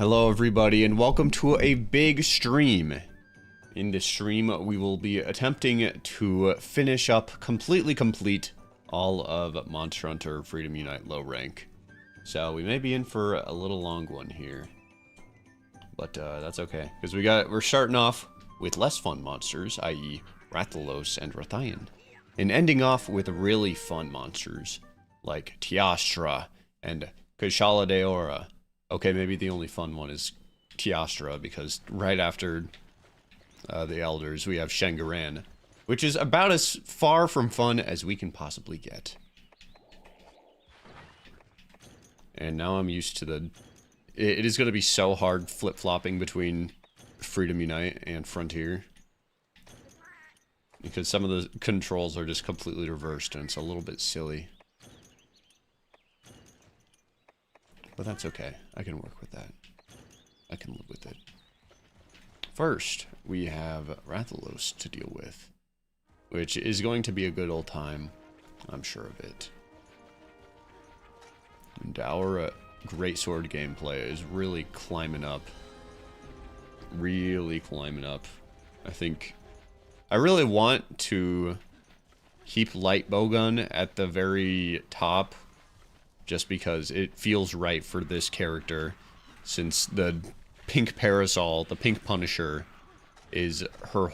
Hello everybody and welcome to a big stream. In this stream we will be attempting to finish up, completely complete, all of Monster Hunter Freedom Unite low rank. So we may be in for a little long one here. But that's okay, because we're starting off with less fun monsters, i.e. Rathalos and Rathian. And ending off with really fun monsters, like Teostra and Kushala Daora. Okay, maybe the only fun one is Teostra, because right after the Elders, we have Shengaran, which is about as far from fun as we can possibly get. And now I'm used to the... It is going to be so hard flip-flopping between Freedom Unite and Frontier. Because some of the controls are just completely reversed, and it's a little bit silly. But that's okay. I can work with that. I can live with it. First, we have Rathalos to deal with, which is going to be a good old time. I'm sure of it. And our greatsword gameplay is really climbing up. Really climbing up. I think I really want to keep light bowgun at the very top, just because it feels right for this character, since the pink parasol, the pink Punisher, is her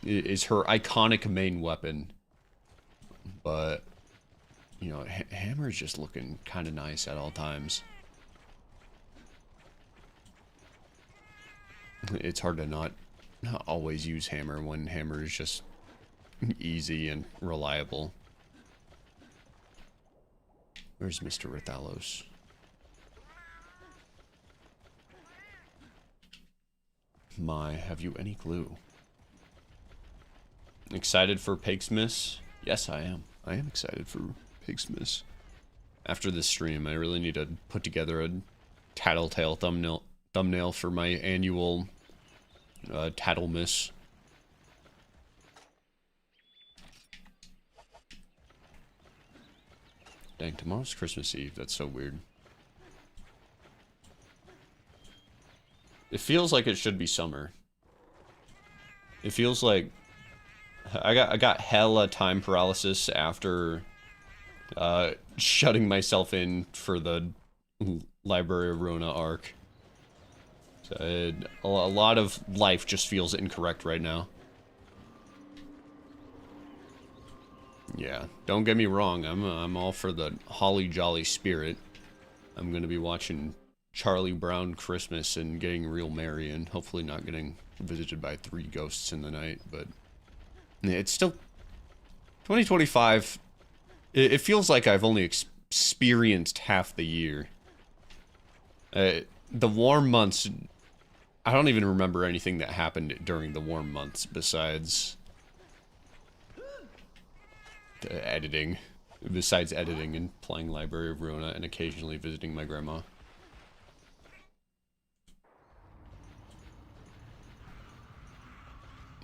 iconic main weapon. But, you know, Hammer's just looking kind of nice at all times. It's hard to not always use Hammer when Hammer is just easy and reliable. Where's Mr. Rathalos? My, have you any clue? Excited for Pigsmas? Yes, I am. I am excited for Pigsmas. After this stream, I really need to put together a Tattletale thumbnail for my annual Tattlemas. Dang, tomorrow's Christmas Eve. That's so weird. It feels like it should be summer. It feels like I got hella time paralysis after shutting myself in for the Library of Ruina arc. So a lot of life just feels incorrect right now. Yeah, don't get me wrong, I'm all for the holly jolly spirit. I'm gonna be watching Charlie Brown Christmas and getting real merry and hopefully not getting visited by 3 ghosts in the night, but it's still 2025. It feels like I've only experienced half the year. The warm months, I don't even remember anything that happened during the warm months besides editing and playing Library of Ruina and occasionally visiting my grandma.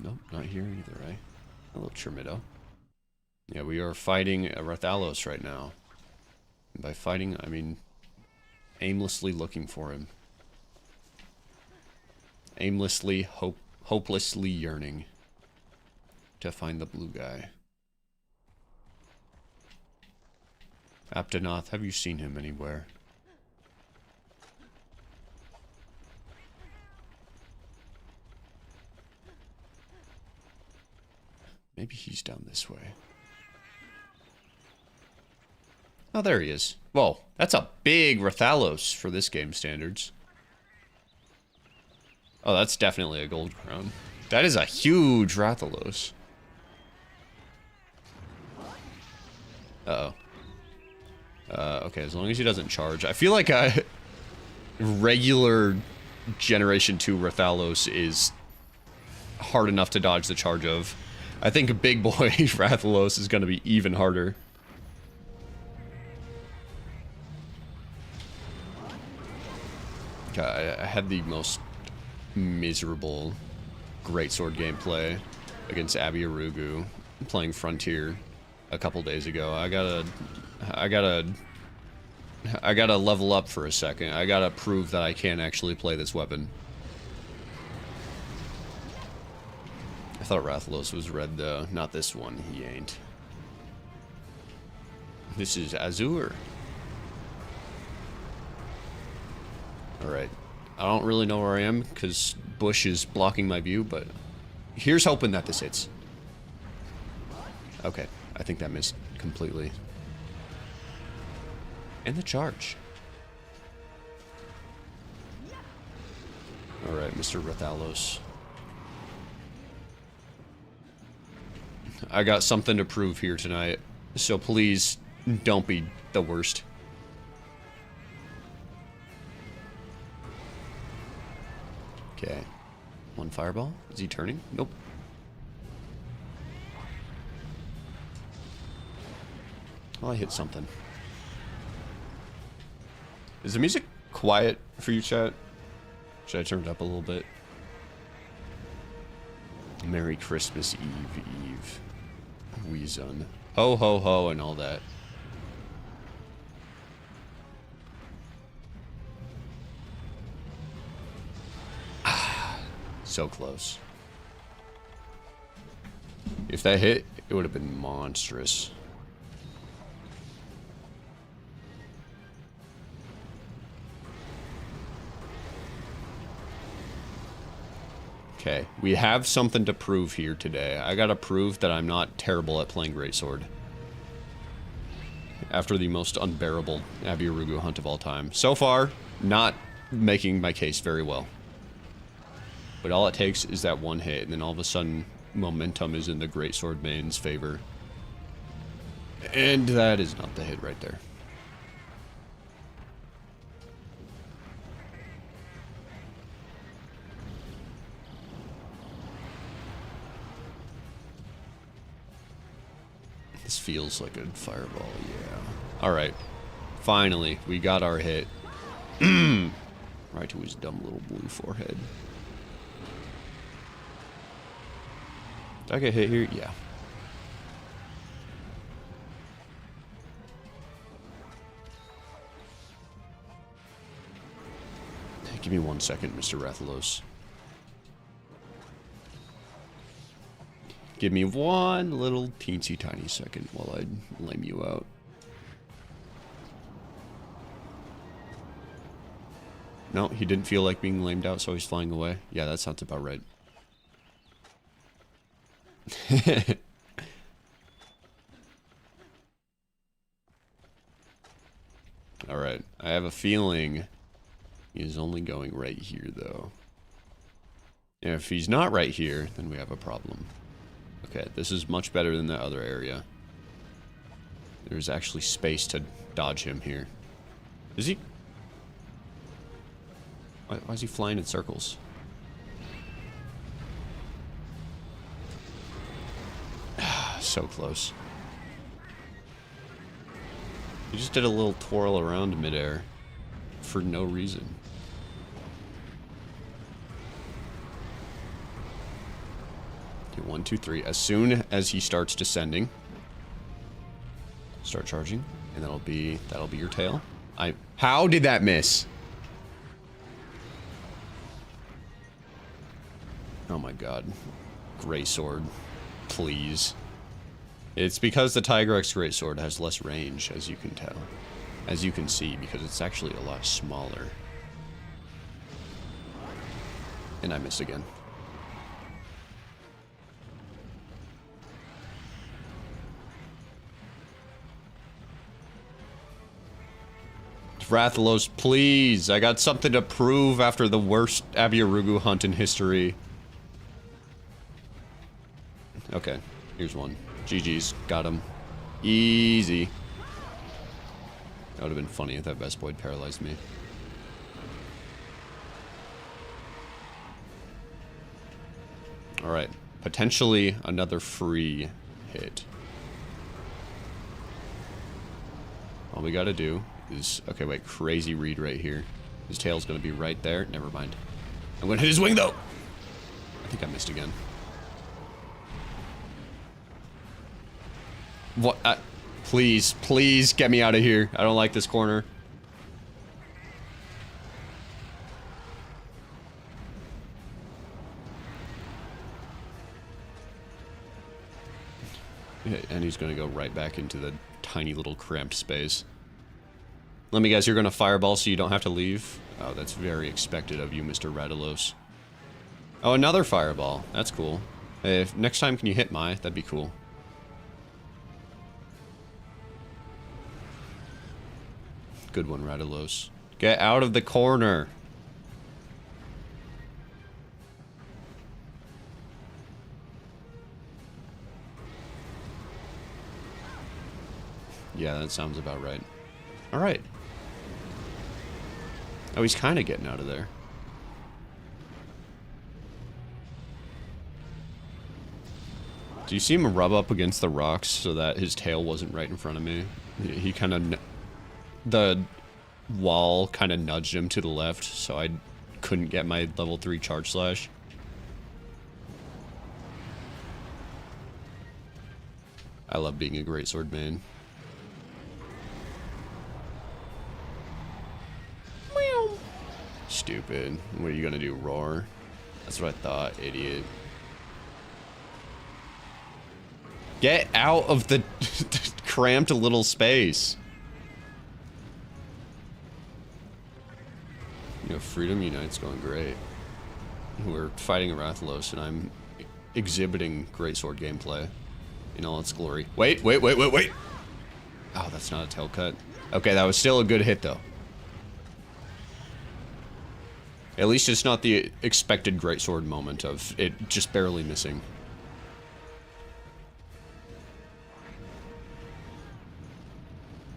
Nope, not here either, right? Hello, Chirmido. Yeah, we are fighting Rathalos right now. And by fighting, I mean aimlessly looking for him. Aimlessly, hopelessly yearning to find the blue guy. Aptonoth, have you seen him anywhere? Maybe he's down this way. Oh, there he is. Whoa, that's a big Rathalos for this game standards. Oh, that's definitely a gold crown. That is a huge Rathalos. Uh-oh. Okay, as long as he doesn't charge. I feel like regular Generation 2 Rathalos is hard enough to dodge the charge of. I think Big Boy Rathalos is going to be even harder. I had the most miserable greatsword gameplay against Abby Arugu playing Frontier a couple days ago. I gotta I gotta level up for a second. I gotta prove that I can actually play this weapon. I thought Rathalos was red, though. Not this one. He ain't. This is Azure. Alright. I don't really know where I am, because bush is blocking my view, but... Here's hoping that this hits. Okay. I think that missed completely. And the charge. Alright, Mr. Rathalos. I got something to prove here tonight, so please don't be the worst. Okay. One fireball? Is he turning? Nope. Well, I hit something. Is the music quiet for you, chat? Should I turn it up a little bit? Merry Christmas Eve, Eve. Weezun. Ho, ho, ho, and all that. So close. If that hit, it would have been monstrous. Okay, we have something to prove here today. I gotta prove that I'm not terrible at playing Greatsword. After the most unbearable Abiyarugu hunt of all time. So far, not making my case very well. But all it takes is that one hit, and then all of a sudden, momentum is in the Greatsword main's favor. And that is not the hit right there. This feels like a fireball, yeah. Alright. Finally, we got our hit. Right to his dumb little blue forehead. Did I get hit here? Yeah. Give me 1 second, Mr. Rathalos. Give me one little teensy tiny second while I lame you out. No, he didn't feel like being lamed out, so he's flying away. Yeah, that sounds about right. Alright, I have a feeling he's only going right here, though. And if he's not right here, then we have a problem. Okay, this is much better than the other area. There's actually space to dodge him here. Is he? Why is he flying in circles? So close. He just did a little twirl around midair for no reason. Okay, 1, 2, 3. As soon as he starts descending, start charging, and that'll be your tail. How did that miss? Oh my god. Greatsword. Please. It's because the Tigrex Greatsword has less range, as you can tell. As you can see, because it's actually a lot smaller. And I missed again. Rathalos, please! I got something to prove after the worst Abiyarugu hunt in history. Okay, here's one. GG's, got him. Easy. That would have been funny if that Vespoid paralyzed me. Alright, potentially another free hit. All we gotta do is... Okay, wait, crazy read right here. His tail's gonna be right there. Never mind. I'm gonna hit his wing, though! I think I missed again. What? Please, please get me out of here. I don't like this corner. And he's going to go right back into the tiny little cramped space. Let me guess, you're going to fireball so you don't have to leave? Oh, that's very expected of you, Mr. Radalos. Oh, another fireball. That's cool. Hey, if next time can you hit my? That'd be cool. Good one, Radalos. Get out of the corner. Yeah, that sounds about right. Alright. Oh, he's kind of getting out of there. Do you see him rub up against the rocks so that his tail wasn't right in front of me? He kind of... The wall kind of nudged him to the left, so I couldn't get my level 3 charge slash. I love being a greatsword main. Stupid. What are you gonna do, roar? That's what I thought, idiot. Get out of the cramped little space. You know, Freedom Unite's going great. We're fighting a Rathalos, and I'm exhibiting greatsword gameplay in all its glory. Wait. Oh, that's not a tail cut. Okay, that was still a good hit, though. At least it's not the expected greatsword moment of it just barely missing.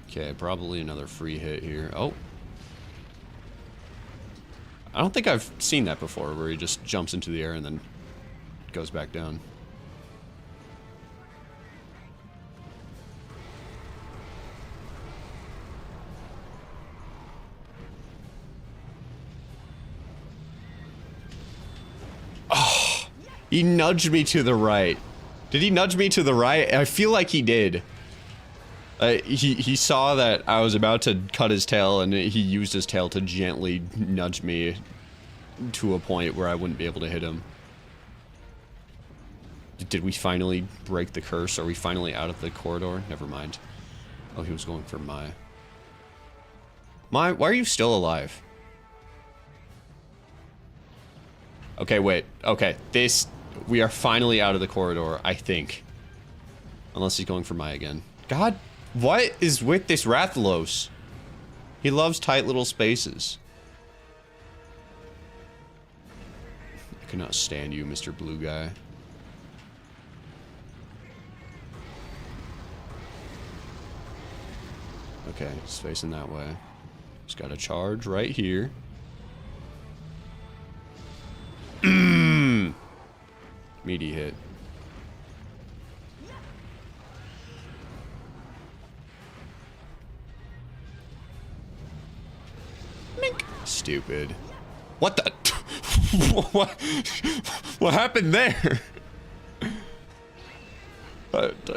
Okay, probably another free hit here. Oh. I don't think I've seen that before, where he just jumps into the air and then goes back down. Oh, he nudged me to the right. Did he nudge me to the right? I feel like he did. He saw that I was about to cut his tail, and he used his tail to gently nudge me to a point where I wouldn't be able to hit him. Did we finally break the curse? Are we finally out of the corridor? Never mind. Oh, he was going for Mai. Mai, why are you still alive? Okay, wait. Okay, we are finally out of the corridor, I think. Unless he's going for Mai again. God, what is with this Rathalos? He loves tight little spaces. I cannot stand you, Mr. Blue Guy. Okay, he's facing that way. He's got a charge right here. Meaty hit. Mink. Stupid. What the? What happened there?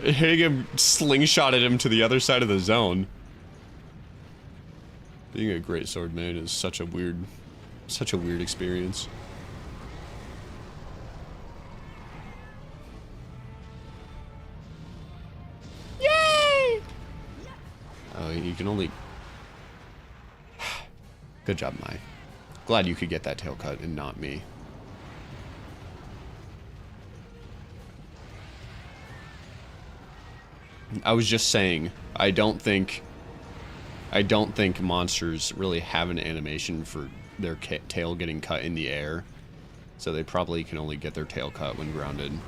Hitting him, slingshotted him to the other side of the zone. Being a greatsword main is such a weird experience. Yay! Oh, you can only... Good job, Mai. Glad you could get that tail cut and not me. I was just saying, I don't think monsters really have an animation for their tail getting cut in the air. So they probably can only get their tail cut when grounded. And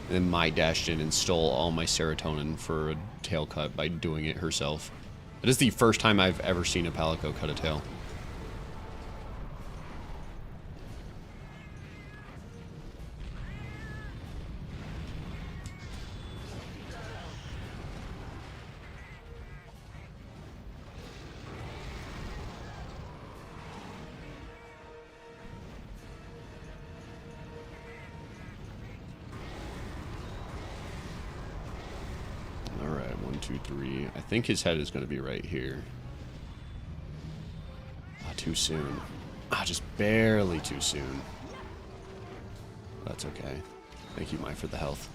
then Mai dashed in and stole all my serotonin for a tail cut by doing it herself. It is the first time I've ever seen a Palico cut a tail. Alright, 1, 2, 3. I think his head is going to be right here. Ah, too soon. Ah, just barely too soon. That's okay. Thank you, Mai, for the health.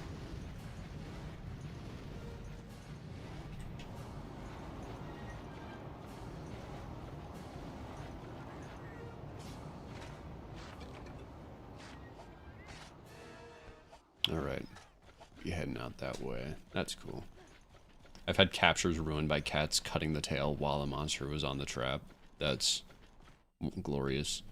Alright. Be heading out that way. That's cool. I've had captures ruined by cats cutting the tail while a monster was on the trap. That's glorious.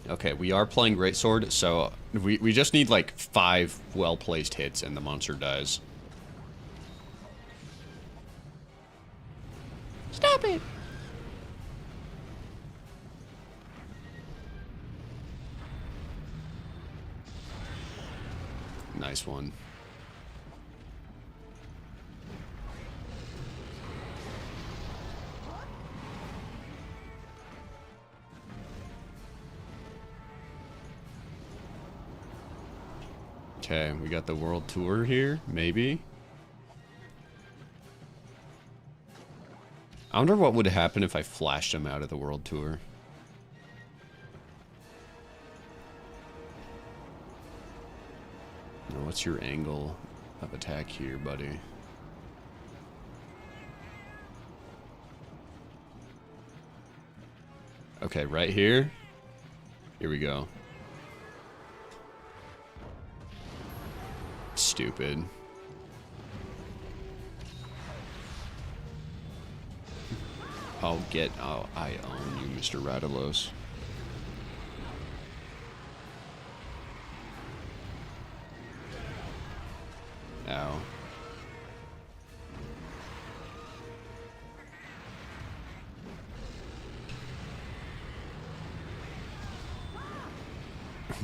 Okay, we are playing Greatsword, so we just need like 5 well-placed hits and the monster dies. Stop it! Nice one. Okay, we got the world tour here, maybe. I wonder what would happen if I flashed him out of the world tour. Now, what's your angle of attack here, buddy? Okay, right here. Here we go. Stupid. I'll get... Oh, I own you, Mr. Radalos. Ow.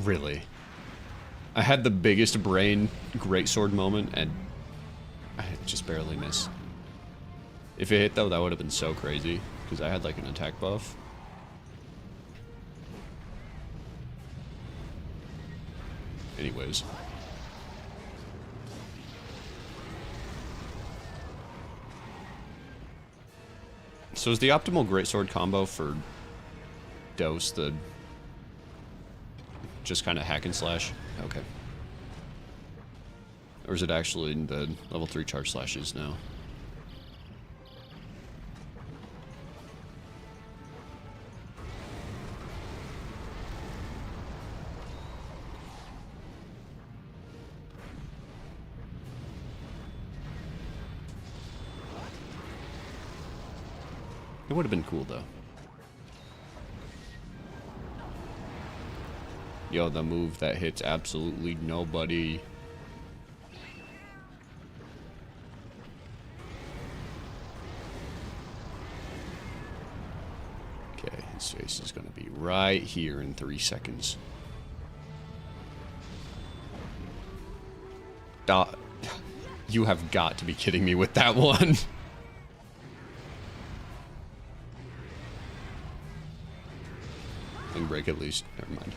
Really? I had the biggest brain greatsword moment, and I just barely missed. If it hit, though, that would have been so crazy, because I had, like, an attack buff. Anyways. So is the optimal greatsword combo for Dose the... just kind of hack and slash? Okay. Or is it actually in the level 3 charge slashes now? It would have been cool, though. Yo, the move that hits absolutely nobody. Okay, his face is going to be right here in 3 seconds. You have got to be kidding me with that one. Wing break at least. Never mind.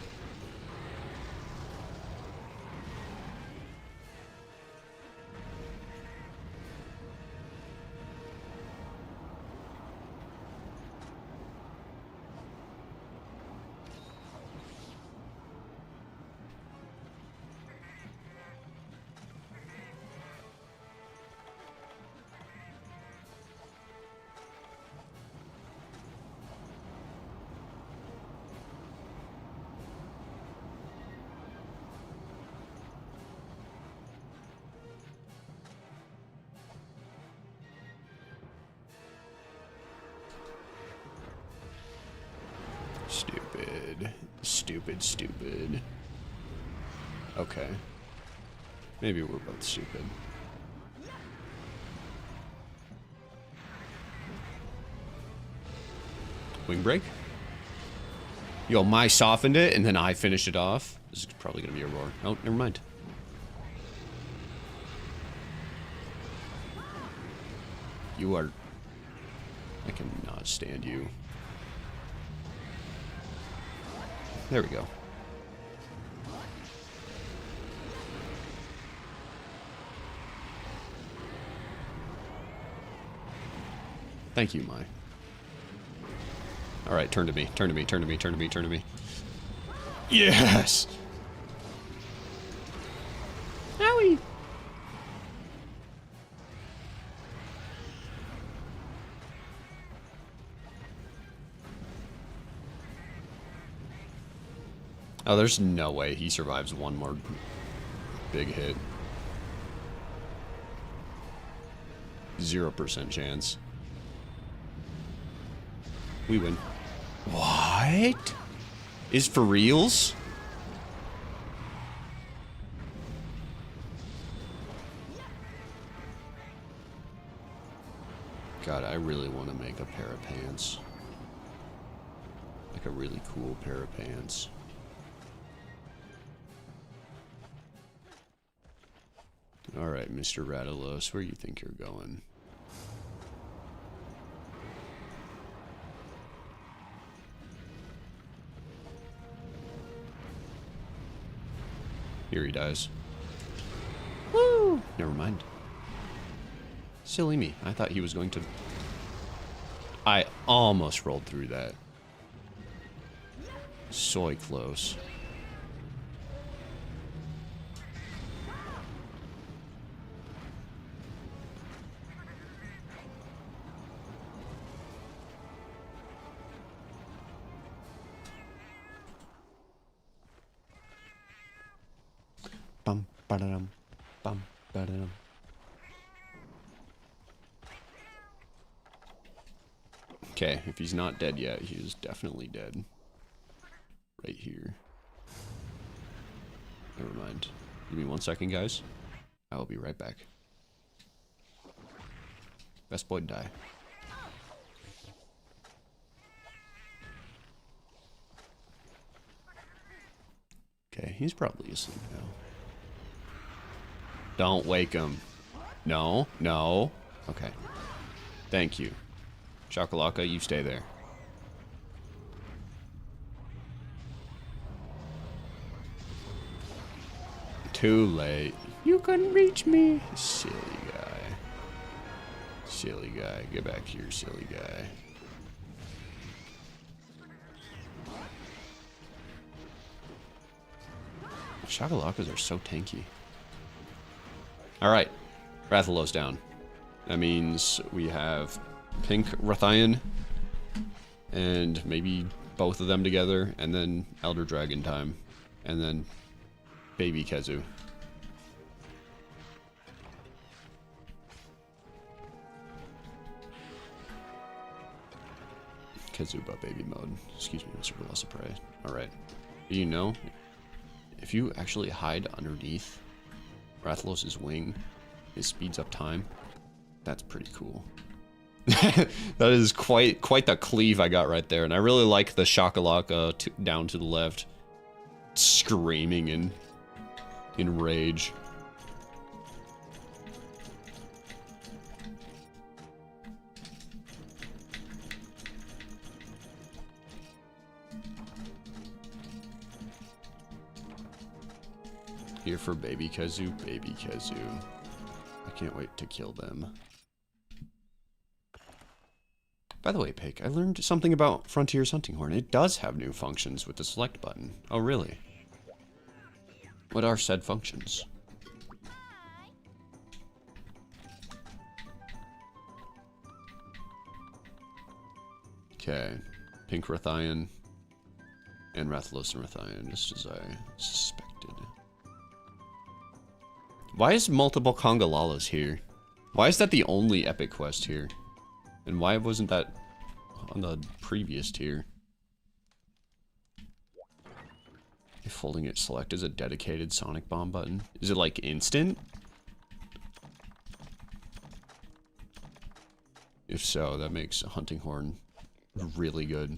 Stupid. Stupid, stupid. Okay. Maybe we're both stupid. Wing break? Yo, my softened it, and then I finished it off. This is probably gonna be a roar. Oh, never mind. You are... I cannot stand you. There we go. Thank you, Mai. Alright, turn to me, turn to me, turn to me, turn to me, turn to me. Yes! Owie! Oh, there's no way he survives one more big hit. 0% chance. We win. What? Is for reals? God, I really want to make a pair of pants. Like a really cool pair of pants. Alright, Mr. Rathalos, where do you think you're going? Here he dies. Woo! Never mind. Silly me. I thought he was going to... I almost rolled through that. So close. Bum, ba-da-dum. Bum, ba-da-dum. Okay, if he's not dead yet, he is definitely dead. Right here. Never mind. Give me 1 second, guys. I will be right back. Best boy to die. Okay, he's probably asleep now. Don't wake him. No, no. Okay. Thank you. Shakalaka, you stay there. Too late. You couldn't reach me. Silly guy. Silly guy. Get back here, silly guy. Shakalakas are so tanky. Alright. Rathalos down. That means we have Pink Rathian and maybe both of them together, and then Elder Dragon time, and then Baby Kezu. Kezuba baby mode. Excuse me, Mr. Velocipray. Alright. You know, if you actually hide underneath Rathalos' wing, it speeds up time. That's pretty cool. That is quite the cleave I got right there, and I really like the Shakalaka down to the left, screaming in rage. Here for Baby Kezu, Baby Kezu. I can't wait to kill them. By the way, Pig, I learned something about Frontier's Hunting Horn. It does have new functions with the select button. Oh, really? What are said functions? Okay. Pink Rathian and Rathalos and Rathian, just as I suspected. Why is multiple Kongalalas here? Why is that the only epic quest here? And why wasn't that on the previous tier? If holding it select as a dedicated Sonic Bomb button. Is it like instant? If so, that makes a Hunting Horn really good.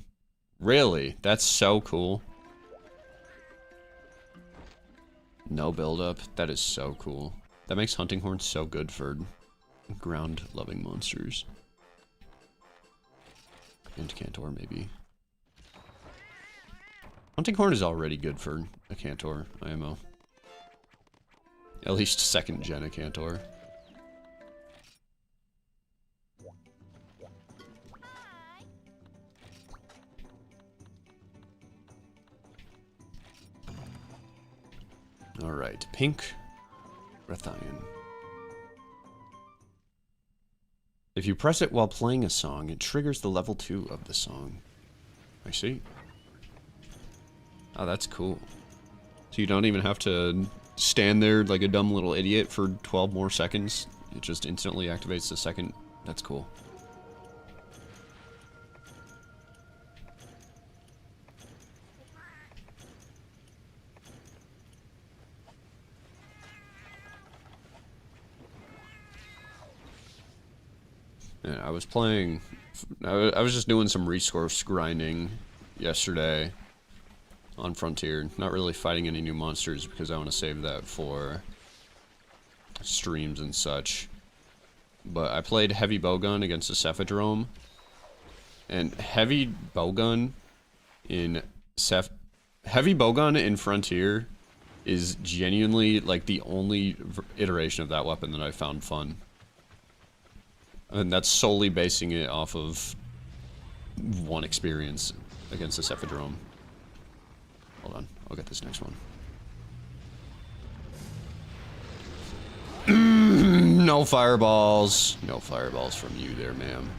Really? That's so cool. No build-up. That is so cool. That makes Hunting Horn so good for ground-loving monsters. And Cantor, maybe. Hunting Horn is already good for a Cantor IMO. At least second gen a Cantor. Alright, Pink Rathian. If you press it while playing a song, it triggers the level 2 of the song. I see. Oh, that's cool. So you don't even have to stand there like a dumb little idiot for 12 more seconds. It just instantly activates the second. That's cool. Yeah, I was playing. I was just doing some resource grinding yesterday on Frontier. Not really fighting any new monsters because I want to save that for streams and such. But I played Heavy Bowgun against a Cephadrome. And Heavy Bowgun in Frontier is genuinely like the only iteration of that weapon that I found fun. And that's solely basing it off of one experience against the Cephadrome. Hold on, I'll get this next one. No fireballs. No fireballs from you there, ma'am.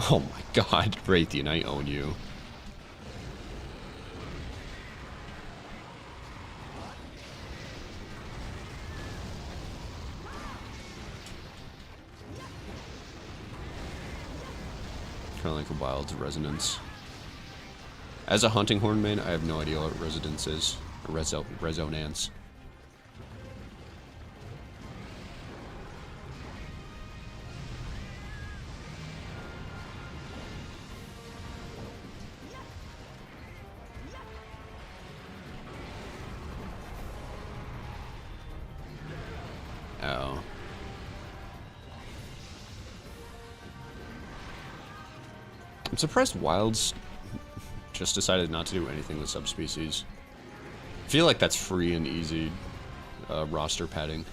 Oh my god, Raytheon, I own you. Kind of like a Wild's Resonance. As a Hunting Horn main, I have no idea what Resonance is. Or Resonance. Oh. I'm surprised Wilds just decided not to do anything with subspecies. I feel like that's free and easy roster padding.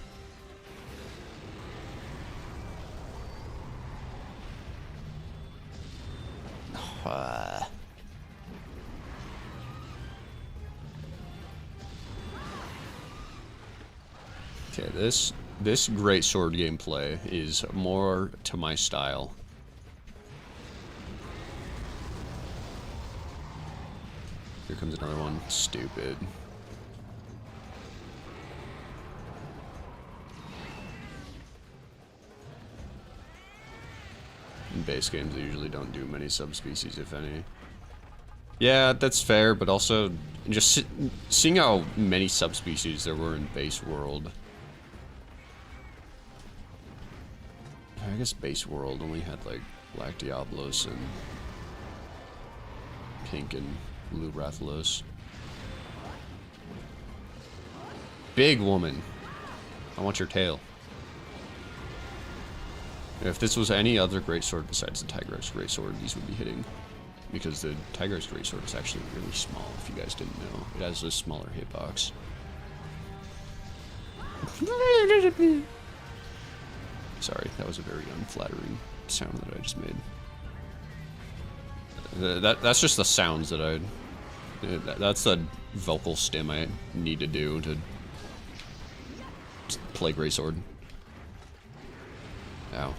Okay, this greatsword gameplay is more to my style. Here comes another one. Stupid. In base games, they usually don't do many subspecies, if any. Yeah, that's fair, but also just seeing how many subspecies there were in base world. I guess base world only had like Black Diablos and Pink and Blue Rathalos. Big woman. I want your tail. If this was any other greatsword besides the Tigrex greatsword, these would be hitting. Because the Tigrex greatsword is actually really small, if you guys didn't know. It has a smaller hitbox. Sorry, that was a very unflattering sound that I just made. That's just the sounds that I... That's the vocal stim I need to do to play greatsword. Ow.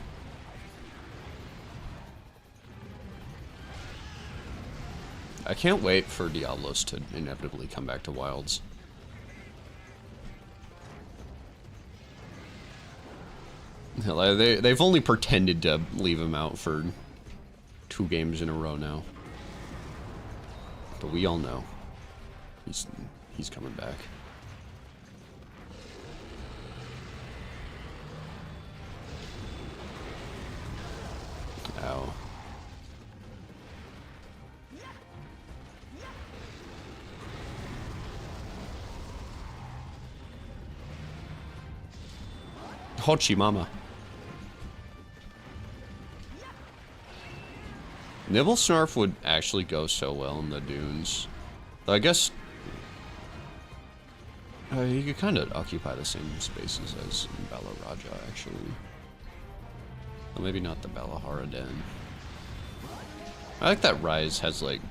I can't wait for Diablos to inevitably come back to Wilds. Hell, they've only pretended to leave him out for 2 games in a row now. But we all know he's coming back. Ow. Hochi mama. Nibble Snarf would actually go so well in the dunes. Though I guess he could kind of occupy the same spaces as Bala Raja, actually. Well, maybe not the Balahara Den. I like that Rise has, like,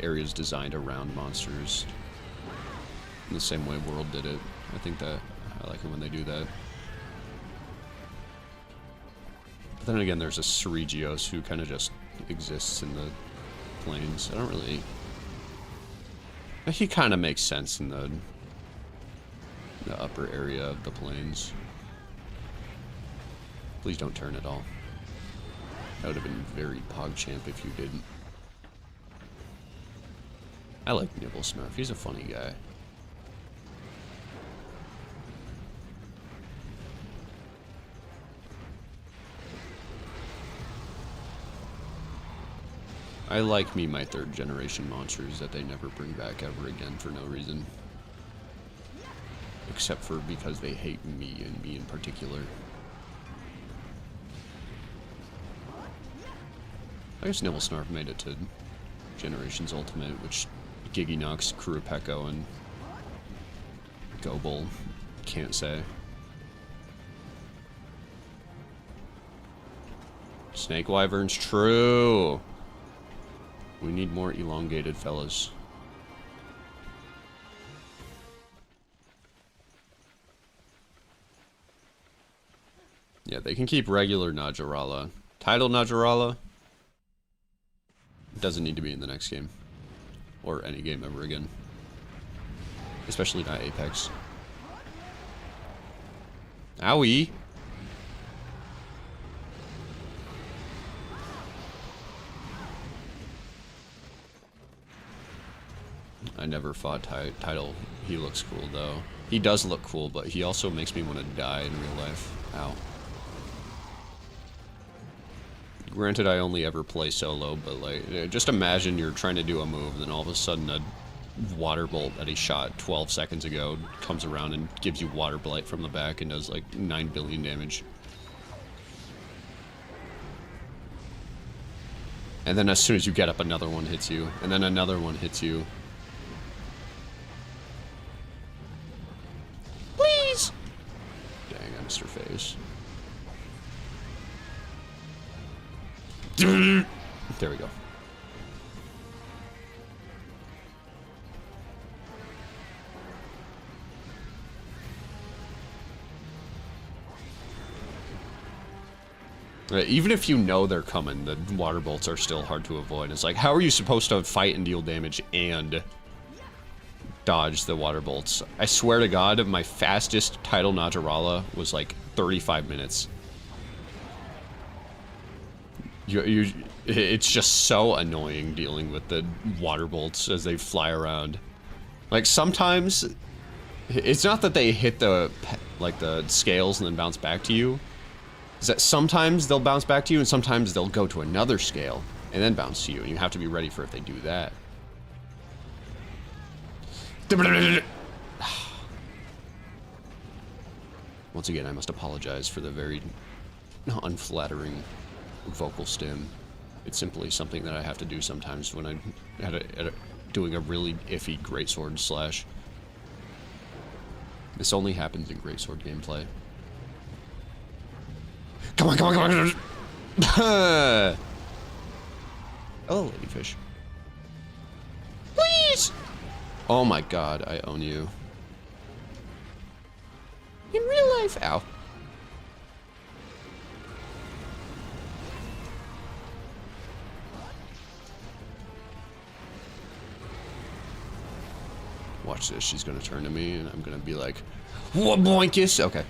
areas designed around monsters. In the same way World did it. I think that, I like it when they do that. But then again, there's a Ceregios who kind of just exists in the plains. I don't really... He kind of makes sense in the upper area of the plains. Please don't turn at all. That would have been very PogChamp if you didn't. I like Nibblesnarf. He's a funny guy. I like me my third generation monsters that they never bring back ever again for no reason. Except for because they hate me and me in particular. I guess Nibblesnarf made it to Generations Ultimate, which Gigginox, Kurapeko, and Gobel can't say. Snake Wyvern's true! We need more elongated fellas. Yeah, they can keep regular Najarala. Tidal Najarala doesn't need to be in the next game. Or any game ever again. Especially not Apex. Owie! I never fought Tidal. He looks cool, though. He does look cool, but he also makes me want to die in real life. Ow. Granted, I only ever play solo, but, like, just imagine you're trying to do a move, and then all of a sudden a water bolt that he shot 12 seconds ago comes around and gives you water blight from the back and does, like, 9 billion damage. And then as soon as you get up, another one hits you, and then another one hits you. Please! Dang, I missed her face. There we go. Even if you know they're coming, the water bolts are still hard to avoid. It's like, how are you supposed to fight and deal damage and dodge the water bolts? I swear to God, my fastest Tidal Najarala was like 35 minutes. It's just so annoying dealing with the water bolts as they fly around. Like, sometimes, it's not that they hit the, like, the scales and then bounce back to you. It's that sometimes they'll bounce back to you, and sometimes they'll go to another scale and then bounce to you, and you have to be ready for if they do that. Once again, I must apologize for the very unflattering vocal stim. It's simply something that I have to do sometimes when I'm doing a really iffy greatsword slash. This only happens in greatsword gameplay. Come on, come on, come on! Hello, ladyfish. Please! Oh my God, I own you. In real life, ow. Watch this, she's gonna turn to me and I'm gonna be like, what boinkus? Okay.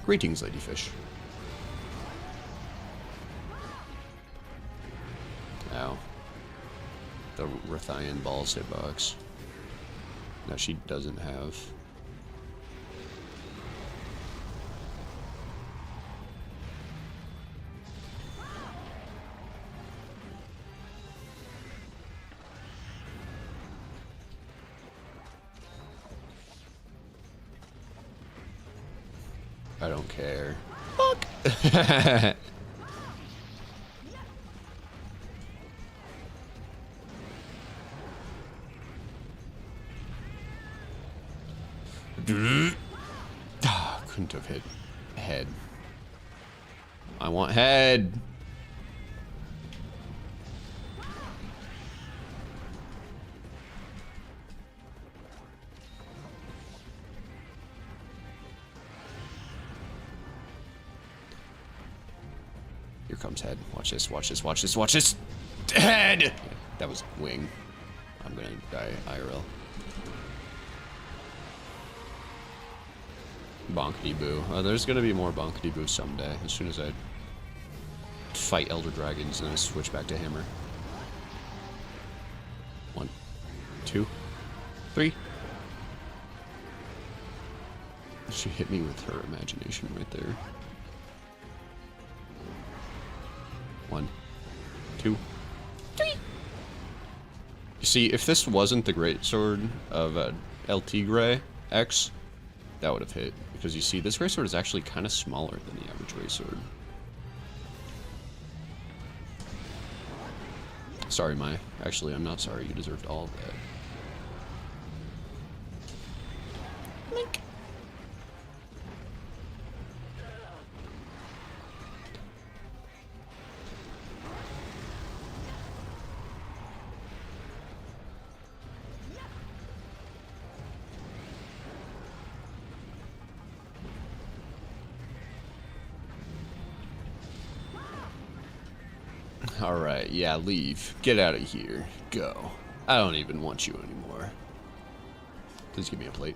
Greetings, ladyfish. Ow. The Rathian balls hitbox. That she doesn't have. I don't care. Fuck! Couldn't shouldn't have hit head. I want head. Here comes head. Watch this, watch this, watch this, watch this. Head! Yeah, that was wing. I'm gonna die IRL. Bonkety boo. There's gonna be more bonkety boo someday, as soon as I fight Elder Dragons and then I switch back to Hammer. 1, 2, 3. She hit me with her imagination right there. 1, 2, 3. You see, if this wasn't the greatsword of LT Gray X, that would have hit. Because you see, this greatsword is actually kind of smaller than the average greatsword. Sorry, Mai. Actually, I'm not sorry. You deserved all of that. Link. Alright, yeah, leave. Get out of here. Go. I don't even want you anymore. Please give me a plate.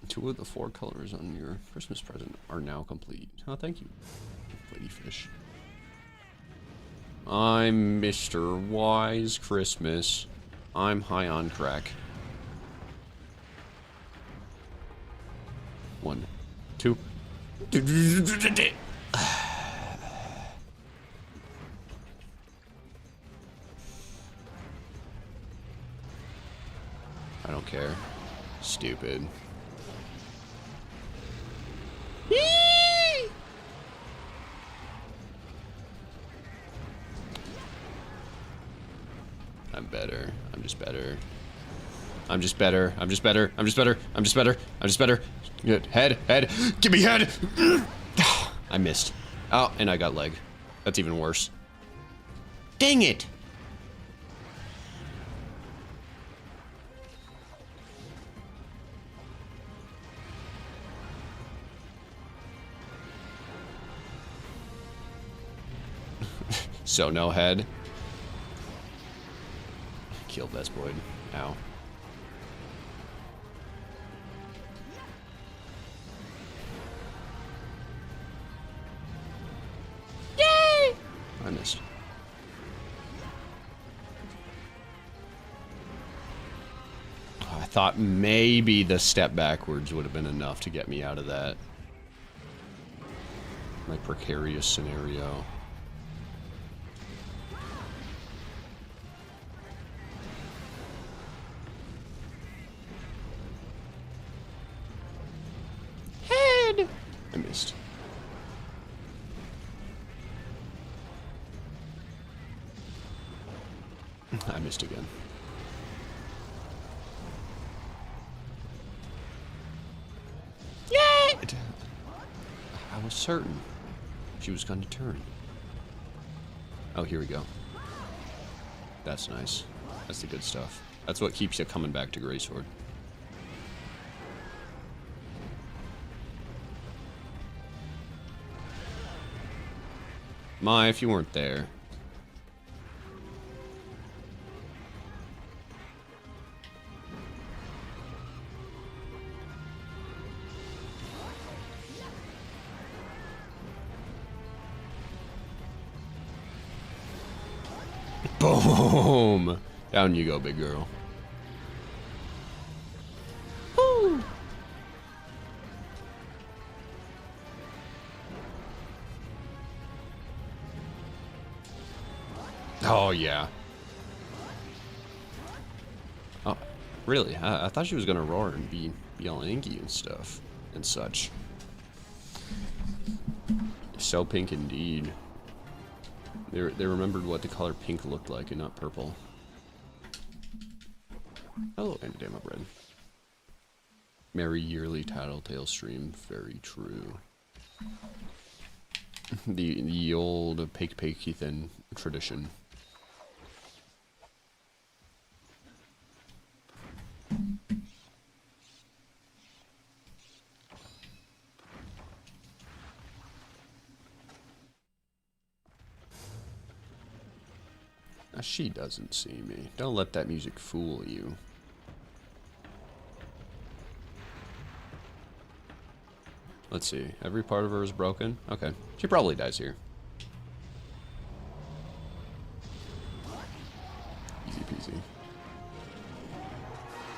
Two of the 4 colors on your Christmas present are now complete. Oh, thank you, ladyfish. I'm Mr. Wise Christmas. I'm high on crack. 1, 2. I don't care. Stupid. I'm better. I'm just better. I'm just better. I'm just better. I'm just better. I'm just better. I'm just better. Good. Head. Head. Give me head. I missed. Oh, and I got leg. That's even worse. Dang it. So no head. Killed Vespoid. Ow. Yay! I missed. Oh, I thought maybe the step backwards would have been enough to get me out of that. My precarious scenario. I missed. I missed again. Yay! I was certain she was going to turn. Oh, here we go. That's nice. That's the good stuff. That's what keeps you coming back to Greysword. Mai, if you weren't there. Boom! Down you go, big girl. Woo! Oh, yeah. Oh, really? I thought she was gonna roar and be all inky and stuff and such. So pink indeed. They remembered what the color pink looked like and not purple. Hello, Dama Bread. Merry yearly Tattletale stream. Very true. The old Pake Ethan tradition. Now she doesn't see me. Don't let that music fool you. Let's see. Every part of her is broken? Okay. She probably dies here. Easy peasy.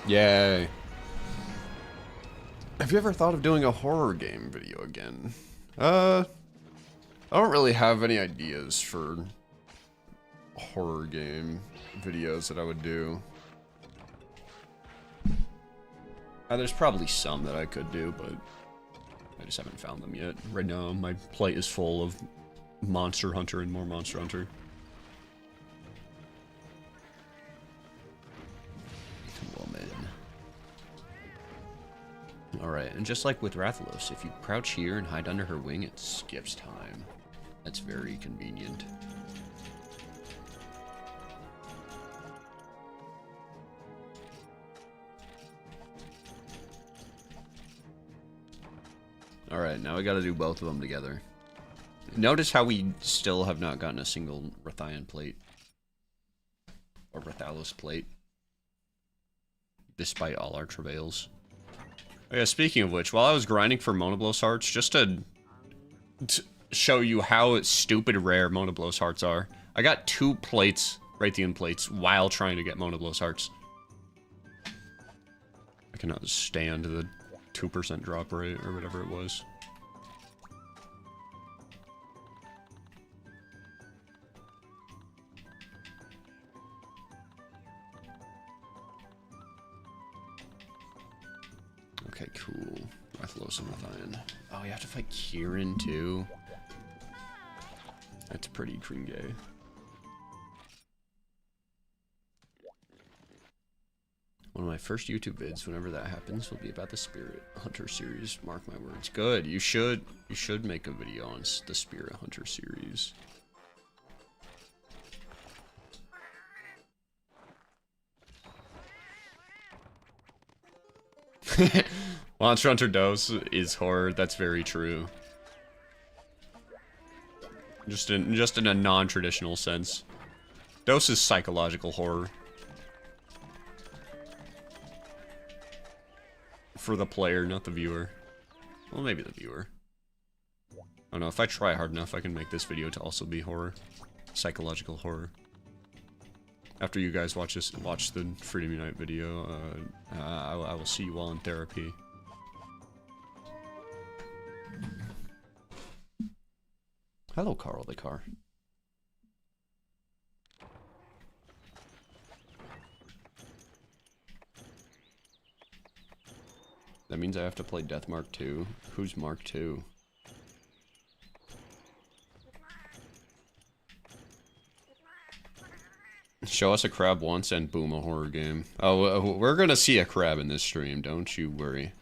Yay. Have you ever thought of doing a horror game video again? I don't really have any ideas for horror game videos that I would do. There's probably some that I could do, but I just haven't found them yet. Right now, my plate is full of Monster Hunter and more Monster Hunter. Woman. Alright, and just like with Rathalos, if you crouch here and hide under her wing, it skips time. That's very convenient. Alright, now we gotta do both of them together. Notice how we still have not gotten a single Rathian plate. Or Rathalos plate. Despite all our travails. Oh yeah, speaking of which, while I was grinding for Monoblos hearts, just to show you how stupid rare Monoblos hearts are, I got 2 plates, Rathian plates, while trying to get Monoblos hearts. I cannot stand the 2% drop rate, or whatever it was. Okay, cool. Rathalos and Rathian. Oh, you have to fight Kieran, too? That's pretty cringe. One of my first YouTube vids, whenever that happens, will be about the Spirit Hunter series. Mark my words. Good. You should make a video on the Spirit Hunter series. Monster Hunter Dose is horror. That's very true. Just in a non-traditional sense. Dose is psychological horror. For the player, not the viewer. Well, maybe the viewer. I don't know, if I try hard enough, I can make this video to also be horror. Psychological horror. After you guys watch the Freedom Unite video, I will see you all in therapy. Hello, Carl the car. That means I have to play Death Mark 2. Who's Mark 2? Show us a crab once and boom, a horror game. Oh, we're gonna see a crab in this stream, don't you worry.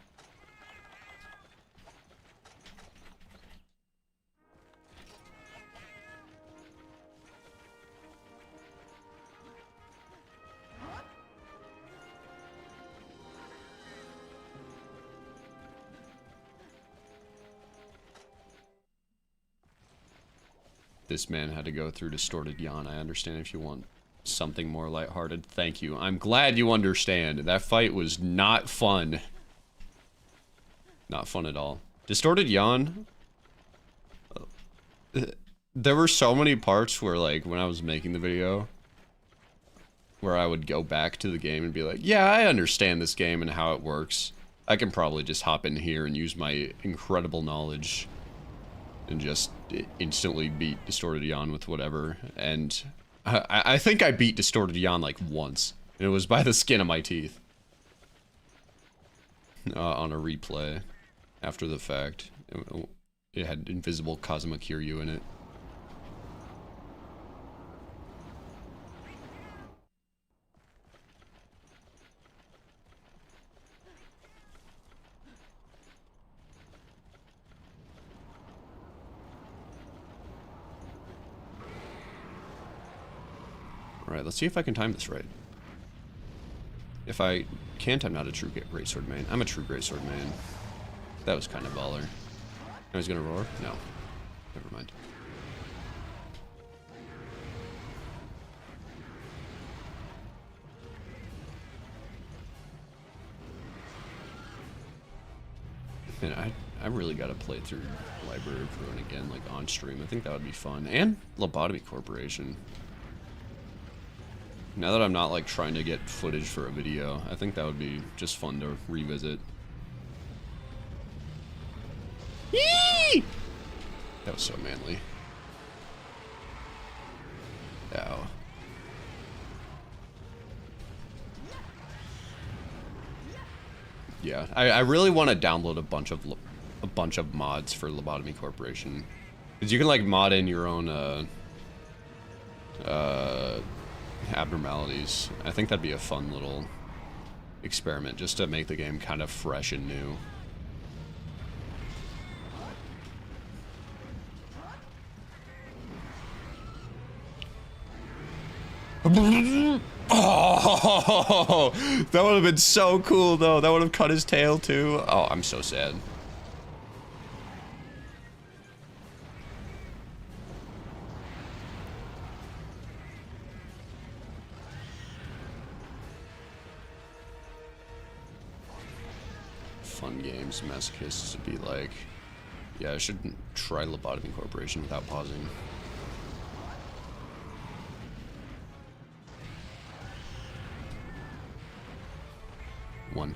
This man had to go through Distorted Yawn. I understand if you want something more lighthearted. Thank you. I'm glad you understand. That fight was not fun. Not fun at all. Distorted Yawn. There were so many parts where, like, when I was making the video, where I would go back to the game and be like, yeah, I understand this game and how it works. I can probably just hop in here and use my incredible knowledge and just instantly beat Distorted Yawn with whatever. And I think I beat Distorted Yawn like once. And it was by the skin of my teeth. On a replay. After the fact. It had invisible Kazuma Kiryu in it. Alright, let's see if I can time this right. If I can't, I'm not a true greatsword main. I'm a true greatsword main. That was kind of baller. Now he's gonna roar? No. Never mind. Man, I really gotta play through Library of Ruin again, like on stream. I think that would be fun. And Lobotomy Corporation. Now that I'm not like trying to get footage for a video, I think that would be just fun to revisit. Yee! That was so manly. Ow. Yeah, I really want to download a bunch of mods for Lobotomy Corporation, because you can like mod in your own abnormalities. I think that'd be a fun little experiment just to make the game kind of fresh and new. Oh, that would have been so cool though. That would have cut his tail too. Oh, I'm so sad. Fun games, masochists would be like, yeah, I shouldn't try Lobotomy Corporation without pausing. One,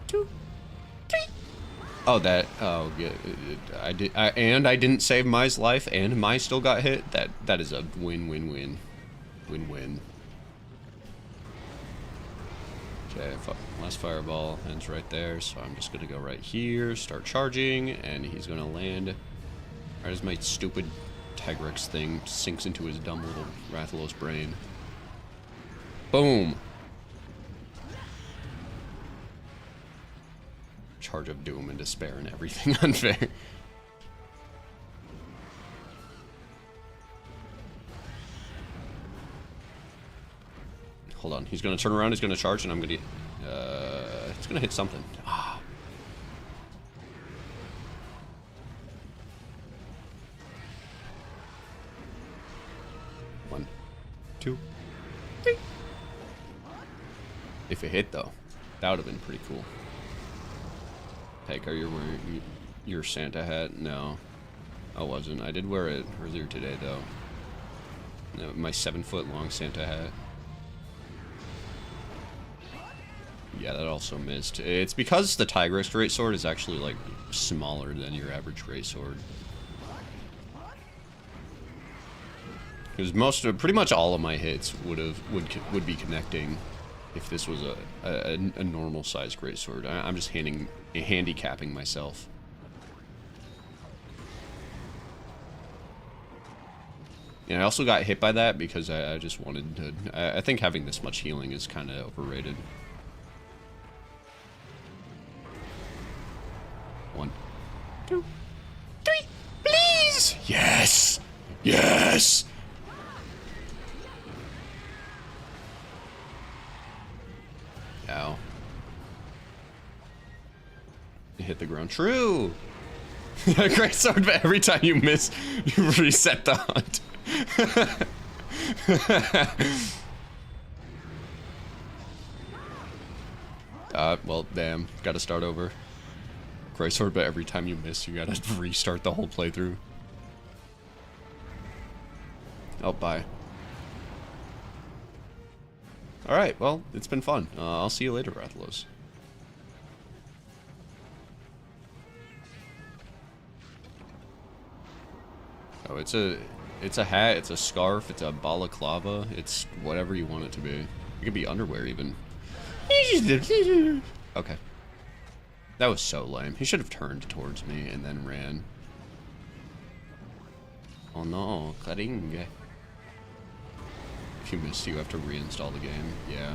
two, three. Oh, that. Oh, yeah. I did. And I didn't save Mai's life, and Mai still got hit. That is a win-win-win. Win-win. Okay, last fireball ends right there, so I'm just gonna go right here, start charging, and he's gonna land right as my stupid Tigrex thing sinks into his dumb little Rathalos brain. Boom! Charge of doom and despair and everything unfair. Hold on, he's gonna turn around, he's gonna charge, and I'm gonna it's gonna hit something. Ah. One, two, three. If it hit though, that would have been pretty cool. Heck, are you wearing your Santa hat? No, I wasn't. I did wear it earlier today, though. No, my 7-foot-long Santa hat. Yeah, that also missed. It's because the Tigrex greatsword is actually like smaller than your average greatsword. Because pretty much all of my hits would be connecting if this was a normal sized greatsword. I'm just handicapping myself. And I also got hit by that because I just wanted to. I think having this much healing is kind of overrated. One, two, three, please! Yes! Yes! Ow. You hit the ground. True! Great sword, but every time you miss, you reset the hunt. Well, damn. Gotta start over. Great sword, but every time you miss, you gotta restart the whole playthrough. Oh, bye. Alright, well, it's been fun. I'll see you later, Rathalos. Oh, it's a hat, it's a scarf, it's a balaclava, it's whatever you want it to be. It could be underwear, even. Okay. That was so lame. He should have turned towards me and then ran. Oh no, Klaring. If you missed, you have to reinstall the game. Yeah.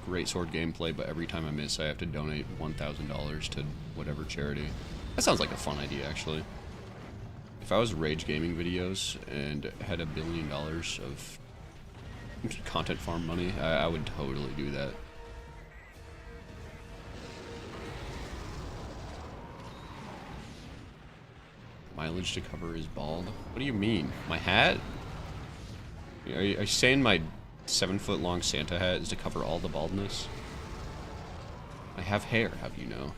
Great sword gameplay, but every time I miss, I have to donate $1,000 to whatever charity. That sounds like a fun idea, actually. If I was Rage Gaming videos and had $1 billion of content farm money. I would totally do that. Mileage to cover is bald. What do you mean? My hat? Are you saying my 7-foot-long Santa hat is to cover all the baldness? I have hair, how do you know?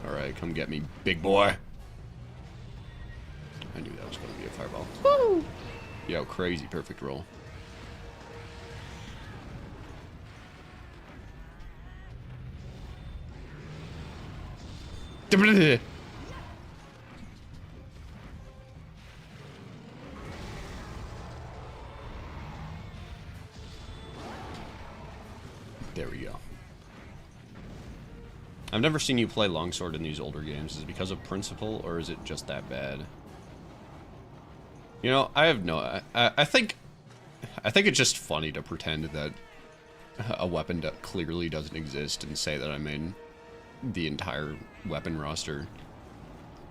Alright, come get me, big boy. I knew that was going to be a fireball. Woo! Yo, crazy perfect roll. There we go. I've never seen you play longsword in these older games. Is it because of principle, or is it just that bad? You know, I have no... I think it's just funny to pretend that a weapon that clearly doesn't exist and say that I made the entire weapon roster.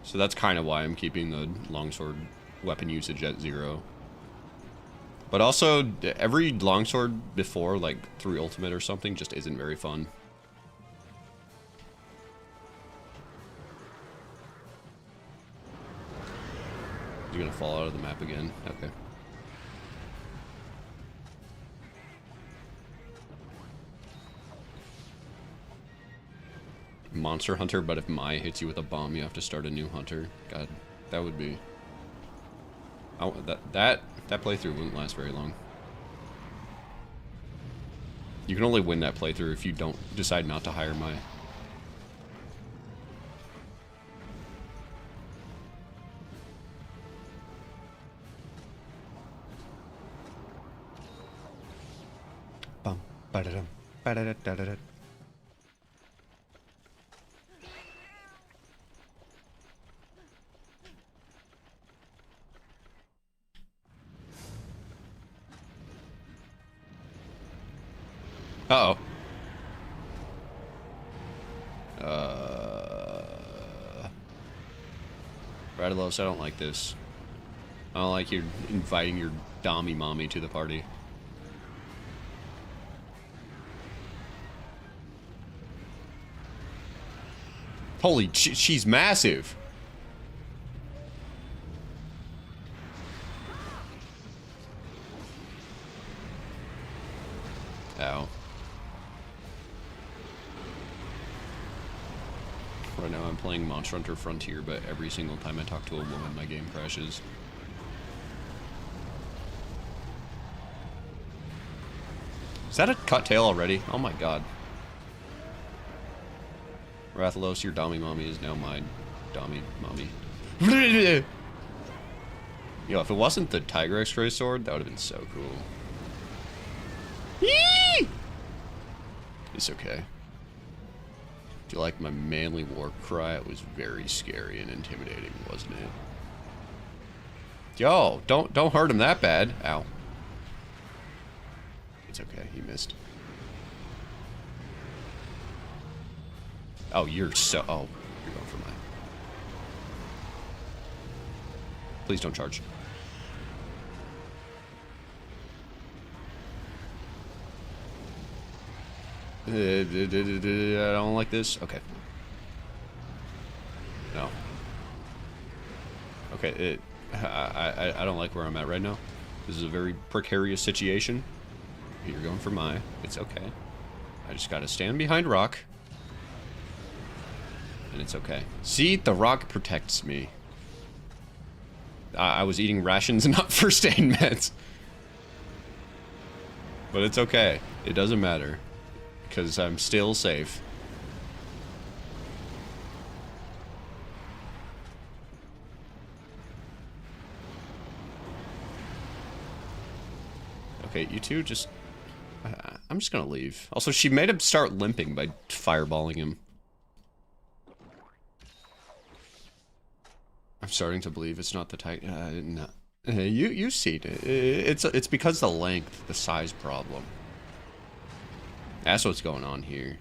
So that's kind of why I'm keeping the longsword weapon usage at 0. But also, every longsword before, like, 3 Ultimate or something, just isn't very fun. You're gonna fall out of the map again. Okay. Monster Hunter, but if Mai hits you with a bomb, you have to start a new hunter. God, that would be... Oh, that playthrough wouldn't last very long. You can only win that playthrough if you don't decide not to hire Mai. Bum, ba-da-dum, ba-da-da-da-da-da. Uh-oh. Radalos, I don't like this. I don't like you inviting your Dommy mommy to the party. Holy, she's massive. Ow. Right now I'm playing Monster Hunter Frontier, but every single time I talk to a woman, my game crashes. Is that a cut tail already? Oh my god. Rathalos, your Dommy mommy is now my Dommy mommy. Yo, if it wasn't the Tiger X-Ray sword, that would have been so cool. Yee! It's okay. Do you like my manly war cry? It was very scary and intimidating, wasn't it? Yo, don't hurt him that bad. Ow. It's okay, he missed. Oh, you're so... Oh, you're going for mine. Please don't charge. I don't like this. Okay. No. Okay, I don't like where I'm at right now. This is a very precarious situation. You're going for my... It's okay. I just gotta stand behind rock. And it's okay. See? The rock protects me. I was eating rations and not first aid meds. But it's okay. It doesn't matter. Because I'm still safe. Okay, you two just... I'm just gonna leave. Also, she made him start limping by fireballing him. I'm starting to believe it's not the type... no. You've seen it. It's because the length, the size problem. That's what's going on here.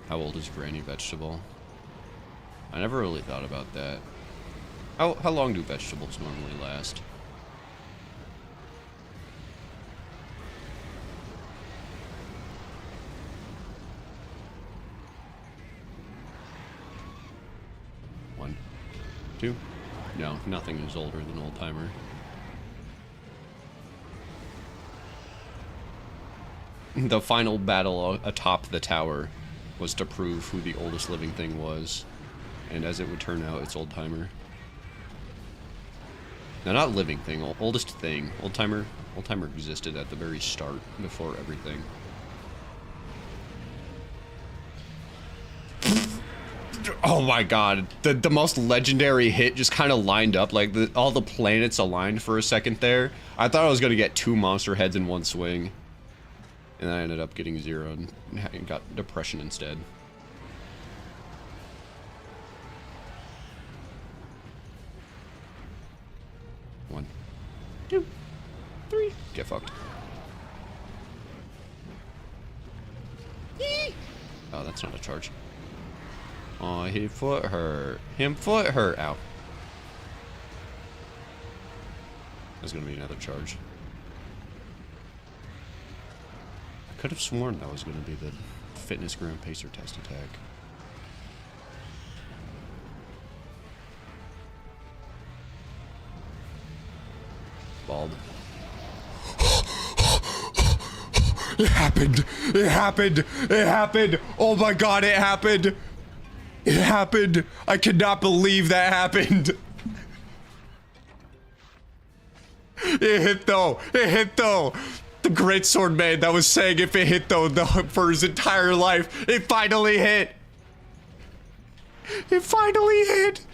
How old is Granny Vegetable? I never really thought about that. How long do vegetables normally last? One, two. No, nothing is older than Old Timer. The final battle atop the tower was to prove who the oldest living thing was. And as it would turn out, it's Old Timer. No, not living thing, oldest thing. Old Timer existed at the very start, before everything. Oh my god, the most legendary hit just kind of lined up, like all the planets aligned for a second there. I thought I was going to get 2 monster heads in one swing. And I ended up getting 0 and got depression instead. One, two, three. Get fucked. Yee! Oh, that's not a charge. Oh, he foot hurt. Him foot hurt. Ow. There's gonna be another charge. I could have sworn that was gonna be the fitness ground pacer test attack. Bald. It happened! It happened! It happened! Oh my god, it happened! It happened! I cannot believe that happened! It hit though! It hit though! The great sword man that was saying if it hit though for his entire life, it finally hit! It finally hit!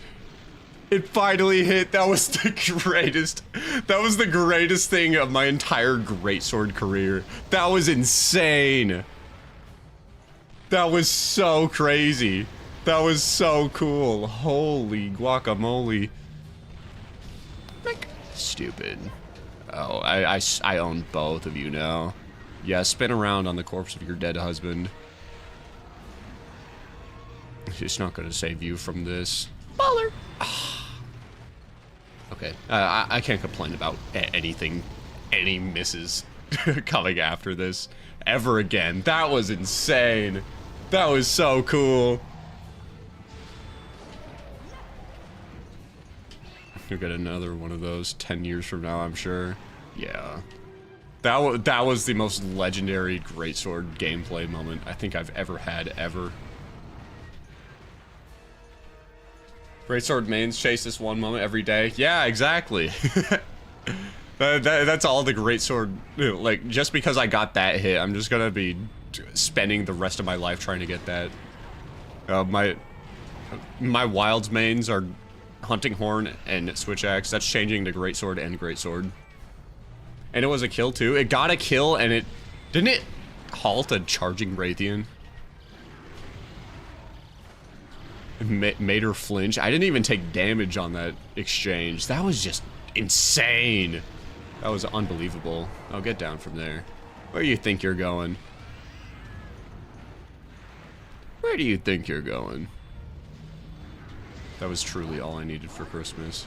It finally hit. That was the greatest. That was the greatest thing of my entire greatsword career. That was insane. That was so crazy. That was so cool. Holy guacamole. Like, stupid. Oh, I own both of you now. Yeah, spin around on the corpse of your dead husband. It's not gonna save you from this. Baller. Okay, I can't complain about anything, any misses coming after this ever again. That was insane. That was so cool. You'll get another one of those 10 years from now, I'm sure. Yeah. That was the most legendary greatsword gameplay moment I think I've ever had, ever. Greatsword mains chase this one moment every day. Yeah, exactly. That's all the greatsword, like, just because I got that hit, I'm just gonna be spending the rest of my life trying to get that. My wilds mains are hunting horn and switch axe. That's changing to greatsword and greatsword. And it was a kill too. It got a kill and it didn't it halt a charging Raytheon? Made her flinch. I didn't even take damage on that exchange. That was just insane. That was unbelievable. I'll get down from there. Where do you think you're going? Where do you think you're going? That was truly all I needed for Christmas.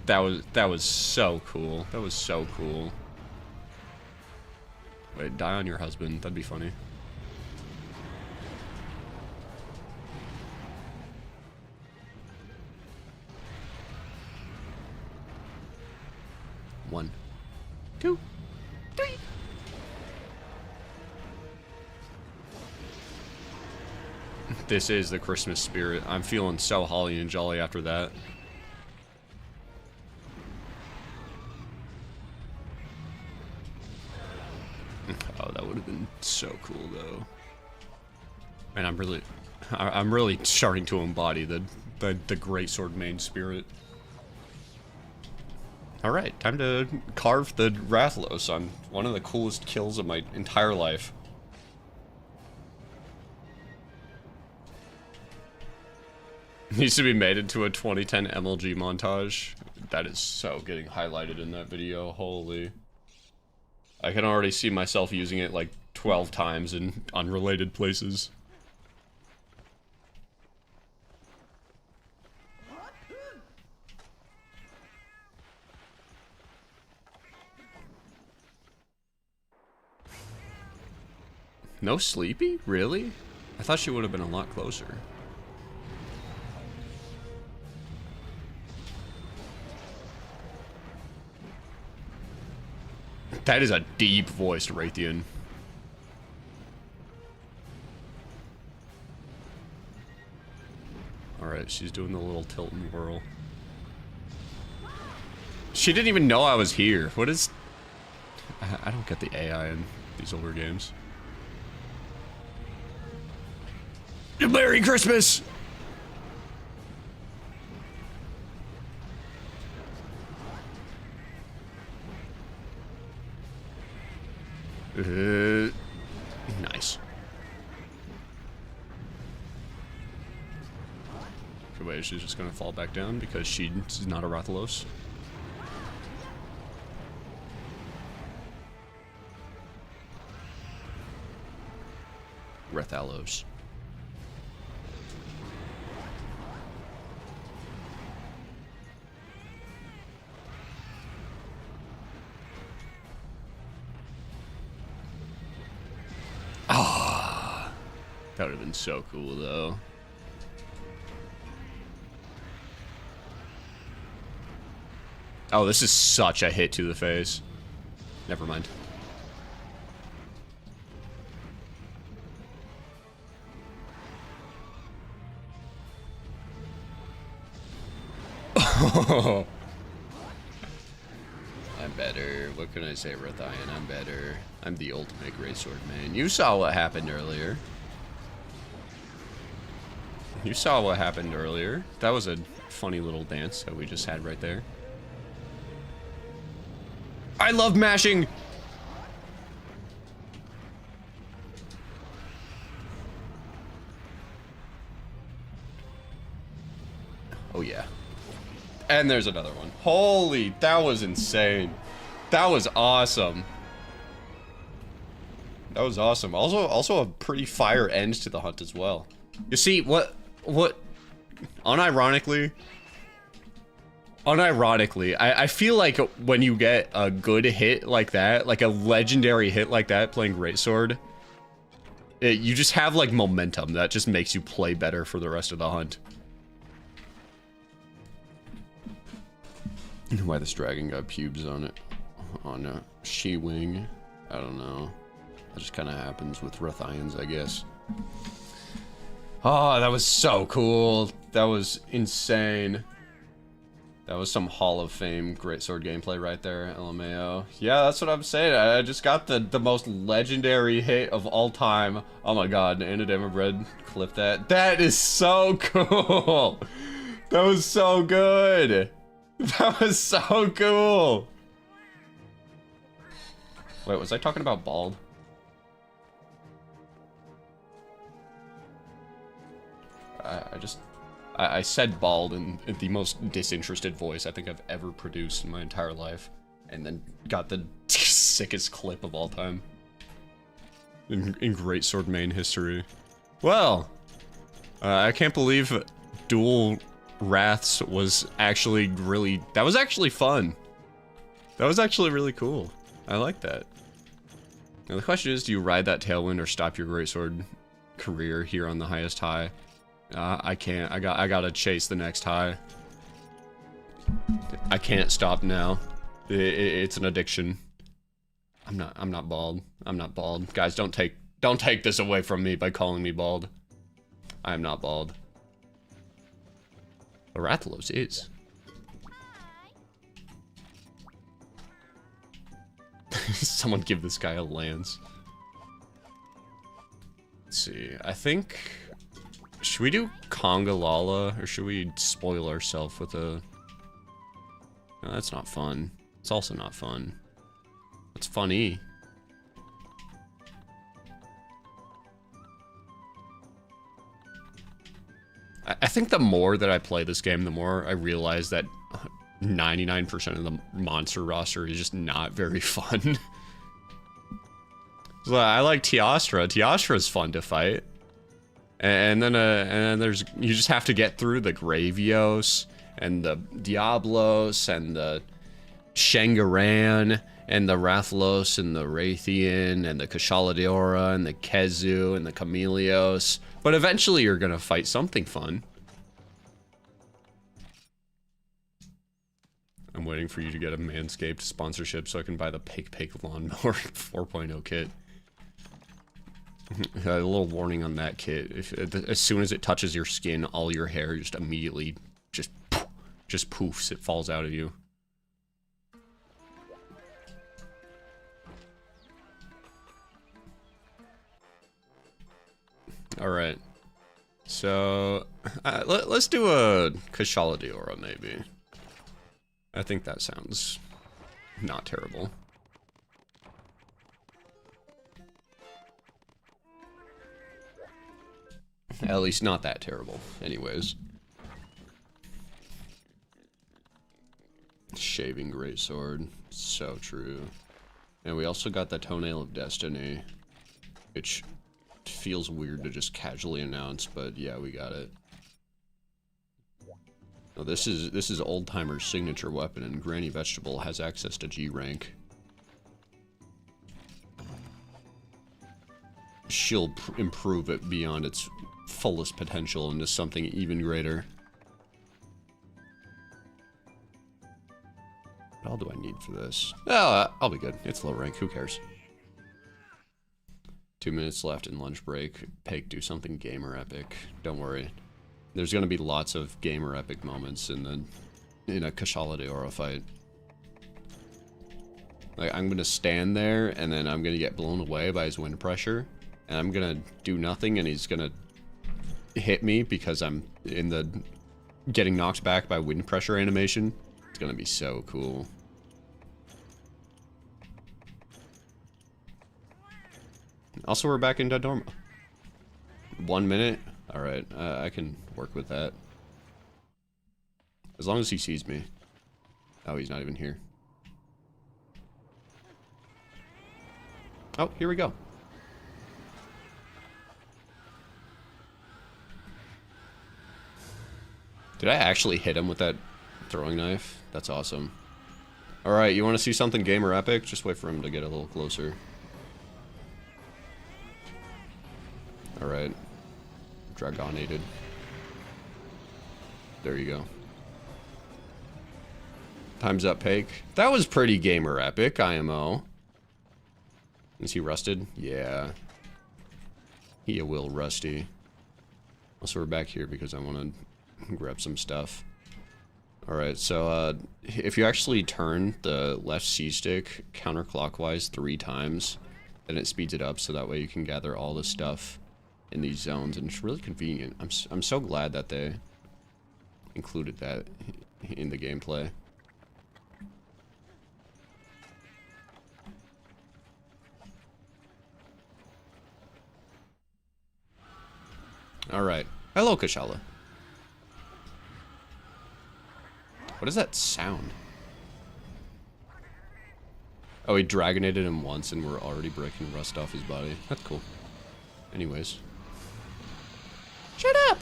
That was so cool. That was so cool. Wait, die on your husband. That'd be funny. One, two, three. This is the Christmas spirit. I'm feeling so holly and jolly after that. Oh, that would have been so cool though. And I'm really starting to embody the greatsword main spirit. Alright, time to carve the Rathalos on one of the coolest kills of my entire life. Needs to be made into a 2010 MLG montage. That is so getting highlighted in that video, holy. I can already see myself using it like 12 times in unrelated places. No Sleepy? Really? I thought she would have been a lot closer. That is a deep voiced Raytheon. Alright, she's doing the little tilt and whirl. She didn't even know I was here. What is... I don't get the AI in these older games. Merry Christmas! Nice. Okay, wait, she's just gonna fall back down because she's not a Rathalos. Rathalos. Ah, that would have been so cool, though. Oh, this is such a hit to the face. Never mind. I'm better. What can I say, Rathian? I'm better. I'm the ultimate greatsword man. You saw what happened earlier. You saw what happened earlier. That was a funny little dance that we just had right there. I love mashing! Oh yeah. And there's another one. Holy, that was insane. That was awesome. That was awesome. Also a pretty fire end to the hunt as well. You see, what unironically, I feel like when you get a good hit like that, like a legendary hit like that playing Greatsword, you just have like momentum that just makes you play better for the rest of the hunt. Why this dragon got pubes on it? On a she-wing? I don't know. That just kind of happens with Rathians, I guess. Oh, that was so cool. That was insane. That was some Hall of Fame Greatsword gameplay right there, LMAO. Yeah, that's what I'm saying. I just got the most legendary hit of all time. Oh my god, Anadema Bread, clip that. That is so cool. That was so good. That was so cool. Wait, was I talking about bald? I said bald in the most disinterested voice I think I've ever produced in my entire life, and then got the sickest clip of all time in Greatsword main history. Well, I can't believe Dual Wraths was actually really... That was actually fun. That was actually really cool. I like that. Now the question is, do you ride that tailwind or stop your Greatsword career here on the highest high? I can't. I gotta chase the next high. I can't stop now. It's an addiction. I'm not bald. I'm not bald. Guys, don't take this away from me by calling me bald. I am not bald. But Rathalos is. Someone give this guy a lance. Let's see. I think... Should we do Conga Lala, or should we spoil ourselves with a... No, that's not fun. It's also not fun. It's funny. I think the more that I play this game, the more I realize that 99% of the monster roster is just not very fun. So I like Teostra. Teostra's fun to fight. And then you just have to get through the Gravios and the Diablos and the Shangaran and the Rathlos and the Raytheon and the Kashala and the Kezu and the Chameleos. But eventually you're gonna fight something fun. I'm waiting for you to get a Manscaped sponsorship so I can buy the Pake Lawnmower 4.0 kit. A little warning on that kit. As soon as it touches your skin, all your hair just immediately just poofs. It falls out of you. All right. So let's do a Kashala maybe. I think that sounds not terrible. At least not that terrible. Anyways. Shaving Greatsword. So true. And we also got the Toenail of Destiny. Which feels weird to just casually announce, but yeah, we got it. Now this is Old Timer's signature weapon, and Granny Vegetable has access to G rank. She'll improve it beyond its fullest potential into something even greater. What all do I need for this? Oh, I'll be good. It's low rank. Who cares? 2 minutes left in lunch break. Pake, do something gamer epic. Don't worry. There's gonna be lots of gamer epic moments in a Kashala de Oro fight. Like, I'm gonna stand there, and then I'm gonna get blown away by his wind pressure, and I'm gonna do nothing, and he's gonna hit me because I'm in the getting knocked back by wind pressure animation. It's gonna be so cool. Also, we're back in Dodorma. 1 minute? Alright, I can work with that. As long as he sees me. Oh, he's not even here. Oh, here we go. Did I actually hit him with that throwing knife? That's awesome. Alright, you want to see something gamer epic? Just wait for him to get a little closer. Alright. Dragonated. There you go. Time's up, Pake. That was pretty gamer epic, IMO. Is he rusted? Yeah. He will rusty. Also, we're back here because I want to grab some stuff. Alright, so, if you actually turn the left C-stick counterclockwise 3 times, then it speeds it up so that way you can gather all the stuff in these zones, and it's really convenient. I'm so glad that they included that in the gameplay. Alright. Hello, Kashala. What is that sound? Oh, he Dragonated him once and we're already breaking rust off his body. That's cool. Anyways. Shut up!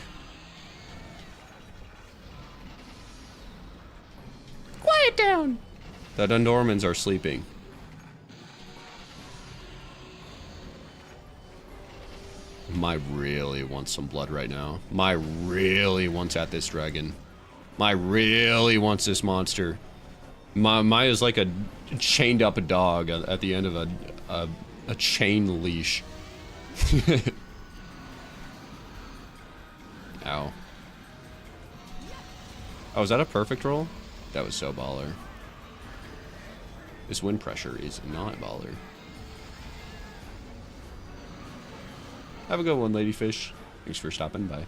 Quiet down! The Dundormans are sleeping. My really wants some blood right now. My really wants at this dragon. My really wants this monster. My is like a chained up dog at the end of a chain leash. Ow. Oh, is that a perfect roll? That was so baller. This wind pressure is not baller. Have a good one, Ladyfish. Thanks for stopping by.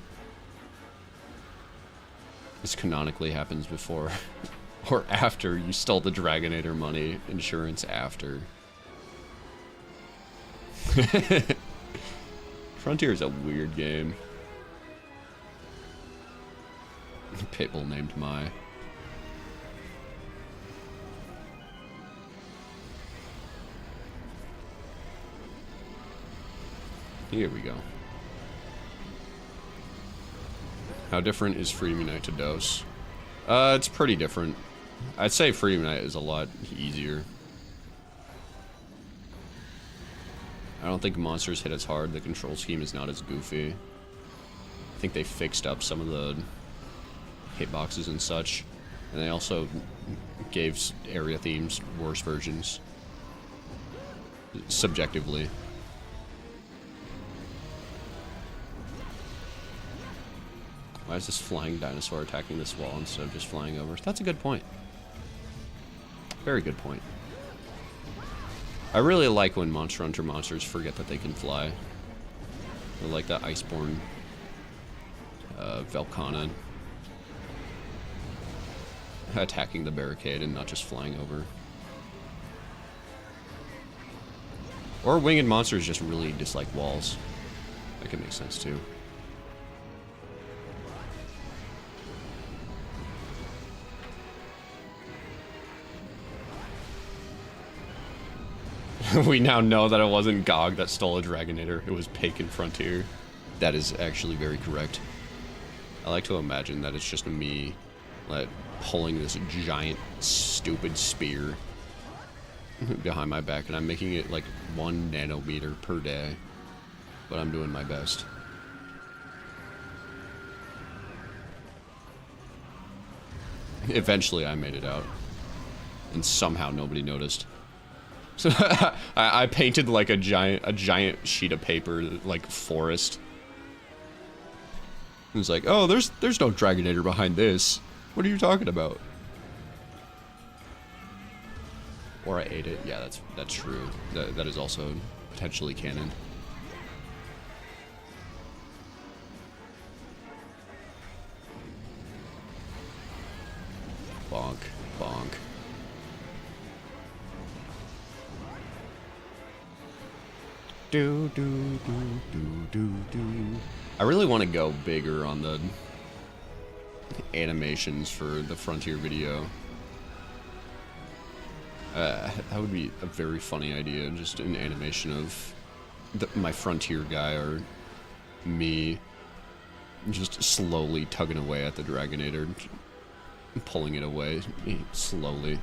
This canonically happens before or after you stole the Dragonator money. Insurance after. Frontier is a weird game. Pitbull named Mai. Here we go. How different is Freedom Unite to Dose? It's pretty different. I'd say Freedom Unite is a lot easier. I don't think monsters hit as hard. The control scheme is not as goofy. I think they fixed up some of the hitboxes and such. And they also gave area themes worse versions. Subjectively. Why is this flying dinosaur attacking this wall instead of just flying over? That's a good point. Very good point. I really like when Monster Hunter monsters forget that they can fly. I like that Iceborne Velkhana attacking the barricade and not just flying over. Or winged monsters just really dislike walls. That can make sense too. We now know that it wasn't Gog that stole a Dragonator, it was Pagan Frontier. That is actually very correct. I like to imagine that it's just me, like, pulling this giant, stupid spear behind my back, and I'm making it like 1 nanometer per day. But I'm doing my best. Eventually I made it out. And somehow nobody noticed. So I painted like a giant sheet of paper, like forest. It was like, oh, there's no Dragonator behind this. What are you talking about? Or I ate it. Yeah, that's true. That is also potentially canon. Bonk, bonk. Do do do do do do. I really want to go bigger on the animations for the Frontier video. That would be a very funny idea, just an animation of my Frontier guy or me just slowly tugging away at the Dragonator, pulling it away slowly.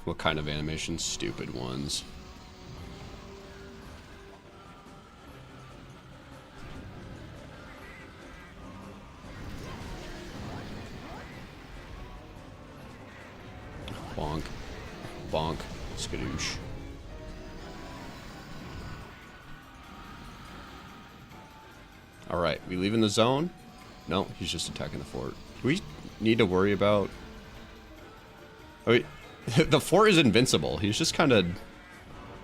What kind of animation? Stupid ones. Bonk. Bonk. Skadoosh. Alright, we leaving the zone? No, he's just attacking the fort. Do we need to worry about... Oh, wait. The fort is invincible. He's just kind of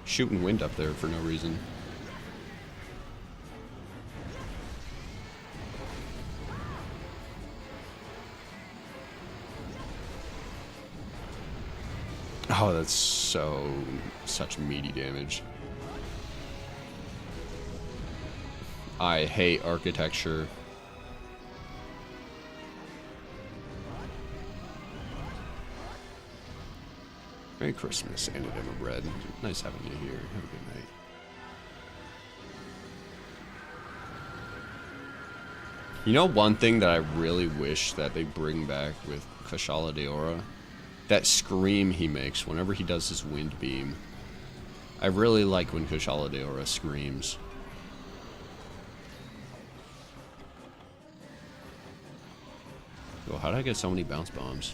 shooting wind up there for no reason. Oh, that's such meaty damage. I hate architecture. Merry Christmas, and a dimmer bread. Nice having you here. Have a good night. You know one thing that I really wish that they bring back with Kushala Daora? That scream he makes whenever he does his wind beam. I really like when Kushala Daora screams. Oh, how did I get so many bounce bombs?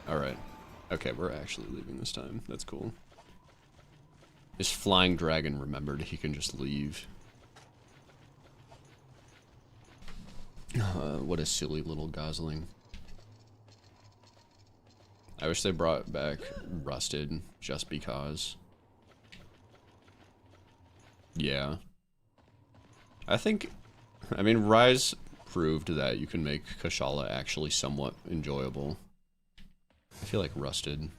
Alright. Okay, we're actually leaving this time. That's cool. This flying dragon remembered he can just leave. What a silly little gosling. I wish they brought back Rusted just because. Yeah. I mean, Rise proved that you can make Kushala actually somewhat enjoyable. I feel like Rusted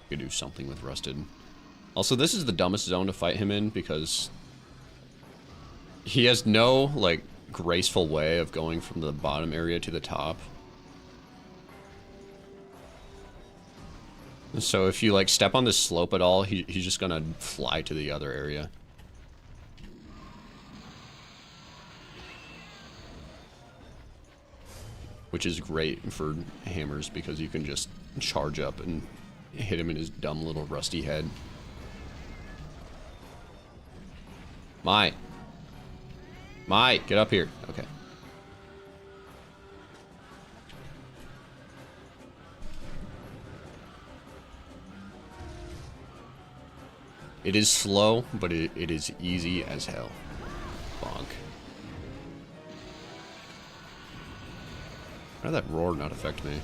could do something with Rusted. Also, this is the dumbest zone to fight him in because he has no, like, graceful way of going from the bottom area to the top. So if you, like, step on this slope at all, he's just gonna fly to the other area. Which is great for hammers because you can just charge up and hit him in his dumb little rusty head. Mai, get up here. Okay. It is slow, but it is easy as hell. Bonk. How did that roar not affect me?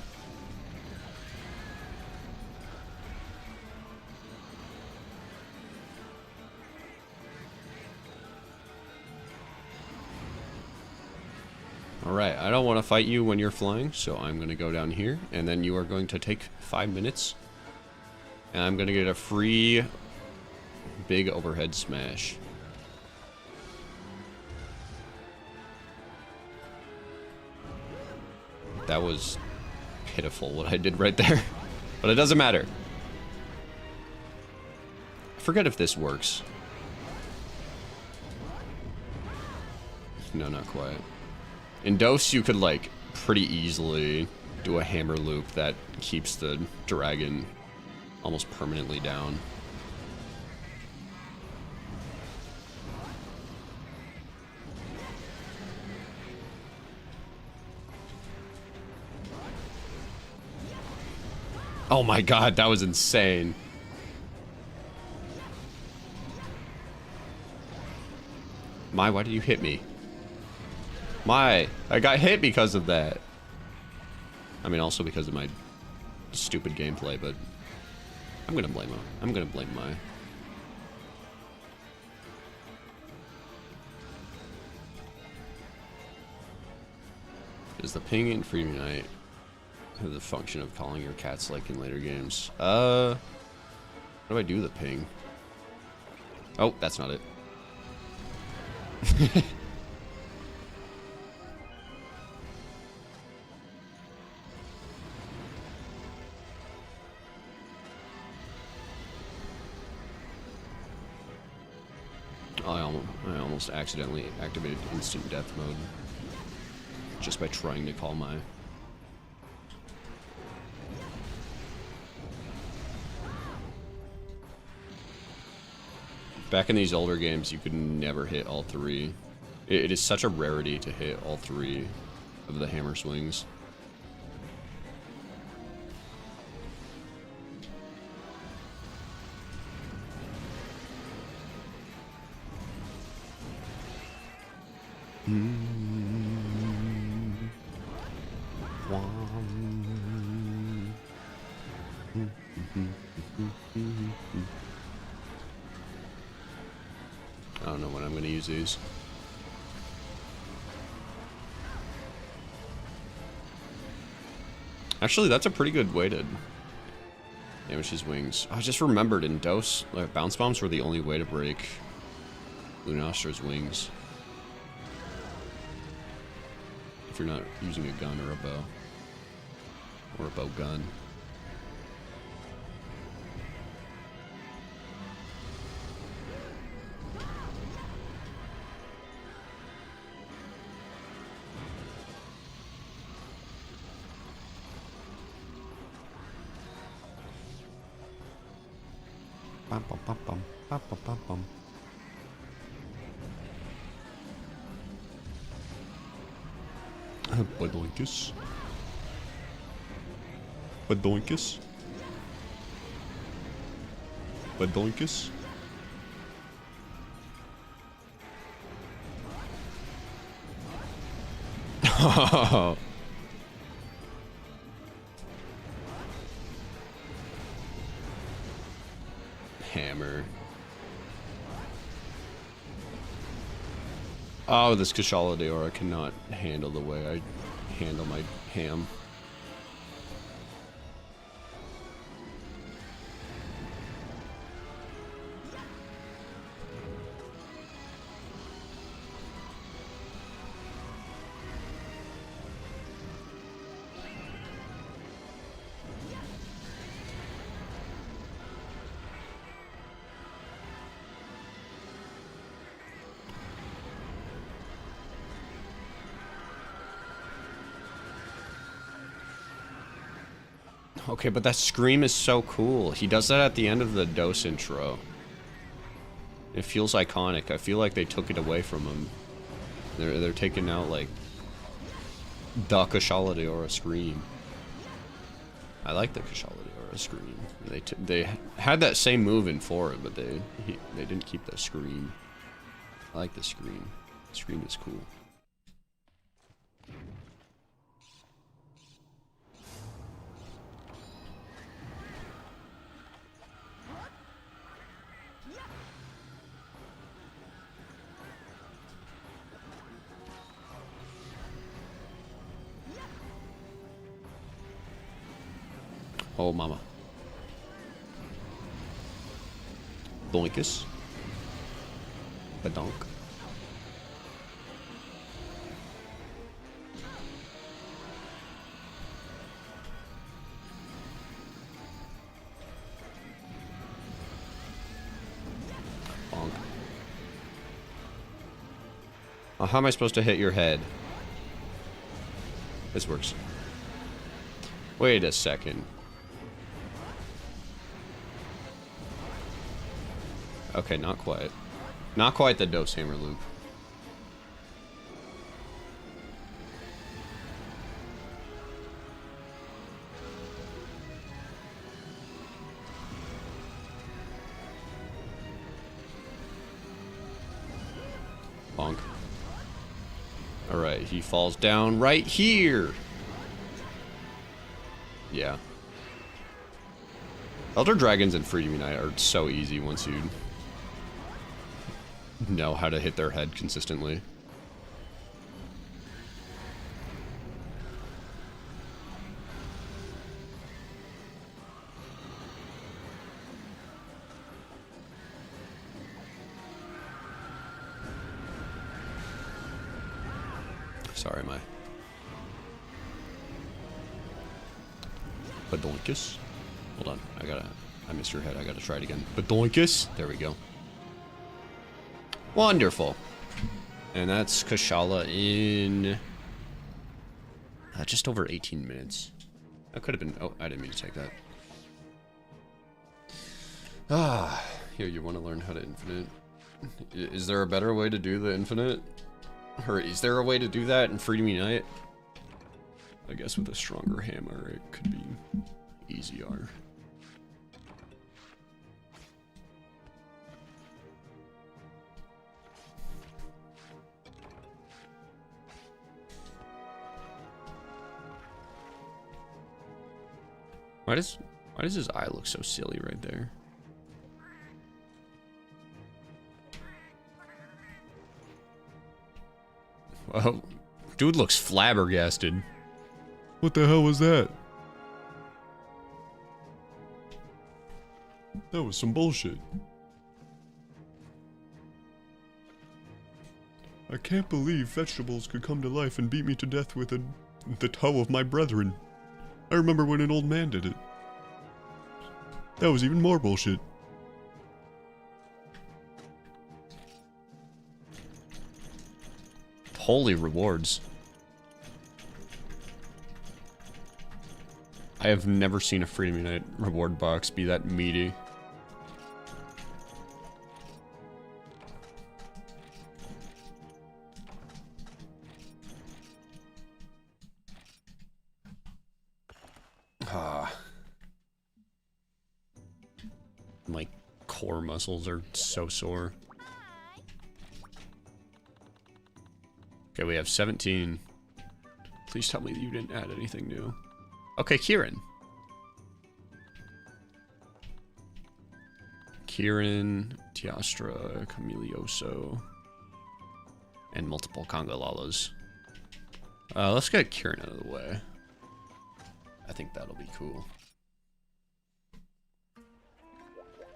Alright, I don't want to fight you when you're flying, so I'm going to go down here, and then you are going to take 5 minutes. And I'm going to get a free big overhead smash. That was pitiful what I did right there. But it doesn't matter. I forget if this works. No, not quite. In Dose, you could, like, pretty easily do a hammer loop that keeps the dragon almost permanently down. Oh my god, that was insane. Mai, why did you hit me? Mai, I got hit because of that. I mean, also because of my stupid gameplay, but I'm gonna blame him. I'm gonna blame Mai. Is the ping in Freedom Unite have the function of calling your cats like in later games? How do I do the ping? Oh, that's not it. I almost accidentally activated instant death mode just by trying to call my... Back in these older games, you could never hit all three. It is such a rarity to hit all three of the hammer swings. I don't know when I'm going to use these. Actually, that's a pretty good way to damage his wings. I just remembered in Dose, like, bounce bombs were the only way to break Lunastra's wings. If you're not using a gun or a bow. Or a bow gun. Bum, bum, bum, bum, bum, bum, bum, bum. Badoinkus. Badoinkus. Badoinkus. Oh. Hammer. Oh, this Kashala Deora cannot handle the way I handle my ham. Okay, but that scream is so cool. He does that at the end of the DOS intro. It feels iconic. I feel like they took it away from him. They're taking out, like, the Kushala Daora scream. I like the Kushala Daora scream. They had that same move in 4, but they didn't keep the scream. I like the scream. The scream is cool. Oh, mama. Doinkus. Badonk. Bonk. How am I supposed to hit your head? This works. Wait a second. Okay, not quite. Not quite the Dose Hammer loop. Bonk. Alright, he falls down right here. Yeah. Elder Dragons and Freedom Unite are so easy once you know how to hit their head consistently. Sorry, my Badonkus. Hold on, I missed your head. I gotta try it again. Badonkus. There we go. Wonderful. And that's Kushala in just over 18 minutes. That could have been... Oh, I didn't mean to take that. Ah, here, you want to learn how to infinite. Is there a better way to do the infinite? Or is there a way to do that in Freedom Unite? I guess with a stronger hammer, it could be easier. Why does his eye look so silly right there? Whoa. Dude looks flabbergasted. What the hell was that? That was some bullshit. I can't believe vegetables could come to life and beat me to death with the toe of my brethren. I remember when an old man did it. That was even more bullshit. Holy rewards. I have never seen a Freedom Unite reward box be that meaty. My core muscles are so sore. Okay, we have 17. Please tell me that you didn't add anything new. Okay, Kieran. Kieran, Tiastra, Camilioso, and multiple Congolalas. Let's get Kieran out of the way. I think that'll be cool.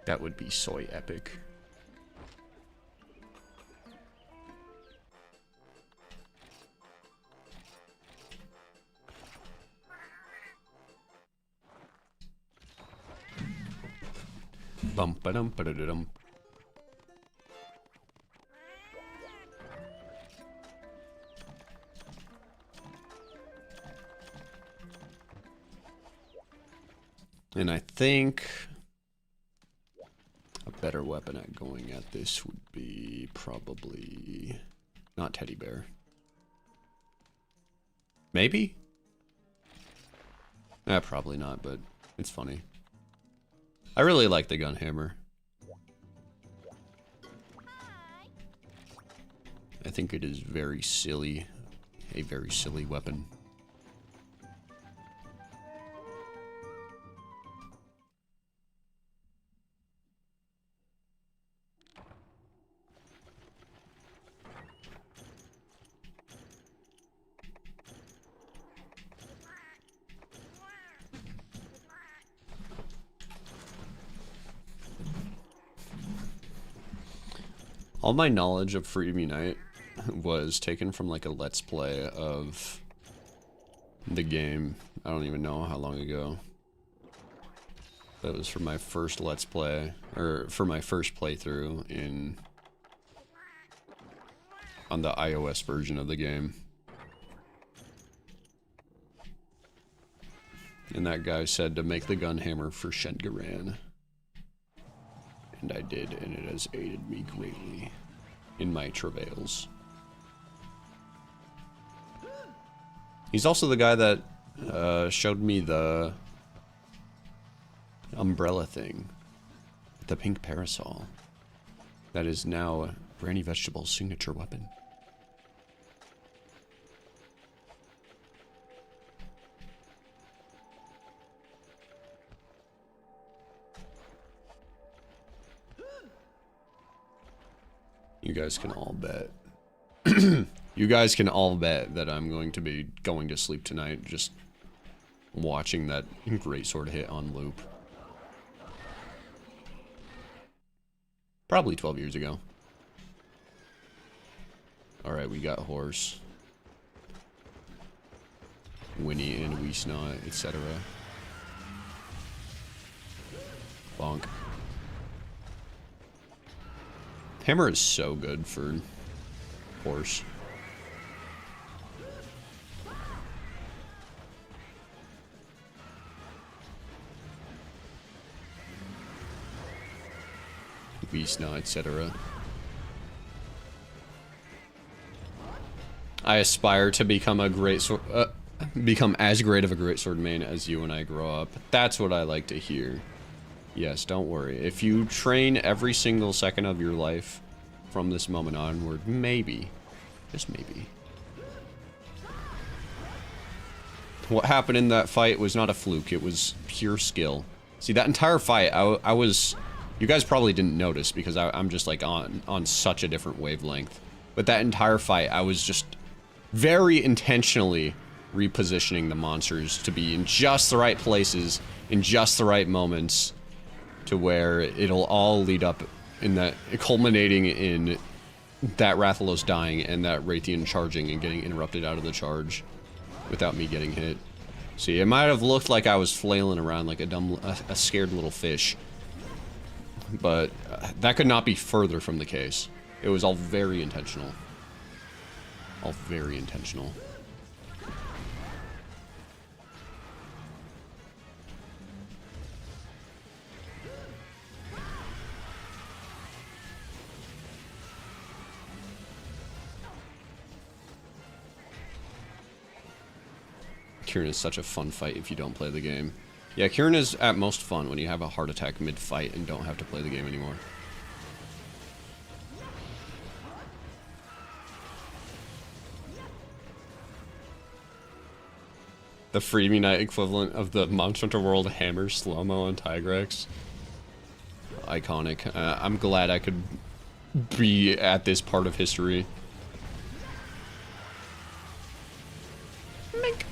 That would be soy epic. Bum ba dum ba da dum. And I think a better weapon at going at this would be probably not teddy bear. Maybe? Probably not, but it's funny. I really like the gun hammer. I think it is very silly. A very silly weapon. All my knowledge of Freedom Unite was taken from like a Let's Play of the game. I don't even know how long ago. That was for my first Let's Play, or for my first playthrough on the iOS version of the game. And that guy said to make the gun hammer for Shengaran. And I did, and it has aided me greatly in my travails. He's also the guy that showed me the umbrella thing, the pink parasol. That is now Granny Vegetable's signature weapon. You guys can all bet. You guys can all bet that I'm going to be going to sleep tonight just watching that greatsword hit on loop. Probably 12 years ago. Alright, we got Horse, Winnie and Weesnot, etc. Bonk. Hammer is so good for Horse. Weesnot, etc. I aspire to become a great sword, become as great of a greatsword main as you when I grow up. That's what I like to hear. Yes, don't worry. If you train every single second of your life from this moment onward, maybe, just maybe. What happened in that fight was not a fluke, it was pure skill. See, that entire fight, I was... You guys probably didn't notice because I'm just like on such a different wavelength. But that entire fight, I was just very intentionally repositioning the monsters to be in just the right places, in just the right moments, to where it'll all lead up in that, culminating in that Rathalos dying and that Raytheon charging and getting interrupted out of the charge without me getting hit. See, it might have looked like I was flailing around like a scared little fish. But that could not be further from the case. It was all very intentional. All very intentional. Kieran is such a fun fight if you don't play the game. Yeah, Kieran is at most fun when you have a heart attack mid-fight and don't have to play the game anymore. The Freedom Unite equivalent of the Monster Hunter World Hammer slow-mo on Tigrex. Iconic. I'm glad I could be at this part of history. Mink.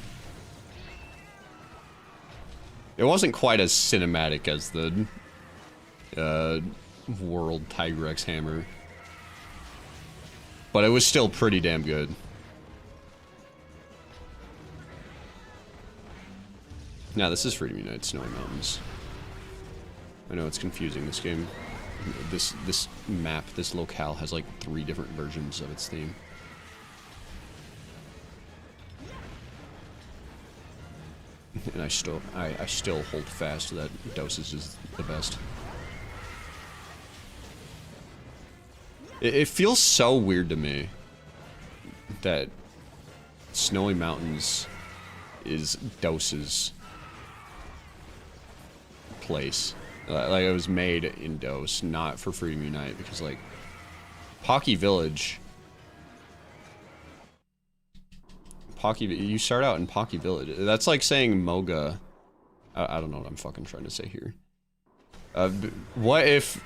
It wasn't quite as cinematic as the World Tigrex Hammer, but it was still pretty damn good. Now this is Freedom Unite Snowy Mountains. I know it's confusing. This game, this map, this locale has like 3 different versions of its theme. And I still hold fast that Doses is the best. It feels so weird to me that Snowy Mountains is Doses place. Like it was made in Dose, not for Freedom Unite, because like Pocky Village, you start out in Pocky Village. That's like saying Moga. I don't know what I'm fucking trying to say here. What if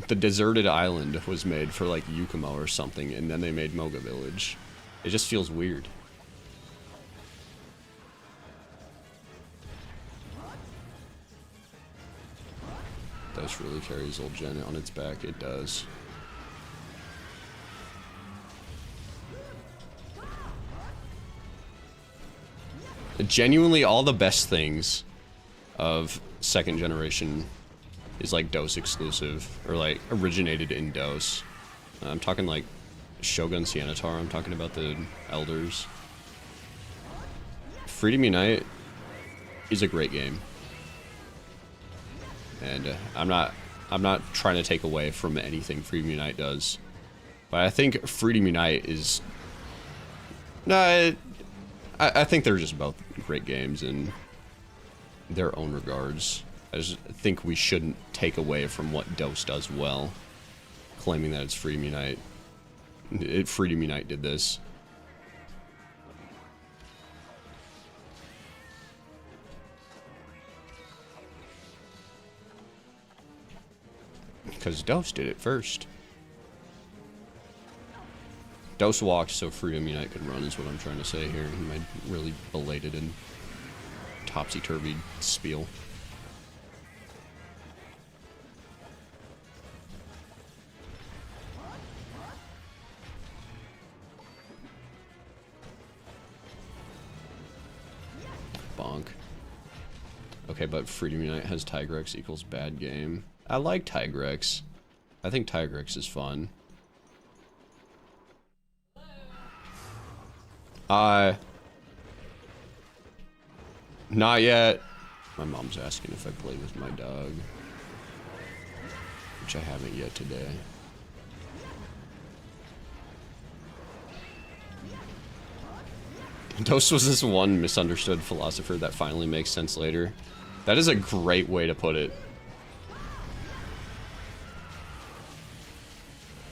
the deserted island was made for like Yukumo or something, and then they made Moga Village? It just feels weird. Dose really carries old Gen on its back. It does. Genuinely, all the best things of second generation is like Dose exclusive, or like originated in Dose. I'm talking like Shogun Sienitar, I'm talking about the Elders. Freedom Unite is a great game. And I'm not trying to take away from anything Freedom Unite does. But I think Freedom Unite is... No, I think they're just both great games in their own regards. I just think we shouldn't take away from what Dose does well, claiming that it's Freedom Unite. Freedom Unite did this. Because Dose did it first. Dose walked so Freedom Unite could run is what I'm trying to say here. My really belated and topsy-turvy spiel. Bonk. Okay, but Freedom Unite has Tigrex equals bad game. I like Tigrex. I think Tigrex is fun. Not yet. My mom's asking if I play with my dog, which I haven't yet today. Dose was this one misunderstood philosopher that finally makes sense later. That is a great way to put it.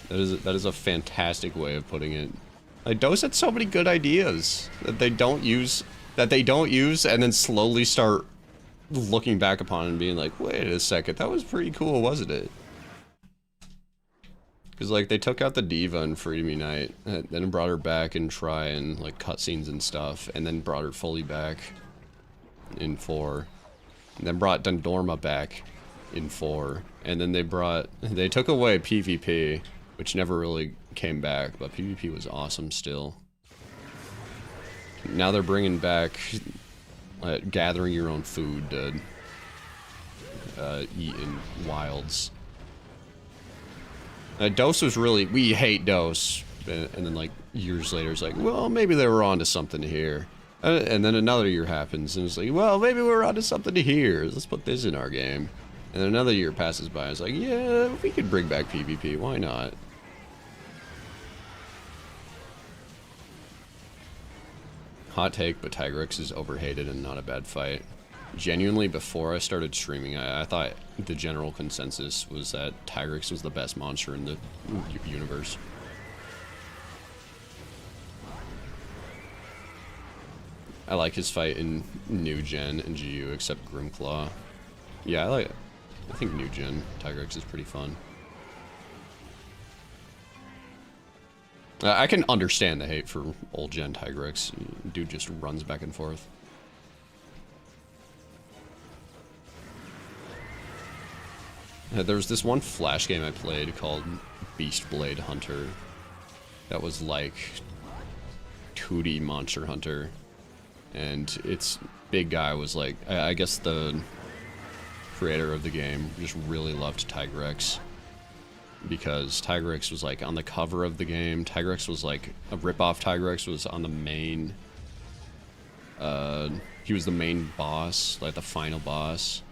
That is a fantastic way of putting it. Like, Dose had so many good ideas that they don't use, and then slowly start looking back upon it and being like, wait a second, that was pretty cool, wasn't it? Because, like, they took out the Diva in Freedom Unite, and then brought her back in Try and, like, cutscenes and stuff, and then brought her fully back in 4. And then brought Dendorma back in 4. And then they took away PvP, which never really came back, but PvP was awesome still. Now they're bringing back gathering your own food to eat in wilds. Dose was really, we hate Dose, and then like years later it's like, well, maybe they were onto something here. And then another year happens, and it's like, well, maybe we're onto something here. Let's put this in our game. And then another year passes by, it's like, yeah, we could bring back PvP, why not? Hot take, but Tigrex is overhated and not a bad fight. Genuinely, before I started streaming, I thought the general consensus was that Tigrex was the best monster in the universe. I like his fight in New Gen and GU, except Grimclaw. Yeah, I think New Gen Tigrex is pretty fun. I can understand the hate for old gen Tigrex. Dude just runs back and forth. There was this one Flash game I played called Beast Blade Hunter that was like 2D Monster Hunter. And its big guy was like, I guess the creator of the game just really loved Tigrex. Because Tigrex was like on the cover of the game. Tigrex was like a rip-off. Tigrex was on the main he was the main boss, like the final boss.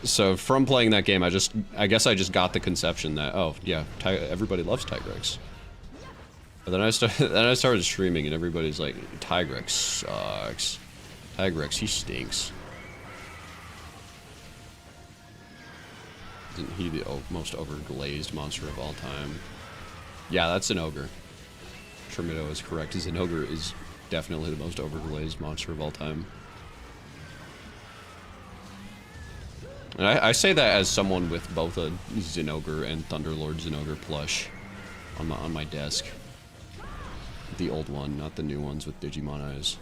So from playing that game, I guess I just got the conception that, oh yeah, everybody loves Tigrex. But then I started streaming and everybody's like, Tigrex sucks. Tigrex, he stinks. Isn't he the most overglazed monster of all time? Yeah, that's an ogre. Trimido is correct. An ogre is definitely the most overglazed monster of all time. And I say that as someone with both a Zinogre and Thunderlord Zinogre plush on my desk. The old one, not the new ones with Digimon eyes.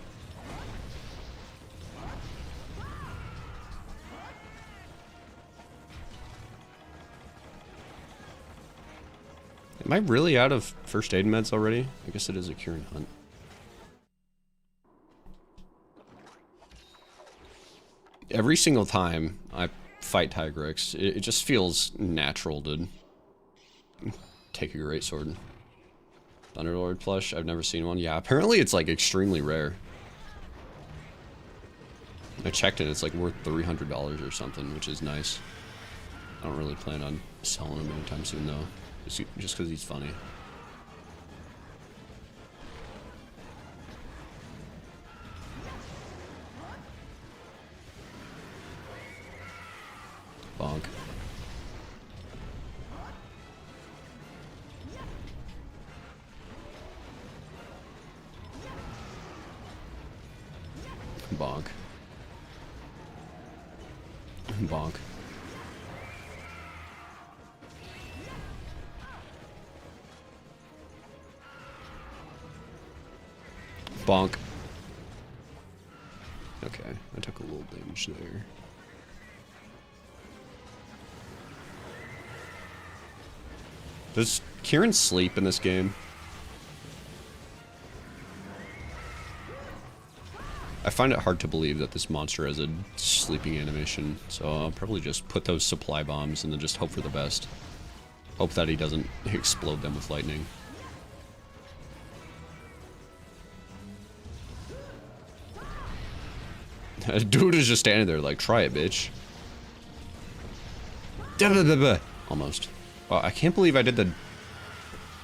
Am I really out of first aid meds already? I guess it is a Kieran hunt. Every single time I fight Tigrex, it just feels natural to take a great sword. Thunderlord plush, I've never seen one. Yeah, apparently it's like extremely rare. I checked it, it's like worth $300 or something, which is nice. I don't really plan on selling him anytime soon though. Just because he's funny. Bonk. Bonk. Bonk. Bonk. Okay, I took a little damage there. Does Kieran sleep in this game? I find it hard to believe that this monster has a sleeping animation, so I'll probably just put those supply bombs and then just hope for the best. Hope that he doesn't explode them with lightning. Dude is just standing there like, try it, bitch. Almost. Wow, I can't believe I did the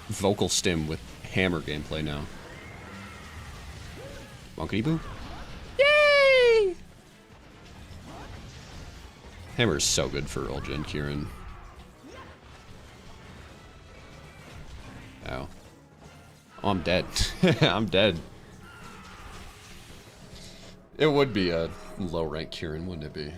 vocal stim with hammer gameplay now. Monkey boo. Yay! Hammer is so good for old Gen Kieran. Ow. Oh, I'm dead. I'm dead. It would be a low rank Kieran, wouldn't it be?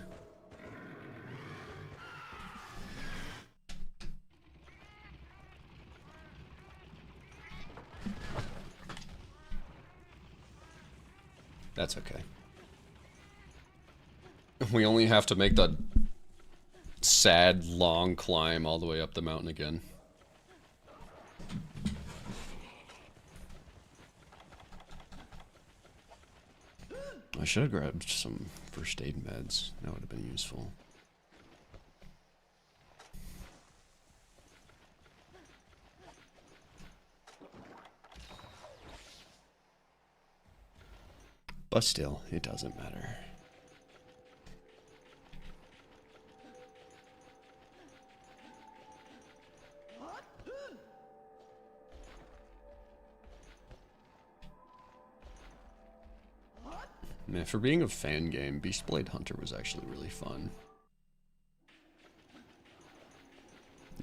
That's okay. We only have to make the sad, long climb all the way up the mountain again. I should have grabbed some first aid meds. That would have been useful. But still, it doesn't matter. Man, for being a fan game, Beastblade Hunter was actually really fun.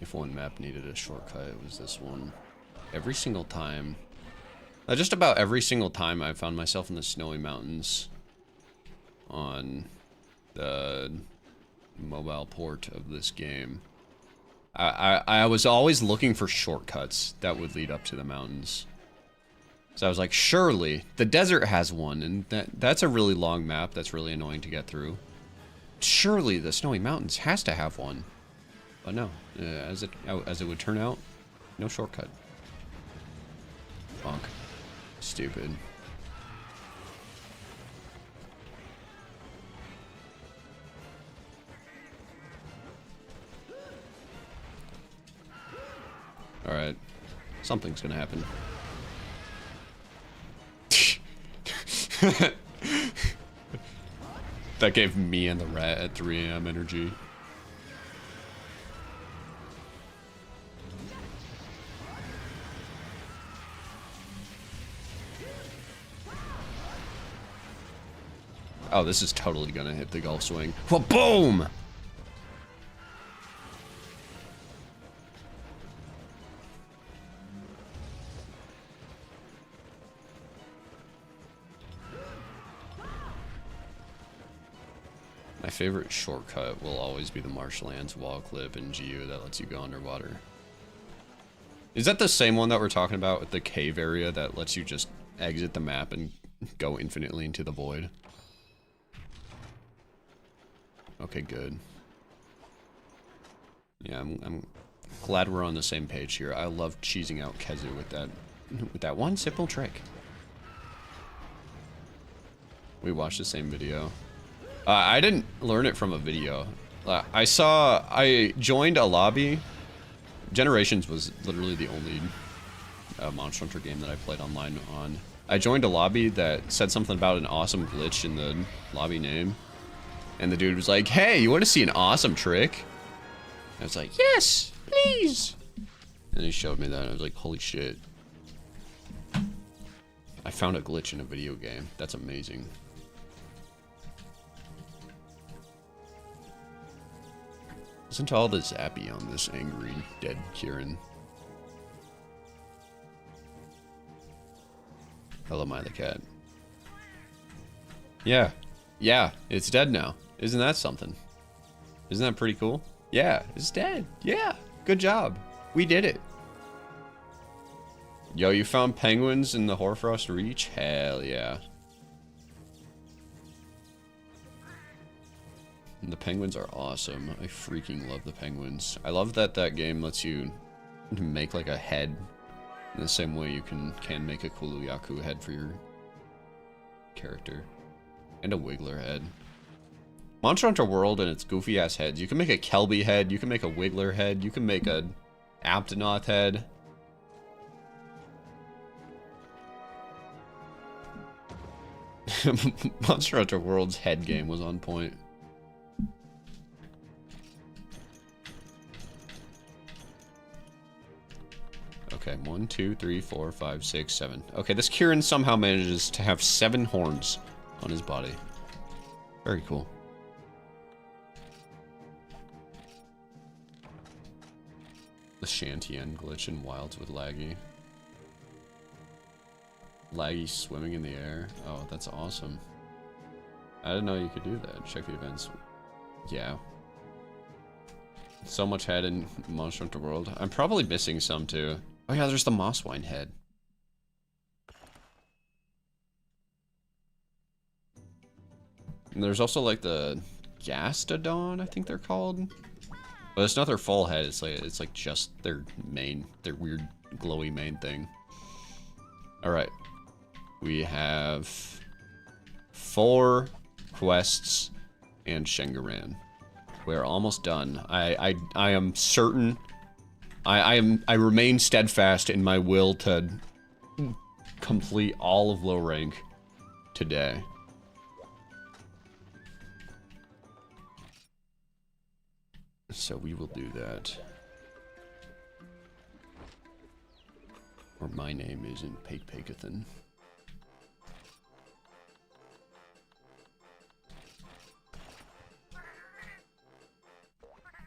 If one map needed a shortcut, it was this one. Every single time. Just about every single time I found myself in the snowy mountains on the mobile port of this game. I was always looking for shortcuts that would lead up to the mountains. So I was like, surely the desert has one, and that's a really long map that's really annoying to get through. Surely the snowy mountains has to have one. But no, as it would turn out, no shortcut. Bonk. Stupid. Alright. Something's gonna happen. That gave me and the rat at 3 AM energy. Oh, this is totally gonna hit the golf swing. Well, boom! My favorite shortcut will always be the marshlands wall clip in GU that lets you go underwater. Is that the same one that we're talking about with the cave area that lets you just exit the map and go infinitely into the void? Okay, good. Yeah, I'm glad we're on the same page here. I love cheesing out Kezu with that one simple trick. We watched the same video. I didn't learn it from a video. I joined a lobby. Generations was literally the only Monster Hunter game that I played online on. I joined a lobby that said something about an awesome glitch in the lobby name. And the dude was like, hey, you want to see an awesome trick? I was like, yes, please. And he showed me that, and I was like, holy shit. I found a glitch in a video game. That's amazing. Listen to all the zappy on this angry, dead Kieran. Hello, my the cat. Yeah. Yeah, it's dead now. Isn't that something? Isn't that pretty cool? Yeah, it's dead. Yeah, good job. We did it. Yo, you found penguins in the Hoarfrost Reach? Hell yeah. And the penguins are awesome. I freaking love the penguins. I love that that game lets you make like a head in the same way you can make a Kuluyaku head for your character. And a Wiggler head. Monster Hunter World and its goofy ass heads. You can make a Kelby head, you can make a Wiggler head, you can make a Aptonoth head. Monster Hunter World's head game was on point. Okay, 1, 2, 3, 4, 5, 6, 7. Okay, this Kieran somehow manages to have 7 horns on his body. Very cool. The Shantian glitch in Wilds with Laggy. Laggy swimming in the air. Oh, that's awesome. I didn't know you could do that. Check the events. Yeah. So much head in Monster Hunter World. I'm probably missing some too. Oh yeah, there's the Mosswine head. And there's also like the Gastodon, I think they're called. But it's not their full head, it's like just their weird glowy main thing. Alright. We have 4 quests and Shengaran. We're almost done. I am certain. I remain steadfast in my will to complete all of low rank today. So we will do that. Or my name isn't Pakathan.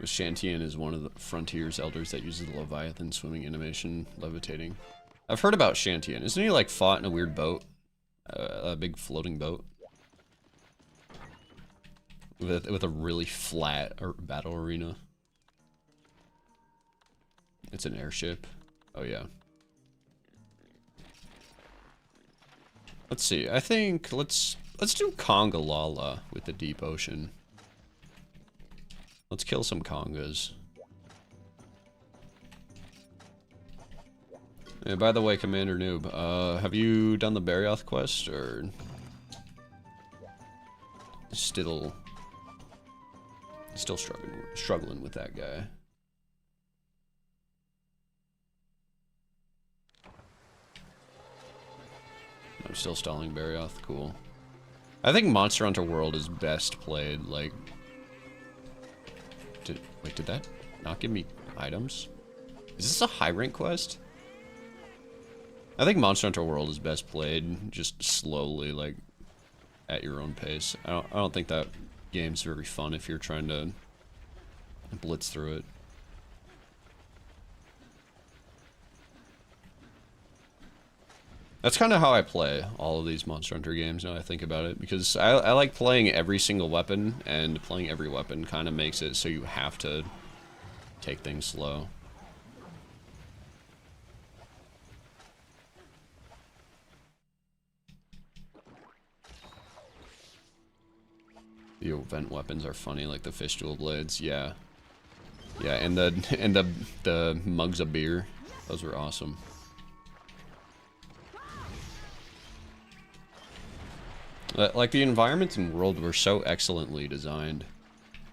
Shantian is one of the Frontier's elders that uses the Leviathan swimming animation levitating. I've heard about Shantian. Isn't he like fought in a weird boat? A big floating boat? With a really flat battle arena. It's an airship. Oh yeah. Let's see. I think let's do Congalala with the deep ocean. Let's kill some congas. Hey, by the way, Commander Noob, have you done the Barioth quest or still struggling with that guy? I'm still stalling Barioth. Cool. I think Monster Hunter World is best played, like... Wait, did that not give me items? Is this a high rank quest? I think Monster Hunter World is best played just slowly, like, at your own pace. I don't think that game's very fun if you're trying to blitz through it. That's kind of how I play all of these Monster Hunter games now I think about it, because I like playing every single weapon, and playing every weapon kind of makes it so you have to take things slow. The event weapons are funny, like the fish dual blades, yeah. Yeah, and the mugs of beer, those were awesome. Like, the environments in World were so excellently designed.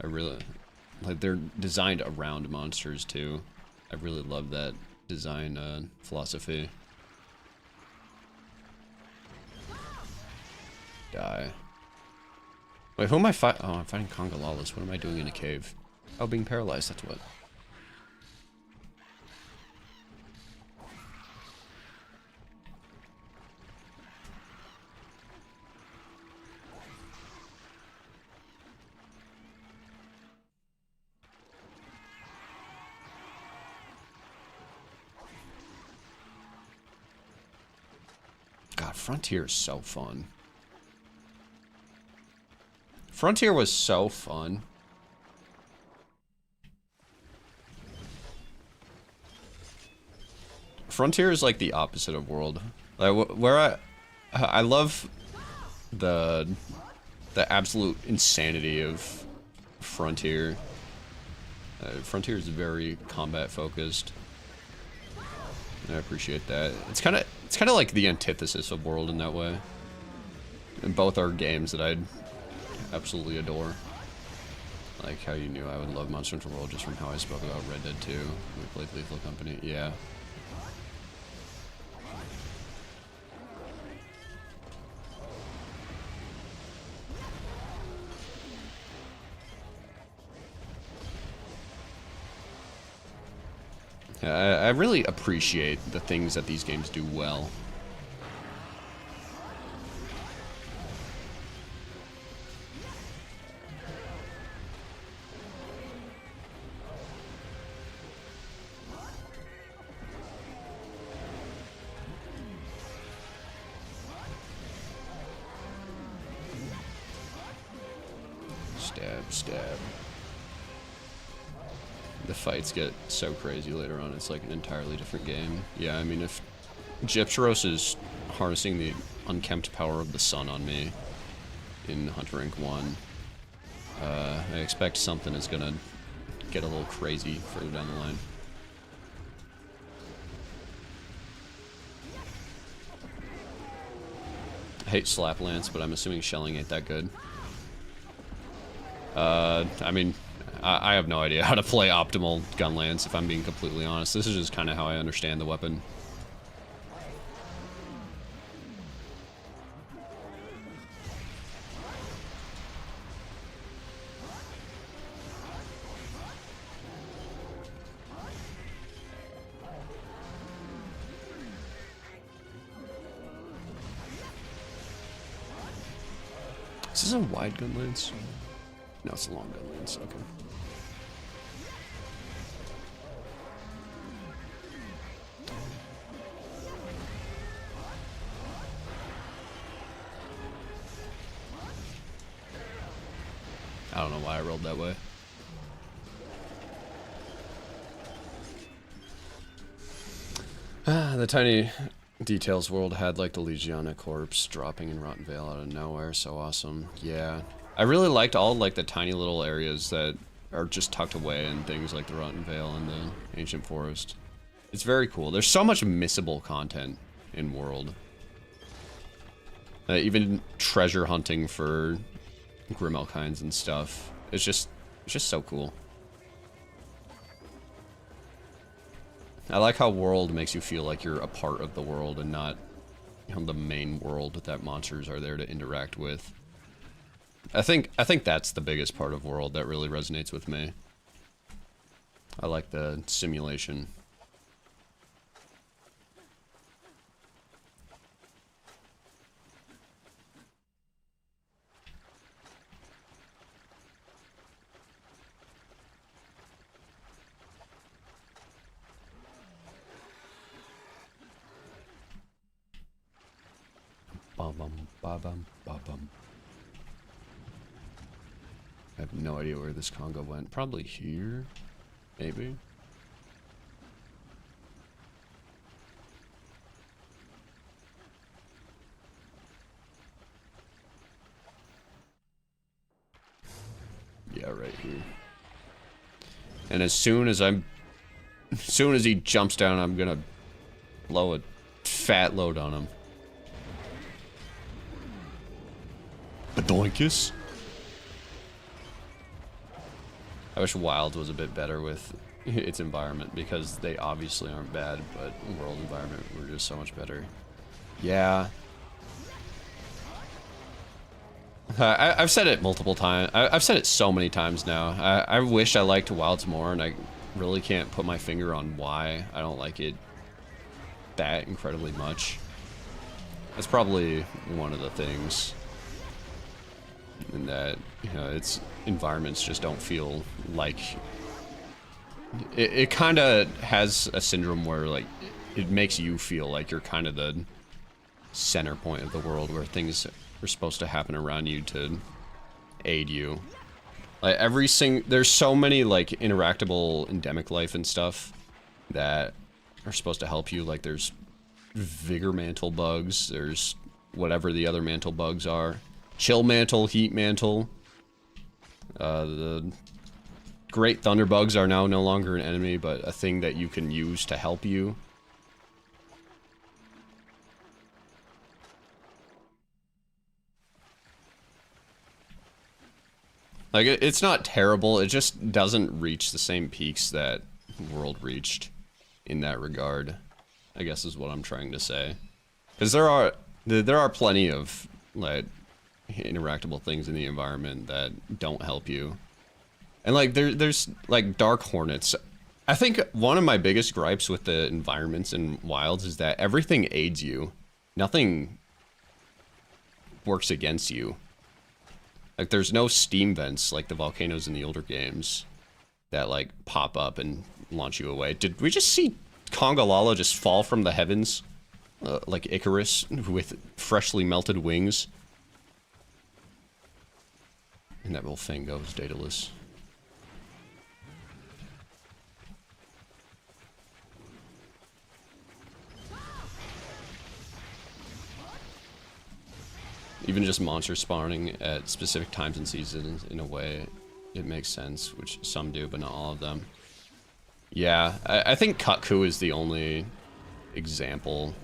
I really... Like, they're designed around monsters, too. I really love that design philosophy. Die. Wait, who am I fighting? Oh, I'm fighting Conga Lawless. What am I doing in a cave? Oh, being paralyzed, that's what. God, Frontier is so fun. Frontier was so fun. Frontier is like the opposite of World. Like, where I love the absolute insanity of Frontier. Frontier is very combat focused. I appreciate that. It's kind of like the antithesis of World in that way. And both are games that I absolutely adore. Like how you knew I would love Monster Hunter World just from how I spoke about Red Dead 2. We played Lethal Company. Yeah. I really appreciate the things that these games do well. Stab, stab. The fights get so crazy later on, it's like an entirely different game. Yeah, I mean, if Gypteros is harnessing the unkempt power of the sun on me in Hunter Inc. 1, I expect something is gonna get a little crazy further down the line. I hate Slap Lance, but I'm assuming shelling ain't that good. I mean, I have no idea how to play optimal gun lance, if I'm being completely honest. This is just kind of how I understand the weapon. Is this a wide gun lance? No, it's a long gun lance. Okay. I don't know why I rolled that way. The Tiny Details world had like the Legiana corpse dropping in Rotten Vale out of nowhere. So awesome. Yeah. I really liked all like the tiny little areas that are just tucked away and things like the Rotten Vale and the Ancient Forest. It's very cool. There's so much missable content in World. Even treasure hunting for Grimalkines and stuff. It's just so cool. I like how World makes you feel like you're a part of the world and not, you know, the main world that monsters are there to interact with. I think that's the biggest part of World that really resonates with me. I like the simulation. Ba-bum, ba-bum, ba-bum. I have no idea where this conga went. Probably here, maybe. Yeah, right here. And as soon as he jumps down, I'm gonna blow a fat load on him. Badoinkus. I wish Wild was a bit better with its environment, because they obviously aren't bad, but World environment were just so much better. Yeah. I've said it multiple times. I've said it so many times now. I wish I liked Wilds more, and I really can't put my finger on why I don't like it that incredibly much. That's probably one of the things. And that, you know, its environments just don't feel like... It kind of has a syndrome where, like, it makes you feel like you're kind of the center point of the world, where things are supposed to happen around you to aid you. Like, there's so many, like, interactable endemic life and stuff that are supposed to help you. Like, there's Vigor Mantle bugs, there's whatever the other mantle bugs are. Chill Mantle, Heat Mantle. The Great Thunder Bugs are now no longer an enemy, but a thing that you can use to help you. Like, it's not terrible, it just doesn't reach the same peaks that World reached in that regard, I guess is what I'm trying to say. Because there are plenty of, like, interactable things in the environment that don't help you. And, like, there's like Dark Hornets. I think one of my biggest gripes with the environments in Wilds is that everything aids you. Nothing works against you. Like, there's no steam vents like the volcanoes in the older games that, like, pop up and launch you away. Did we just see Congalala just fall from the heavens? Like Icarus with freshly melted wings? And that little thing goes dataless. Even just monsters spawning at specific times and seasons, in a way, it makes sense, which some do, but not all of them. Yeah, I think Kutku is the only example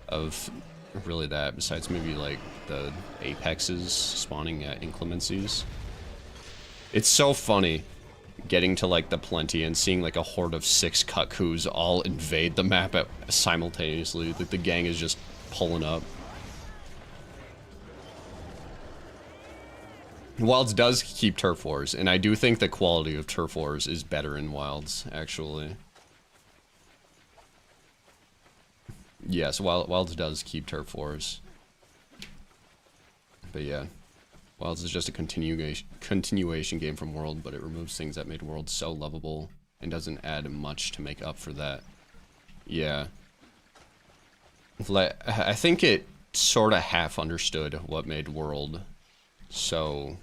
of really that, besides maybe like the apexes spawning at inclemencies. It's so funny getting to like the Plenty and seeing like a horde of 6 Kutkus all invade the map simultaneously. Like the gang is just pulling up. Wilds does keep turf wars, and I do think the quality of turf wars is better in Wilds, actually. Yes, Wilds does keep turf wars. But yeah, Wilds is just a continuation game from World, but it removes things that made World so lovable and doesn't add much to make up for that. Yeah. Like, I think it sort of half understood what made World so,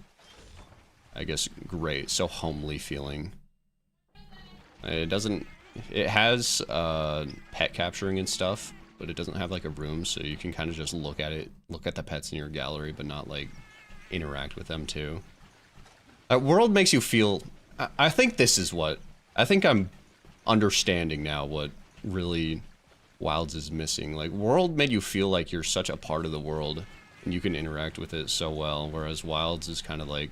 I guess, great, so homely feeling. It has pet capturing and stuff, but it doesn't have like a room, so you can kind of just look at the pets in your gallery, but not like interact with them too. World makes you feel, I think I'm understanding now what really Wilds is missing. Like, World made you feel like you're such a part of the world, and you can interact with it so well, whereas Wilds is kind of like...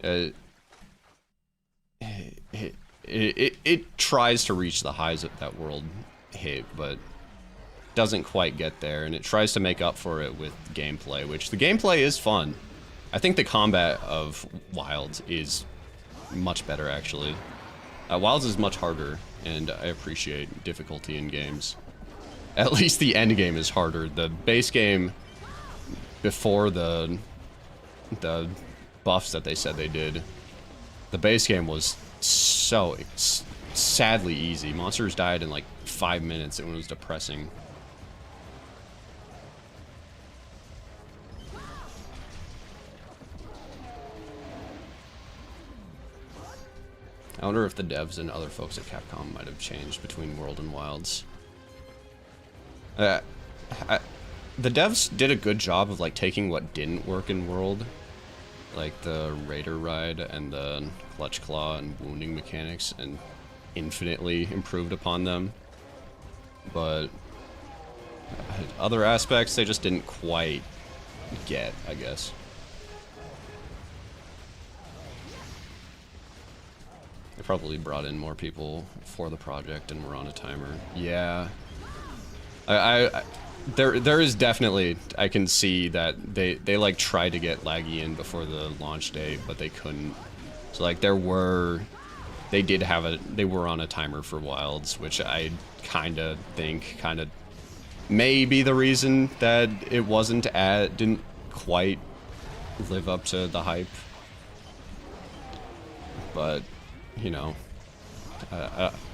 It tries to reach the highs that World hit, but doesn't quite get there, and it tries to make up for it with gameplay, which the gameplay is fun. I think the combat of Wilds is much better, actually. Wilds is much harder, and I appreciate difficulty in games. At least the end game is harder. The base game, before the buffs that they said they did, the base game was so sadly easy. Monsters died in like 5 minutes, and it was depressing. I wonder if the devs and other folks at Capcom might have changed between World and Wilds. The devs did a good job of like taking what didn't work in World, like the Raider Ride and the Clutch Claw and wounding mechanics, and infinitely improved upon them. But other aspects they just didn't quite get, I guess. They probably brought in more people for the project and were on a timer. Yeah. There is definitely, I can see that they like tried to get laggy in before the launch date, but they couldn't. So like they were on a timer for Wilds, which I kind of think may be the reason that it didn't quite live up to the hype. But, you know,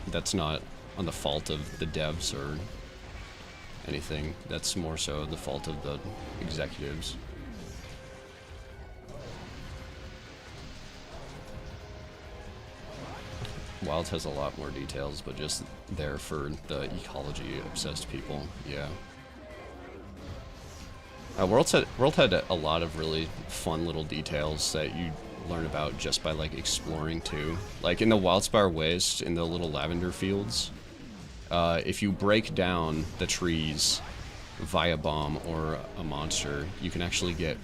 that's not on the fault of the devs or anything. That's more so the fault of the executives. Wilds has a lot more details, but just there for the ecology-obsessed people, yeah. World had a lot of really fun little details that you learn about just by like exploring too. Like in the Wildspire Waste, in the little lavender fields, if you break down the trees via bomb or a monster, you can actually get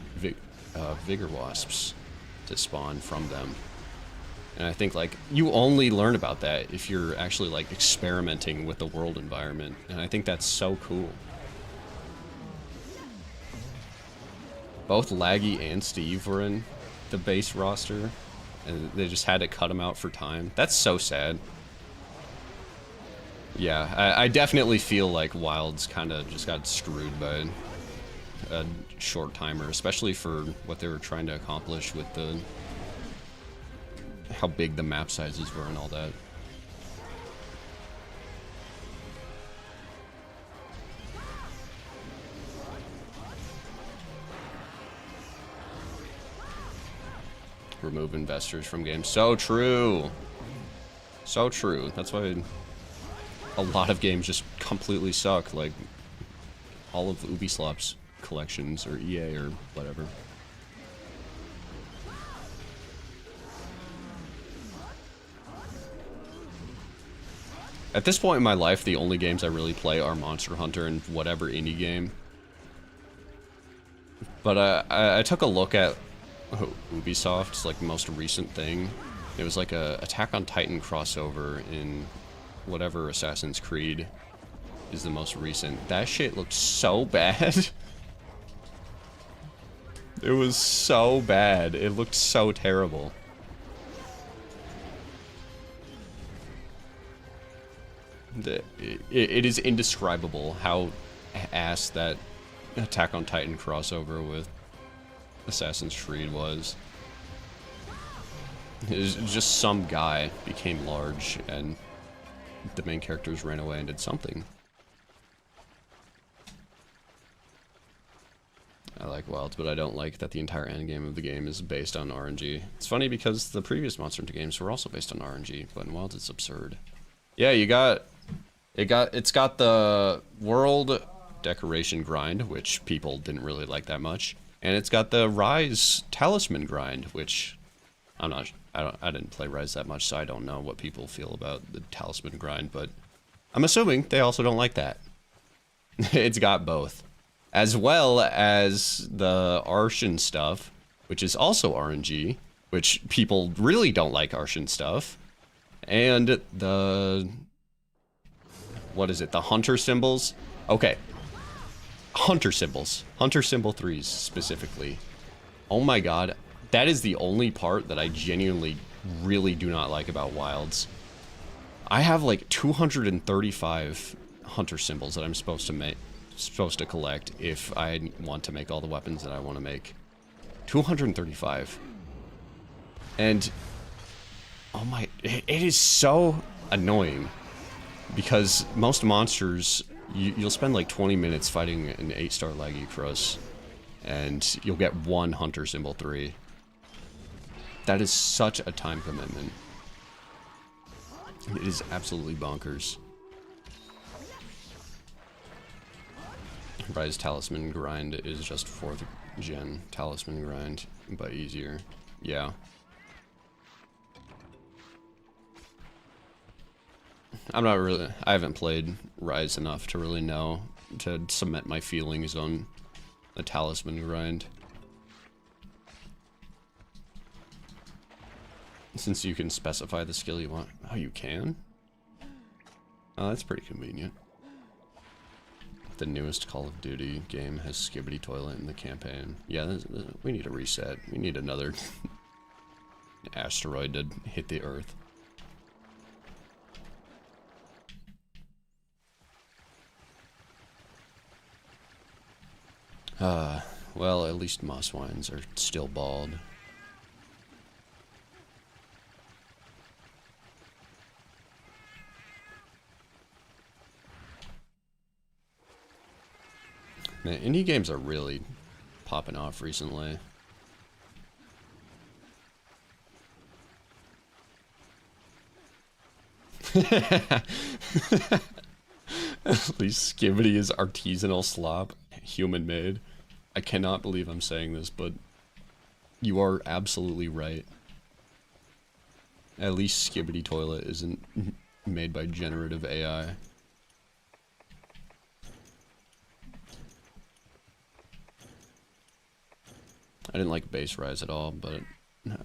vigor wasps to spawn from them. And I think like you only learn about that if you're actually like experimenting with the world environment, and I think that's so cool. Both Laggy and Steve were in the base roster, and they just had to cut them out for time. That's so sad. Yeah, I definitely feel like Wilds kind of just got screwed by a short timer, especially for what they were trying to accomplish with how big the map sizes were and all that. Remove investors from games. So true. So true. That's why a lot of games just completely suck, like all of Ubisoft's collections, or EA, or whatever. At this point in my life, the only games I really play are Monster Hunter and whatever indie game. But I took a look at Ubisoft's like most recent thing. It was like a Attack on Titan crossover in whatever Assassin's Creed is the most recent. That shit looked so bad. It was so bad. It looked so terrible. It is indescribable how ass that Attack on Titan crossover with Assassin's Creed was. It was just some guy became large and the main characters ran away and did something. I like Wilds, but I don't like that the entire endgame of the game is based on RNG. It's funny because the previous Monster Hunter games were also based on RNG, but in Wilds it's absurd. Yeah, it's got the world decoration grind, which people didn't really like that much, and it's got the Rise talisman grind, which I didn't play Rise that much, so I don't know what people feel about the talisman grind, but I'm assuming they also don't like that. It's got both, as well as the Arshan stuff, which is also RNG, which people really don't like Arshan stuff, and the what is it? The hunter symbols? Okay. Hunter symbols. Hunter symbol 3s specifically. Oh my god. That is the only part that I genuinely really do not like about Wilds. I have like 235 hunter symbols that I'm supposed to collect if I want to make all the weapons that I want to make. 235. And oh my, it is so annoying because most monsters, you'll spend like 20 minutes fighting an 8-star Leggy Cross and you'll get 1 hunter symbol 3. That is such a time commitment. It is absolutely bonkers. Rise Talisman grind is just 4th gen Talisman grind, but easier. Yeah. I haven't played Rise enough to really know, to cement my feelings on the Talisman grind. Since you can specify the skill you want. Oh, you can? Oh, that's pretty convenient. The newest Call of Duty game has Skibbity Toilet in the campaign. Yeah, we need a reset. We need another asteroid to hit the Earth. Well, at least moss wines are still bald. Man, indie games are really popping off recently. At least Skibbity is artisanal slop, human-made. I cannot believe I'm saying this, but you are absolutely right. At least Skibbity Toilet isn't made by generative AI. I didn't like base Rise at all, but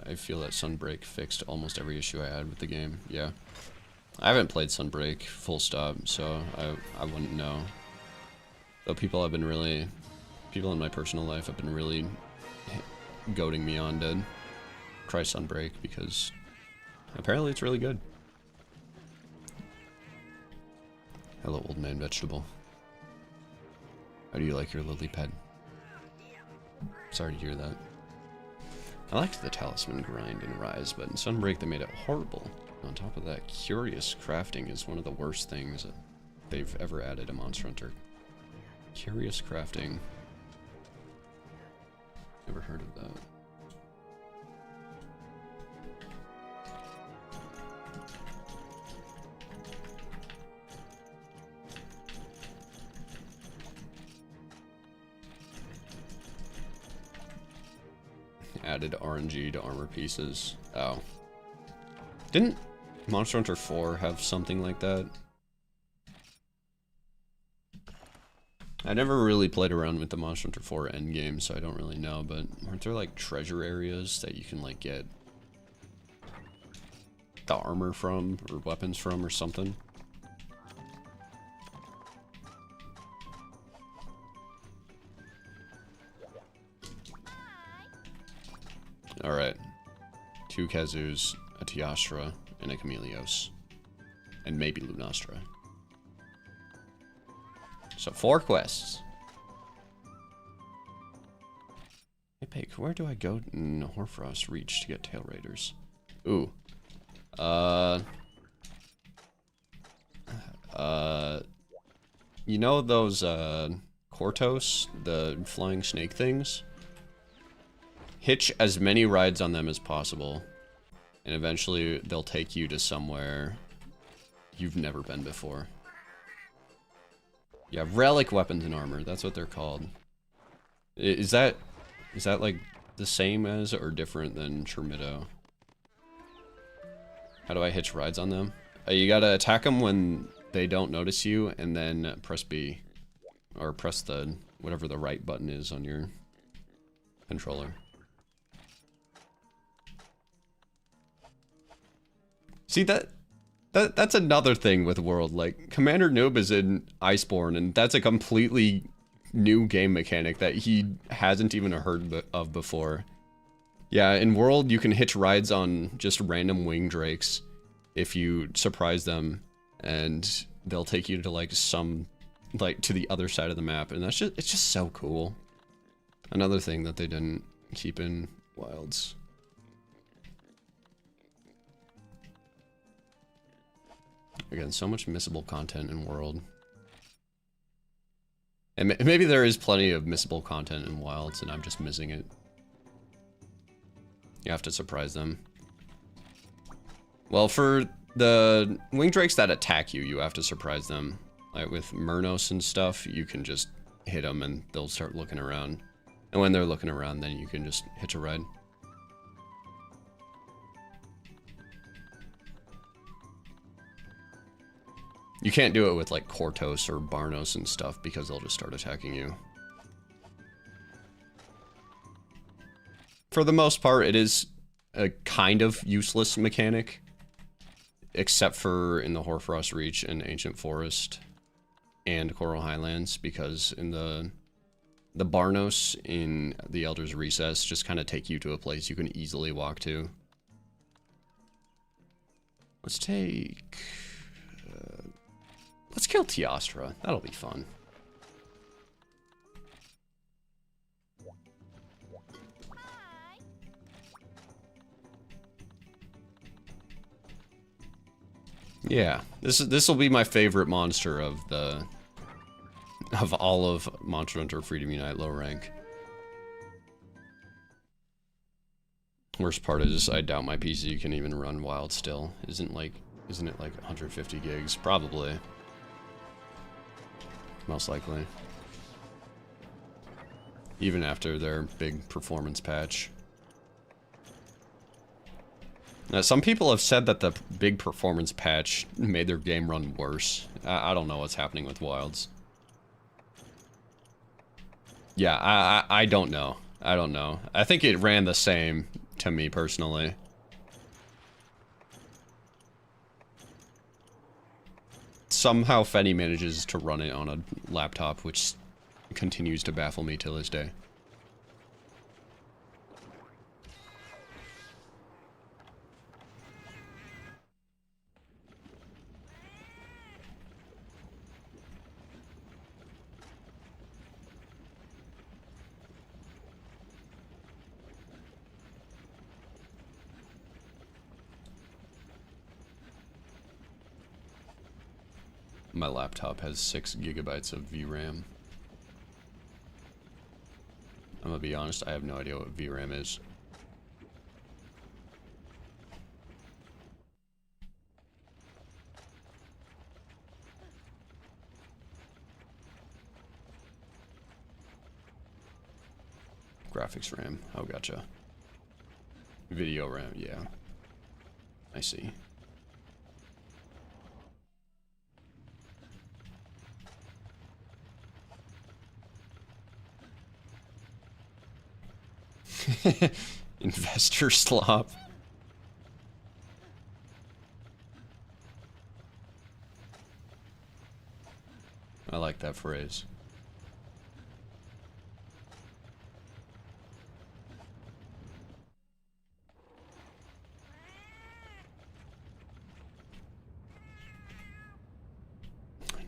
I feel that Sunbreak fixed almost every issue I had with the game. Yeah. I haven't played Sunbreak full stop, so I wouldn't know. Though people in my personal life have been really goading me on to try Sunbreak because apparently it's really good. Hello, old man vegetable. How do you like your lily pad? Sorry to hear that. I liked the Talisman grind in Rise, but in Sunbreak they made it horrible. On top of that, curious crafting is one of the worst things that they've ever added to Monster Hunter. Curious crafting. Never heard of that. Added RNG to armor pieces. Oh. Didn't Monster Hunter 4 have something like that? I never really played around with the Monster Hunter 4 endgame, so I don't really know, but aren't there like treasure areas that you can like get the armor from, or weapons from, or something? Alright. 2 Kazus, a Teostra, and a Chameleos. And maybe Lunastra. So 4 quests. Hey Pig, where do I go in Hoarfrost Reach to get Tail Raiders? Ooh. You know those, Kortos, the flying snake things? Hitch as many rides on them as possible, and eventually they'll take you to somewhere you've never been before. Yeah, relic weapons and armor, that's what they're called. Is that like the same as or different than Termito? How do I hitch rides on them? You gotta attack them when they don't notice you, and then press B. Or press the, whatever the right button is on your controller. See, that's another thing with World. Like, Commander Noob is in Iceborne, and that's a completely new game mechanic that he hasn't even heard of before. Yeah, in World, you can hitch rides on just random wing drakes if you surprise them, and they'll take you to like to the other side of the map, and it's just so cool. Another thing that they didn't keep in Wilds. Again, so much missable content in World. And maybe there is plenty of missable content in Wilds, and I'm just missing it. You have to surprise them. Well, for the wing drakes that attack you, you have to surprise them. Like with Murnos and stuff, you can just hit them and they'll start looking around. And when they're looking around, then you can just hitch a ride. You can't do it with like Kortos or Barnos and stuff because they'll just start attacking you. For the most part, it is a kind of useless mechanic. Except for in the Hoarfrost Reach and Ancient Forest and Coral Highlands, because in the Barnos in the Elder's Recess just kind of take you to a place you can easily walk to. Let's take... let's kill Teostra. That'll be fun. Yeah, this will be my favorite monster of all of Monster Hunter Freedom Unite low rank. Worst part is I doubt my PC can even run Wild still. Isn't it like 150 gigs? Probably. Most likely. Even after their big performance patch. Now, some people have said that the big performance patch made their game run worse. I don't know what's happening with Wilds. Yeah, I don't know. I don't know. I think it ran the same to me personally. Somehow Fenny manages to run it on a laptop, which continues to baffle me till this day. My laptop has 6 gigabytes of VRAM. I'm gonna be honest, I have no idea what VRAM is. Graphics RAM, oh gotcha. Video RAM, yeah. I see. Investor slop. I like that phrase.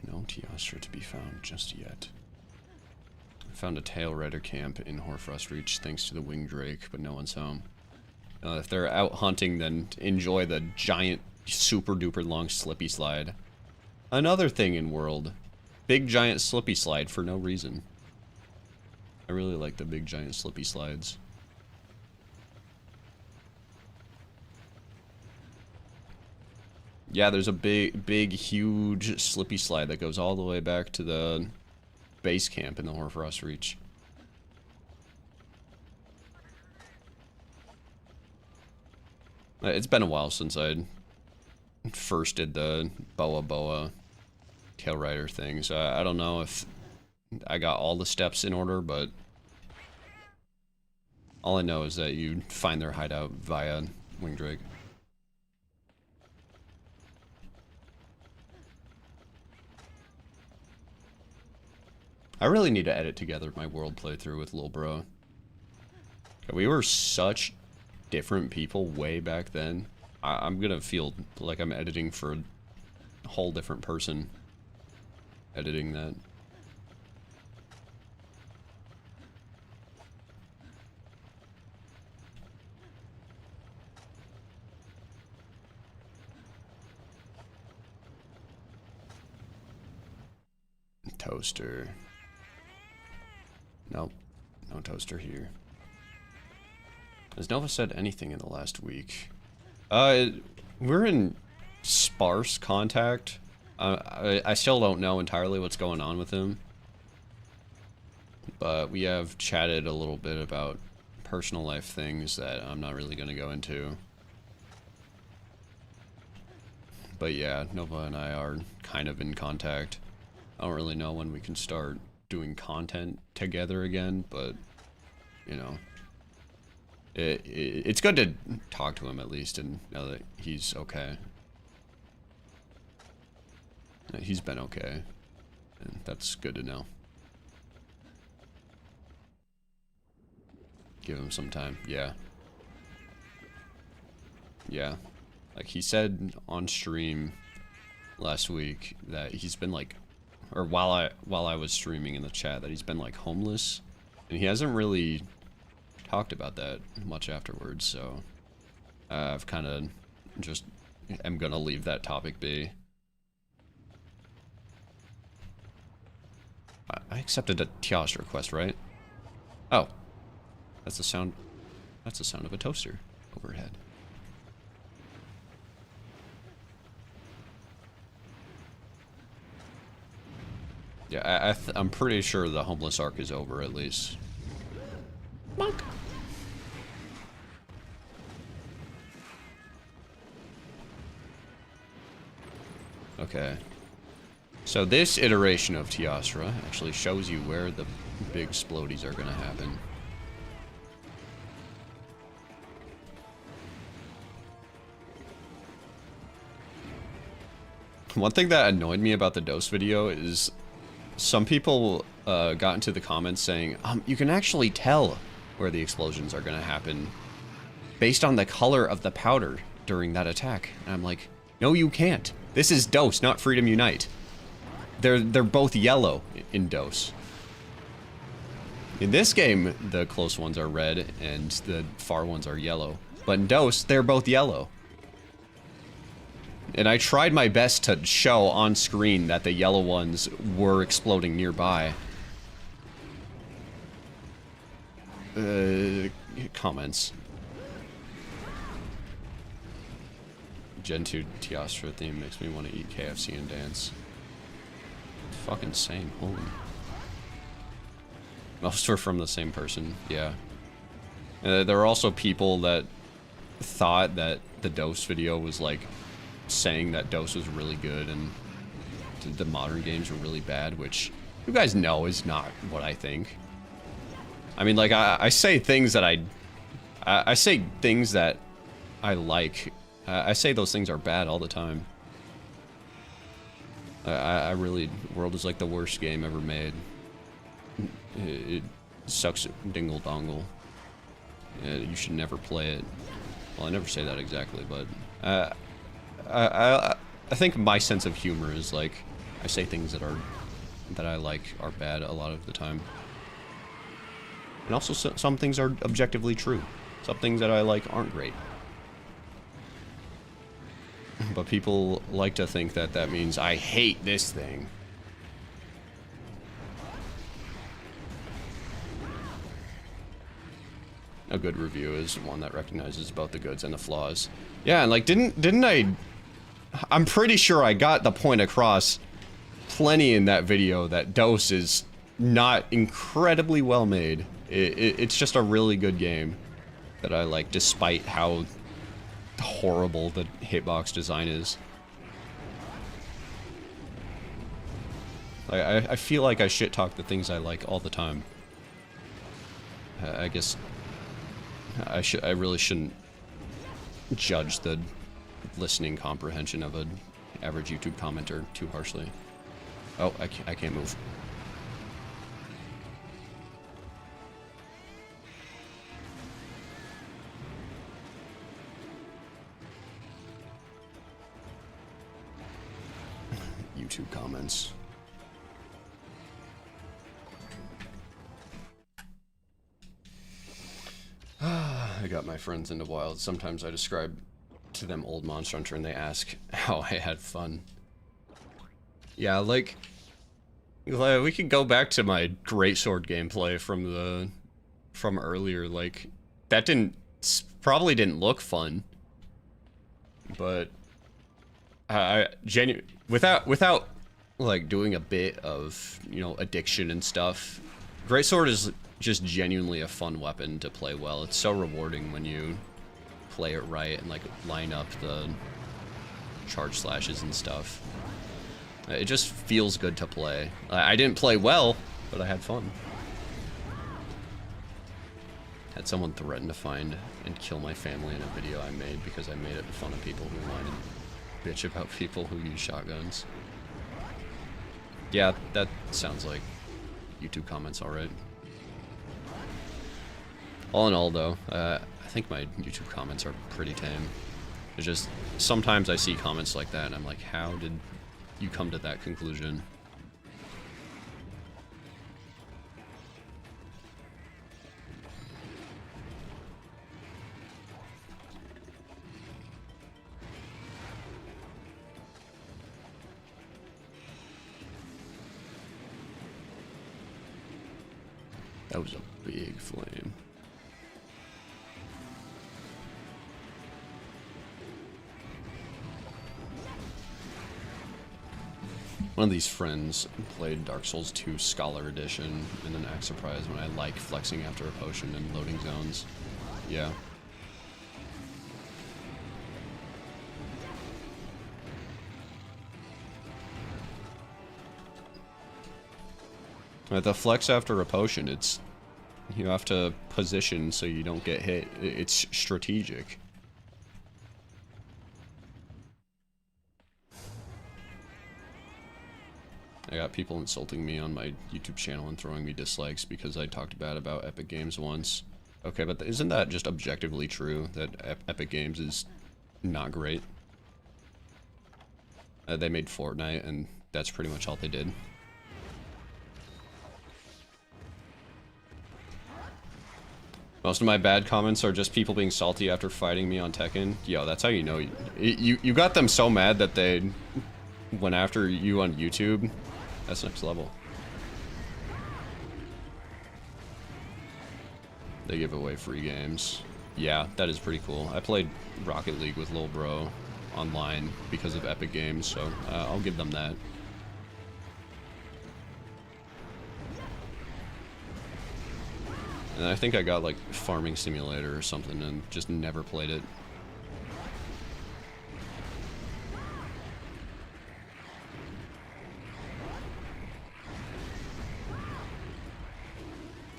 No Teostra to be found just yet. Found a Tail Rider camp in Hoarfrost Reach thanks to the Wing Drake, but no one's home. If they're out hunting, then enjoy the giant, super duper long slippy slide. Another thing in World. Big giant slippy slide for no reason. I really like the big giant slippy slides. Yeah, there's a big, huge slippy slide that goes all the way back to the base camp in the Hoarfrost Reach. It's been a while since I first did the Boa Tail Rider thing, so I don't know if I got all the steps in order, but all I know is that you find their hideout via Wing Drake. I really need to edit together my World playthrough with Lil Bro. We were such different people way back then, I'm gonna feel like I'm editing for a whole different person. Editing that. Toaster. Nope. No toaster here. Has Nova said anything in the last week? We're in sparse contact. I still don't know entirely what's going on with him. But we have chatted a little bit about personal life things that I'm not really going to go into. But yeah, Nova and I are kind of in contact. I don't really know when we can start doing content together again, but, you know, it's good to talk to him at least and know that he's okay. He's been okay, and that's good to know. Give him some time, yeah. Yeah, like he said on stream last week that he's been like, or while I was streaming in the chat, that he's been like homeless, and he hasn't really talked about that much afterwards, so I've kind of just am gonna leave that topic be. I accepted a Tia's request, right? Oh, that's the sound of a toaster overhead. Yeah, I'm pretty sure the homeless arc is over, at least. Monk. Okay. So this iteration of Tiasra actually shows you where the big splodies are gonna happen. One thing that annoyed me about the dose video is some people got into the comments saying, you can actually tell where the explosions are gonna happen based on the color of the powder during that attack. And I'm like, no, you can't. This is Dose, not Freedom Unite. They're both yellow in Dose. In this game, the close ones are red and the far ones are yellow. But in Dose, they're both yellow. And I tried my best to show on screen that the yellow ones were exploding nearby. Comments. Gen 2 Tiastra theme makes me want to eat KFC and dance. Fucking same, holy. Most were from the same person, yeah. There are also people that thought that the Dose video was like saying that Dose was really good and the modern games were really bad, which you guys know is not what I think. I mean, like, I say things that I say things that I like. I say those things are bad all the time. I really, World is like the worst game ever made. It sucks dingle dongle. You should never play it. Well, I never say that exactly, but I think my sense of humor is like, I say things that I like are bad a lot of the time. And also some things are objectively true. Some things that I like aren't great. But people like to think that that means I hate this thing. A good review is one that recognizes both the goods and the flaws. Yeah, and like, didn't I... I'm pretty sure I got the point across plenty in that video that Dose is not incredibly well made. It's just a really good game that I like, despite how horrible the hitbox design is. I feel like I shit talk the things I like all the time. I guess I really shouldn't judge the listening comprehension of an average YouTube commenter too harshly. Oh, I can't move. YouTube comments. I got my friends into Wild. Sometimes I describe to them old Monster Hunter and they ask how I had fun. Yeah, like, we could go back to my greatsword gameplay from earlier. Like, that probably didn't look fun, but without like doing a bit of, you know, addiction and stuff, greatsword is just genuinely a fun weapon to play well. It's so rewarding when you play it right and like line up the charge slashes and stuff. It just feels good to play. I didn't play well, but I had fun. Had someone threaten to find and kill my family in a video I made because I made it fun of people who whine and bitch about people who use shotguns. Yeah, that sounds like YouTube comments, alright. All in all, though, I think my YouTube comments are pretty tame. It's just, sometimes I see comments like that and I'm like, how did you come to that conclusion? That was a big flame. One of these friends played Dark Souls 2 Scholar Edition and then act surprised when I like flexing after a potion and loading zones. Yeah. The flex after a potion, it's, you have to position so you don't get hit. It's strategic. I got people insulting me on my YouTube channel and throwing me dislikes because I talked bad about Epic Games once. Okay, but isn't that just objectively true, that Epic Games is not great? They made Fortnite, and that's pretty much all they did. Most of my bad comments are just people being salty after fighting me on Tekken. Yo, that's how you know. You got them so mad that they went after you on YouTube. That's next level. They give away free games. Yeah, that is pretty cool. I played Rocket League with Lil Bro online because of Epic Games, so I'll give them that. And I think I got like Farming Simulator or something and just never played it.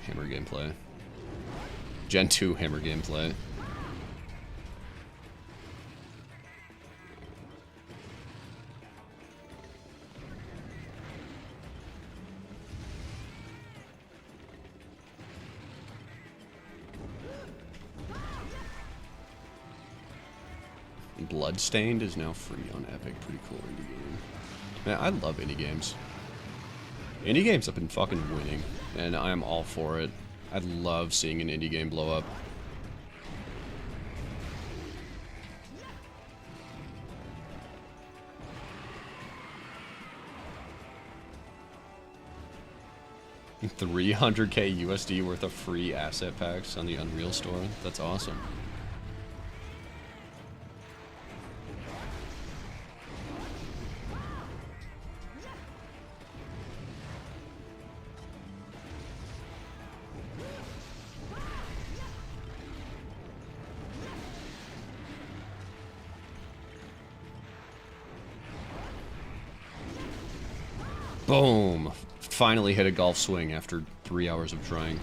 Hammer gameplay. Gen 2 hammer gameplay. Bloodstained is now free on Epic. Pretty cool indie game. Man, I love indie games. Indie games have been fucking winning, and I am all for it. I love seeing an indie game blow up. $300k USD worth of free asset packs on the Unreal Store. That's awesome. Boom! Finally hit a golf swing after 3 hours of trying.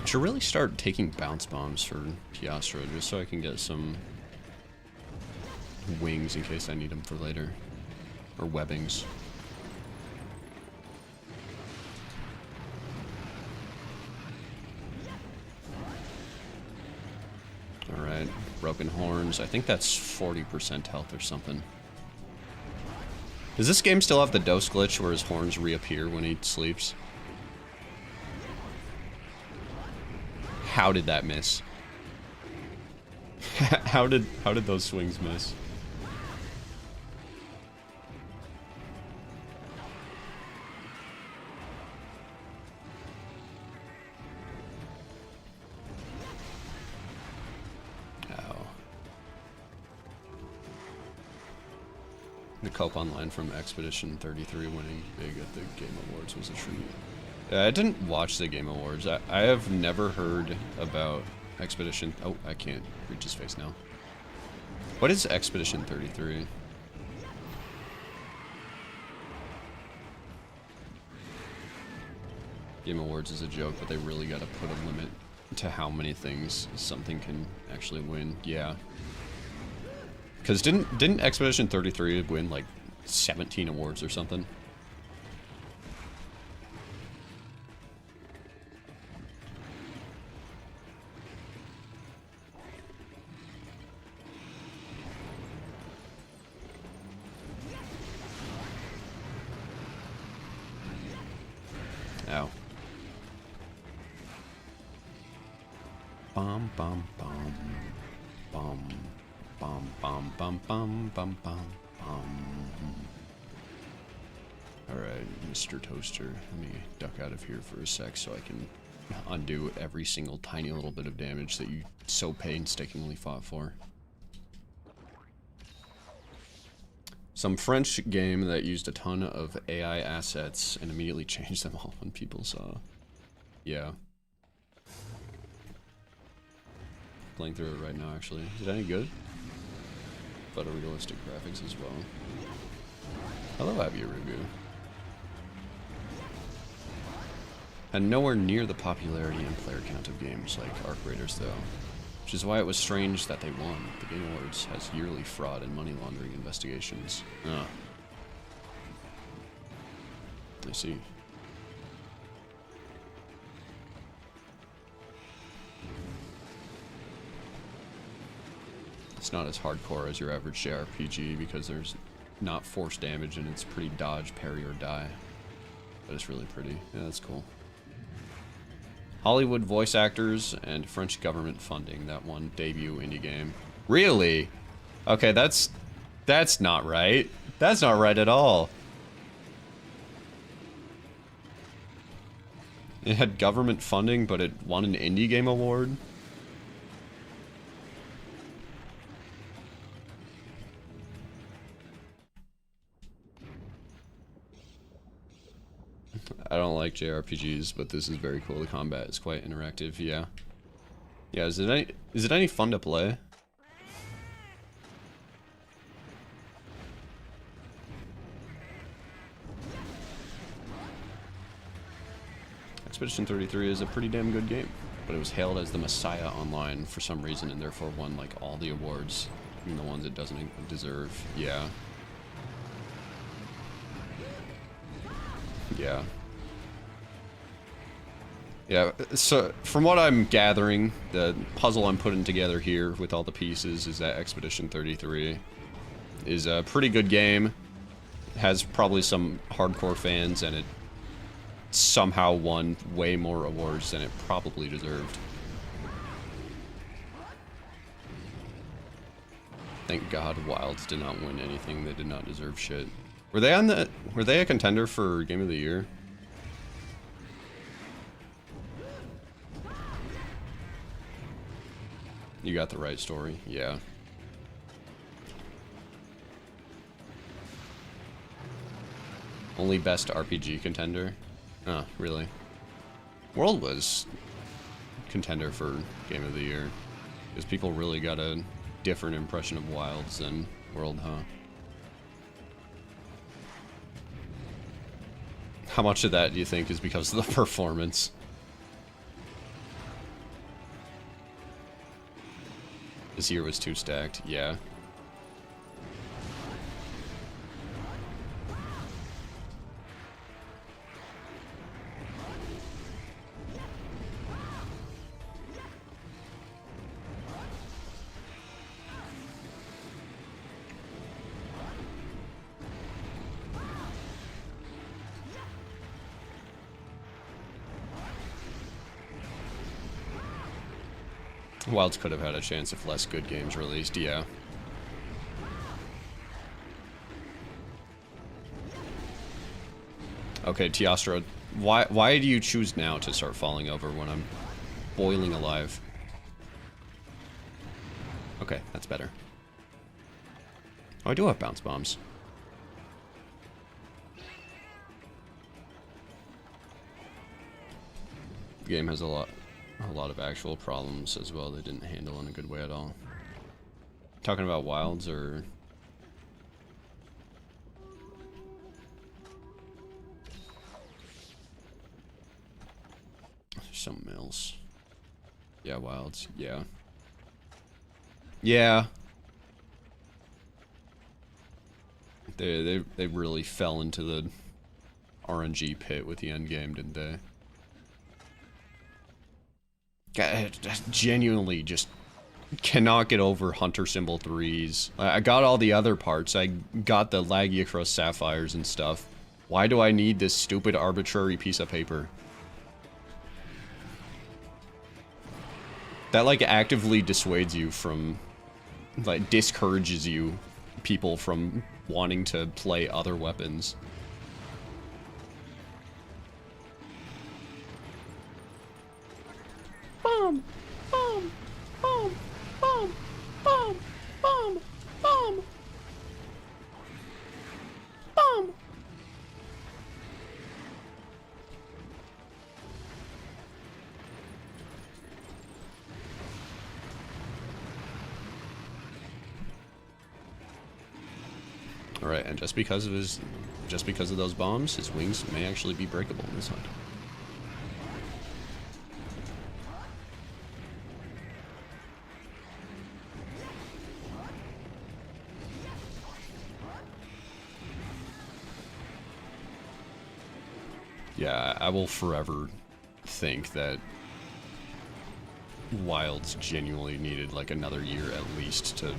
I should really start taking bounce bombs for Piastra just so I can get some wings in case I need them for later. Or webbings. Broken Horns. I think that's 40% health or something. Does this game still have the dose glitch where his horns reappear when he sleeps? How did that miss? How did those swings miss? The co-op online from Expedition 33 winning big at the Game Awards was a treat. I didn't watch the Game Awards. I have never heard about Expedition... Oh, I can't reach his face now. What is Expedition 33? Game Awards is a joke, but they really gotta put a limit to how many things something can actually win. Yeah. Because didn't Expedition 33 win like 17 awards or something? Ow. Bum bum bum bum. Bum bum bum bum bum bum bum. Alright, Mr. Toaster, let me duck out of here for a sec so I can undo every single tiny little bit of damage that you so painstakingly fought for. Some French game that used a ton of AI assets and immediately changed them all when people saw. Yeah. Playing through it right now, actually. Is it any good? Photorealistic graphics as well. Hello, Abiyarugu. And nowhere near the popularity and player count of games like Arc Raiders, though. Which is why it was strange that they won. The Game Awards has yearly fraud and money laundering investigations. Ah. I see. It's not as hardcore as your average JRPG because there's not force damage and it's pretty dodge, parry, or die. But it's really pretty. Yeah, that's cool. Hollywood voice actors and French government funding. That one debut indie game. Really? Okay, that's not right. That's not right at all. It had government funding, but it won an indie game award. I don't like JRPGs, but this is very cool. The combat is quite interactive. Yeah. Yeah. Is it any fun to play? Expedition 33 is a pretty damn good game, but it was hailed as the Messiah online for some reason, and therefore won like all the awards, even the ones it doesn't deserve. Yeah. Yeah. Yeah, so from what I'm gathering, the puzzle I'm putting together here with all the pieces is that Expedition 33 is a pretty good game. It has probably some hardcore fans, and it somehow won way more awards than it probably deserved. Thank God Wilds did not win anything. They did not deserve shit. Were they a contender for Game of the Year? You got the right story, yeah. Only best RPG contender? Oh, really? World was contender for Game of the Year. Because people really got a different impression of Wilds than World, huh? How much of that do you think is because of the performance? This year was too stacked, yeah. Wilds could have had a chance if less good games released, yeah. Okay, Teostra, why do you choose now to start falling over when I'm boiling alive? Okay, that's better. Oh, I do have bounce bombs. The game has a lot of actual problems as well they didn't handle in a good way at all. Talking about wilds or... There's something else. Yeah, wilds. Yeah. Yeah. They really fell into the RNG pit with the end game, didn't they? I genuinely just cannot get over Hunter Symbol 3s. I got all the other parts. I got the Lagiacrus Sapphires and stuff. Why do I need this stupid arbitrary piece of paper? That, like, actively dissuades you from... like, discourages you, people from wanting to play other weapons. Bomb! Bomb! Bomb! Bomb! Bomb! Bomb! Bomb! Bomb! Alright, and just because of those bombs, his wings may actually be breakable in this hunt. Yeah, I will forever think that Wilds genuinely needed like another year at least to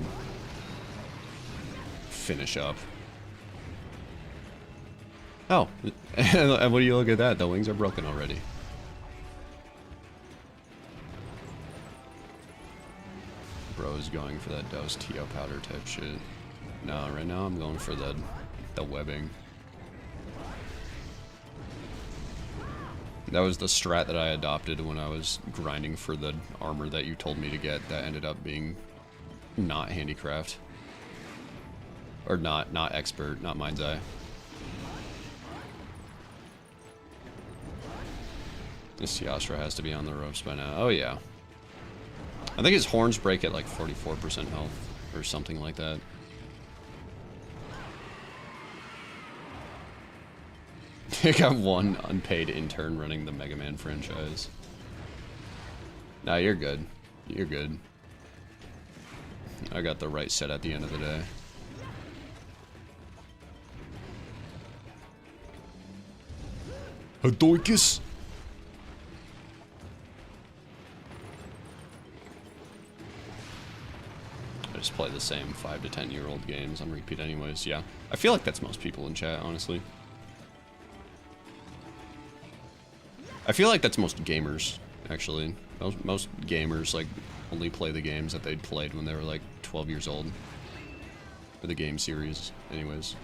finish up. Oh, and what do you look at that? The wings are broken already. Bro's going for that dose TO powder type shit. No, right now I'm going for the webbing. That was the strat that I adopted when I was grinding for the armor that you told me to get that ended up being not handicraft. Or not expert, not mind's eye. This Teostra has to be on the ropes by now. Oh yeah. I think his horns break at like 44% health or something like that. I got one unpaid intern running the Mega Man franchise. Nah, you're good. You're good. I got the right set at the end of the day. Hadoikus! I just play the same 5 to 10-year-old games on repeat anyways, yeah. I feel like that's most people in chat, honestly. I feel like that's most gamers, actually. Most gamers, like, only play the games that they'd played when they were, like, 12 years old. For the game series, anyways.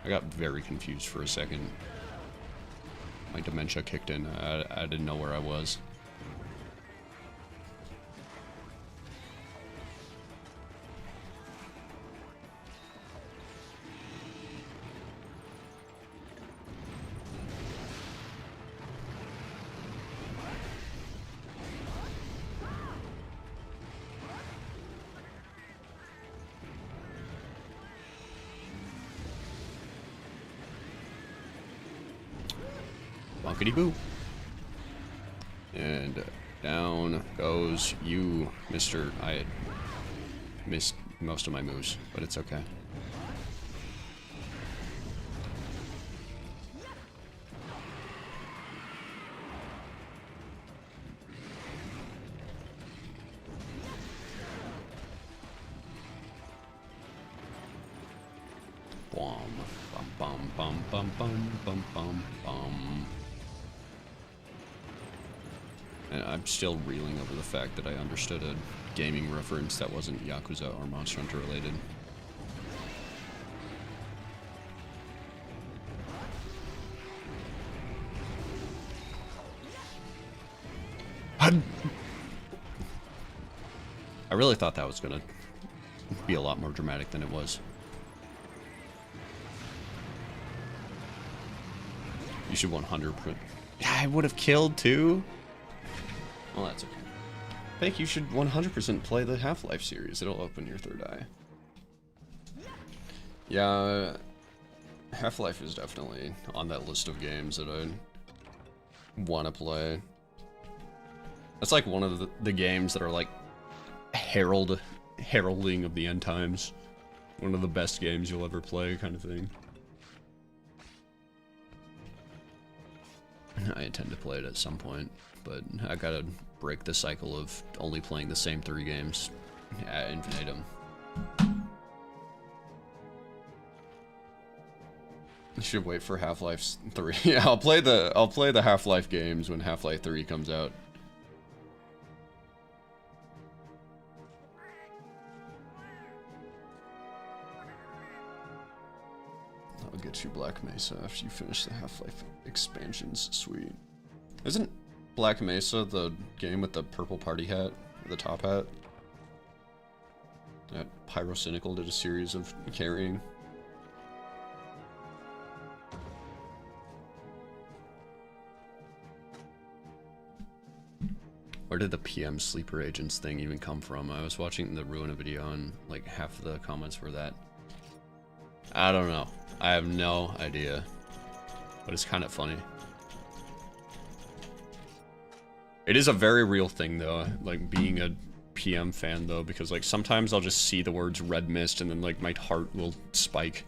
I got very confused for a second. My dementia kicked in. I didn't know where I was. Bonkity boo. And down goes you, Mr. I missed most of my moves, but it's okay. Bum, bum, bum, bum, bum, bum, bum, bum. And I'm still reeling over the fact that I understood a gaming reference that wasn't Yakuza or Monster Hunter related. I really thought that was gonna be a lot more dramatic than it was. You should 100%. Yeah, I would have killed too. Well, that's okay. I think you should 100% play the Half-Life series. It'll open your third eye. Yeah, Half-Life is definitely on that list of games that I want to play. That's like one of the games that are like heralding of the end times. One of the best games you'll ever play, kind of thing. I intend to play it at some point, but I gotta break the cycle of only playing the same 3 games at infinitum. I should wait for Half-Life 3. Yeah, I'll play the Half-Life games when Half-Life 3 comes out. I'll get you Black Mesa after you finish the Half-Life expansions. Sweet. Isn't Black Mesa the game with the purple party hat? The top hat? That Pyrocynical did a series of carrying. Where did the PM sleeper agents thing even come from? I was watching the Ruina video and like half of the comments were that. I don't know. I have no idea. But it's kind of funny. It is a very real thing though, like being a PM fan though, because like sometimes I'll just see the words Red Mist and then like my heart will spike.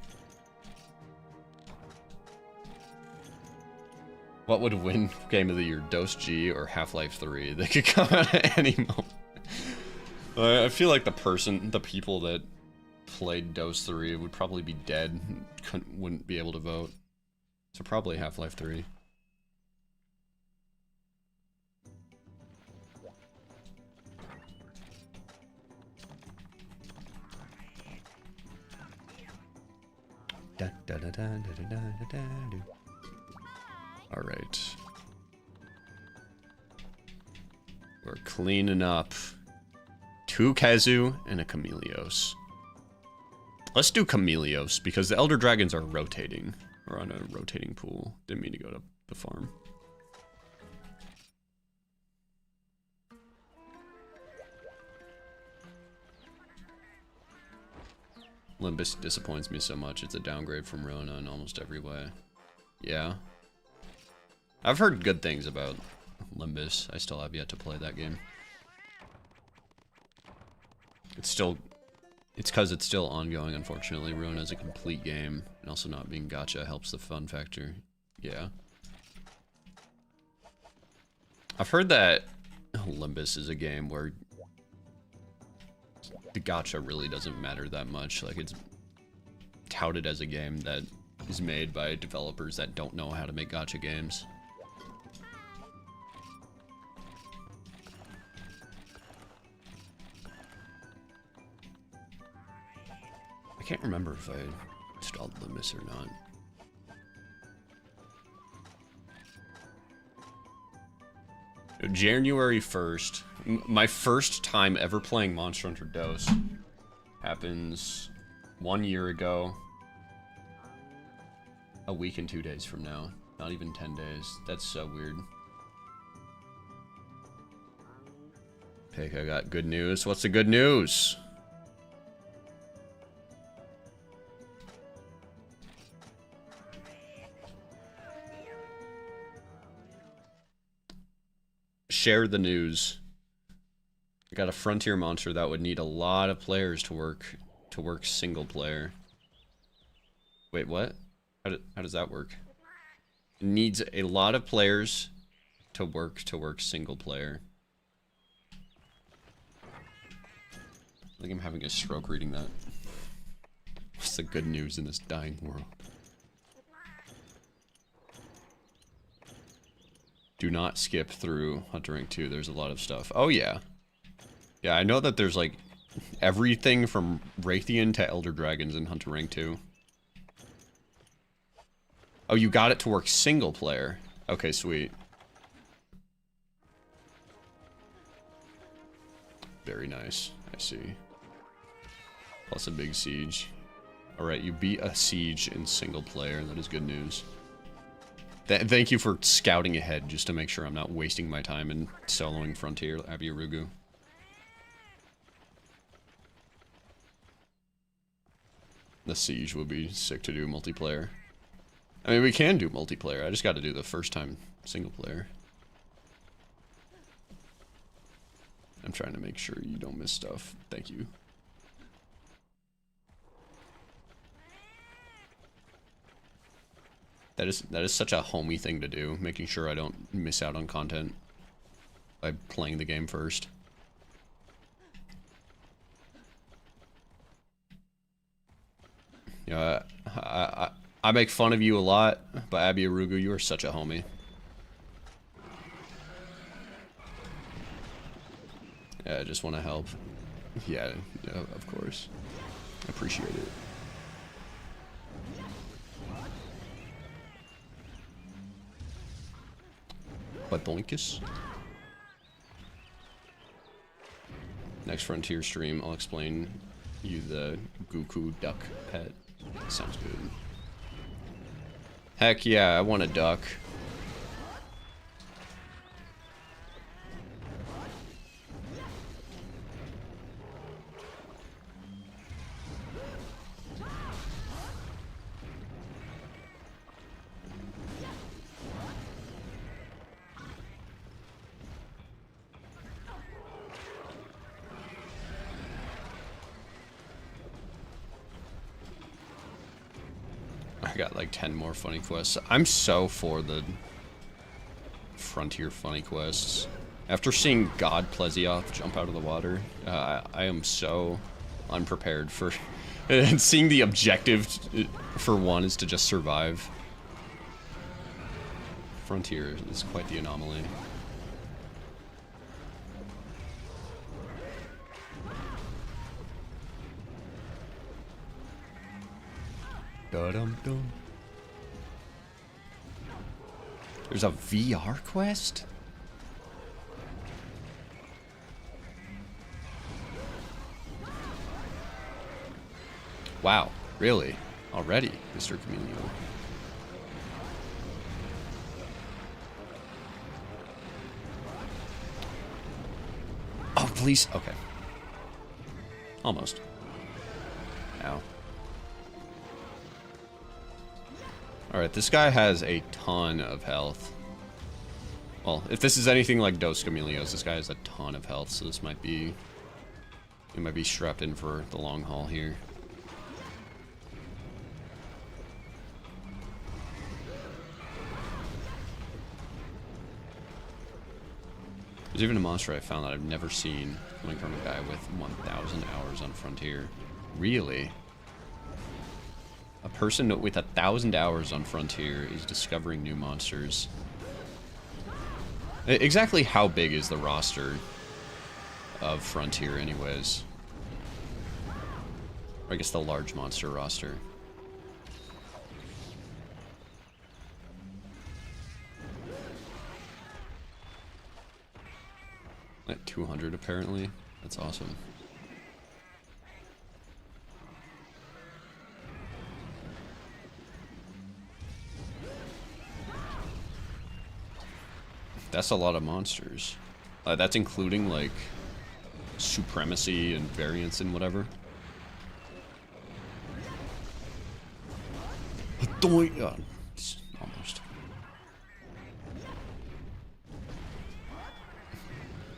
What would win Game of the Year, Dose G or Half-Life 3? They could come out at any moment. I feel like the people that played Dose 3 would probably be dead, wouldn't be able to vote. So probably Half-Life 3. All right. We're cleaning up 2 Kazu and a Chameleos. Let's do Chameleos because the Elder Dragons are rotating. Or on a rotating pool. Didn't mean to go to the farm. Limbus disappoints me so much. It's a downgrade from Rona in almost every way. Yeah. I've heard good things about Limbus. I still have yet to play that game. It's because it's still ongoing, unfortunately. Rona is a complete game, and also not being gacha helps the fun factor. Yeah. I've heard that Limbus is a game where the gacha really doesn't matter that much. Like, it's touted as a game that is made by developers that don't know how to make gacha games. I can't remember if I installed Limbus or not. January 1st, my first time ever playing Monster Hunter DOS happens 1 year ago, a week and 2 days from now. Not even 10 days. That's so weird. Pick, I got good news. What's the good news? Share the news. I got a frontier monster that would need a lot of players to work single player. Wait, what? How does that work? It needs a lot of players to work single player. I think I'm having a stroke reading that. That's the good news in this dying world. Do not skip through Hunter Rank 2. There's a lot of stuff. Oh, yeah. Yeah, I know that there's, like, everything from Raytheon to Elder Dragons in Hunter Rank 2. Oh, you got it to work single player. Okay, sweet. Very nice. I see. Plus a big siege. Alright, you beat a siege in single player. That is good news. Thank you for scouting ahead, just to make sure I'm not wasting my time in soloing Frontier, Abiyarugu. The siege would be sick to do multiplayer. I mean, we can do multiplayer. I just got to do the first time single player. I'm trying to make sure you don't miss stuff. Thank you. That is such a homey thing to do, making sure I don't miss out on content by playing the game first. Yeah, I make fun of you a lot, but Abiyarugu, you are such a homie. Yeah, I just want to help. Yeah, of course. I appreciate it. Boinkus. Next Frontier stream, I'll explain you the Goku duck pet. Sounds good. Heck yeah, I want a duck. I got like 10 more funny quests. I'm so for the Frontier funny quests. After seeing God Plesioth jump out of the water, I am so unprepared for... and seeing the objective for one is to just survive. Frontier is quite the anomaly. Da-dum-dum. There's a VR quest? Wow, really? Already, Mr. Chameleon. Oh, please. Okay. Almost. Ow. Alright, this guy has a ton of health. Well, if this is anything like Dos Camelios, this guy has a ton of health, so this might be... he might be strapped in for the long haul here. There's even a monster I found that I've never seen coming from a guy with 1,000 hours on Frontier. Really? A person with 1,000 hours on Frontier is discovering new monsters. Exactly how big is the roster of Frontier anyways? Or I guess the large monster roster. At 200 apparently. That's awesome. That's a lot of monsters. That's including, like, supremacy and variance and whatever. Almost.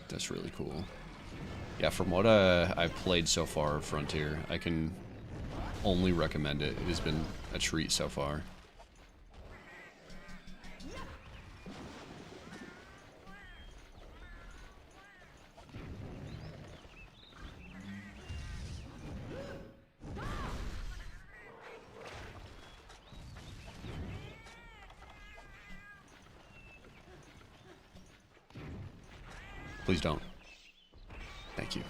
That's really cool. Yeah, from what I've played so far of Frontier, I can only recommend it. It has been a treat so far. Please don't. Thank you.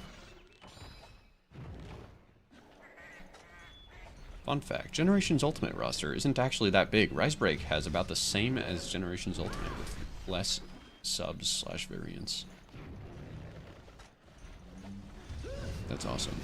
Fun fact, Generations Ultimate roster isn't actually that big. Risebreak has about the same as Generations Ultimate with less subs / variants. That's awesome.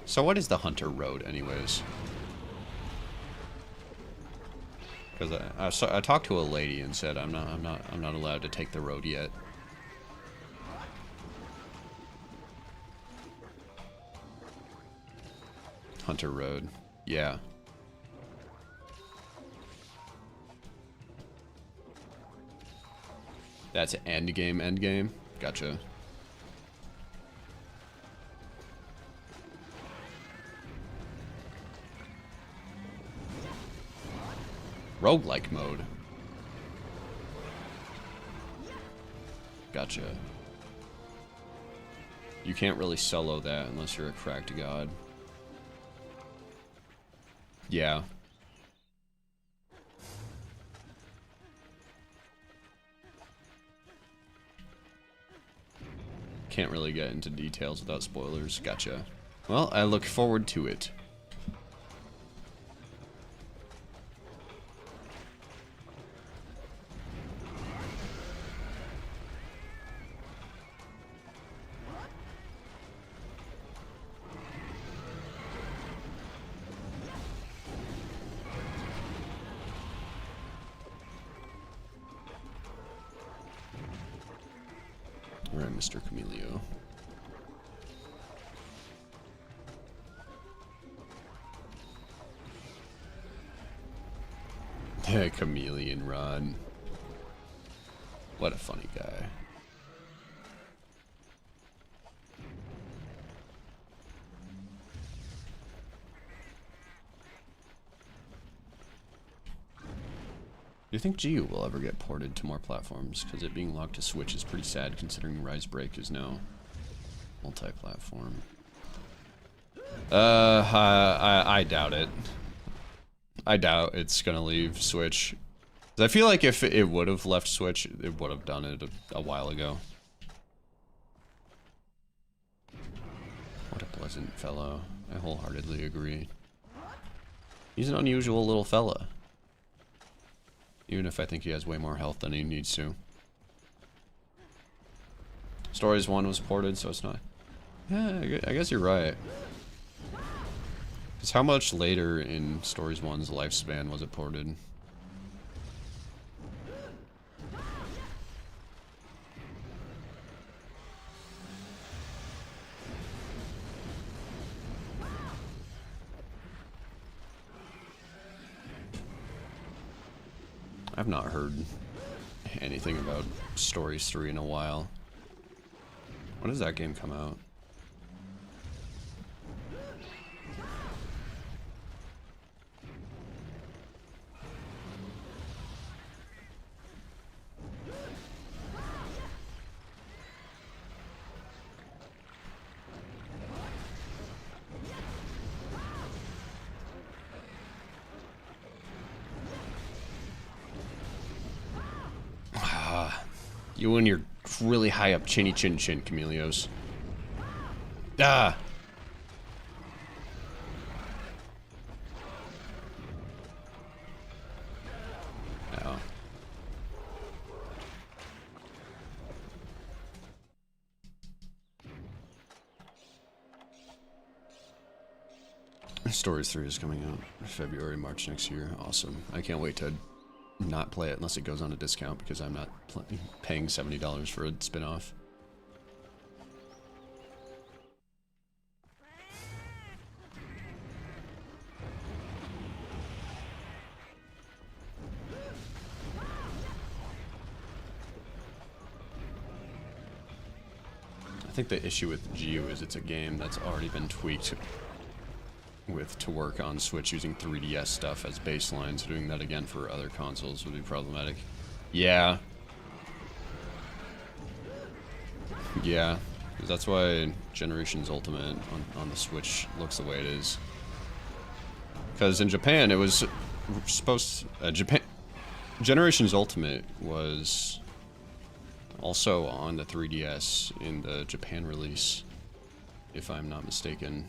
So what is the Hunter Road, anyways? Because I talked to a lady and said I'm not allowed to take the road yet. Hunter Road, yeah. That's endgame. Gotcha. Roguelike mode. Gotcha. You can't really solo that unless you're a cracked god. Yeah. Can't really get into details without spoilers. Gotcha. Well, I look forward to it. Alright, Mr. Camelio. Chameleon Run. What a funny guy. Do you think GU will ever get ported to more platforms? Because it being locked to Switch is pretty sad considering Risebreak is now multi-platform. I doubt it. I doubt it's gonna leave Switch. I feel like if it would have left Switch, it would have done it a while ago. What a pleasant fellow. I wholeheartedly agree. He's an unusual little fella. Even if I think he has way more health than he needs to. Stories 1 was ported, so it's not... Yeah, I guess you're right. Because how much later in Stories 1's lifespan was it ported? I've not heard anything about Stories 3 in a while. When does that game come out? You and your really high up chinny chin chin, Chameleos. Ah! Oh. Stories 3 is coming out February, March next year. Awesome. I can't wait to not play it unless it goes on a discount because I'm not paying $70 for a spin-off. I think the issue with GU is it's a game that's already been tweaked with to work on Switch using 3DS stuff as baseline, so doing that again for other consoles would be problematic. Yeah. Yeah. Because that's why Generations Ultimate on the Switch looks the way it is. Because in Japan, it was supposed... Generations Ultimate was also on the 3DS in the Japan release, if I'm not mistaken.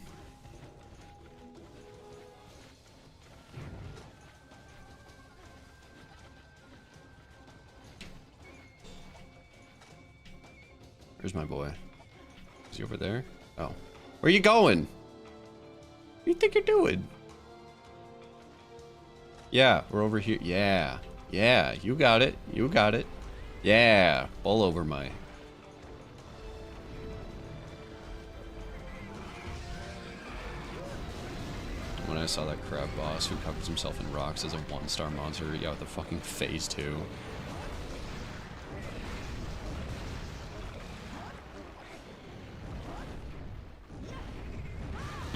Where's my boy? Is he over there? Oh. Where you going? What do you think you're doing? Yeah, we're over here. Yeah. Yeah, you got it. You got it. Yeah. All over my... When I saw that crab boss who covers himself in rocks as a 1-star monster, yeah, with the fucking phase 2.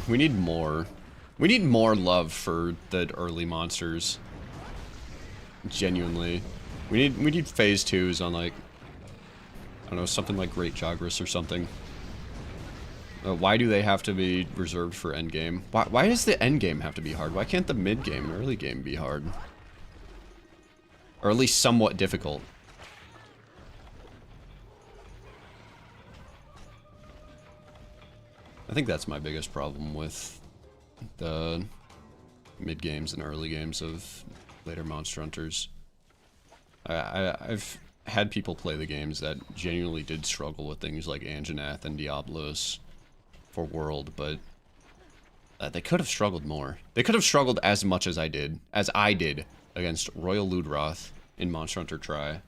We need more. We need more love for the early monsters. Genuinely. We need phase 2s on, like, I don't know, something like Great Jagras or something. Why do they have to be reserved for endgame? Why does the endgame have to be hard? Why can't the mid-game and early game be hard? Or at least somewhat difficult. I think that's my biggest problem with the mid-games and early games of later Monster Hunters. I've had people play the games that genuinely did struggle with things like Anjanath and Diablos for World, but they could have struggled more. They could have struggled as much as I did against Royal Ludroth in Monster Hunter Tri.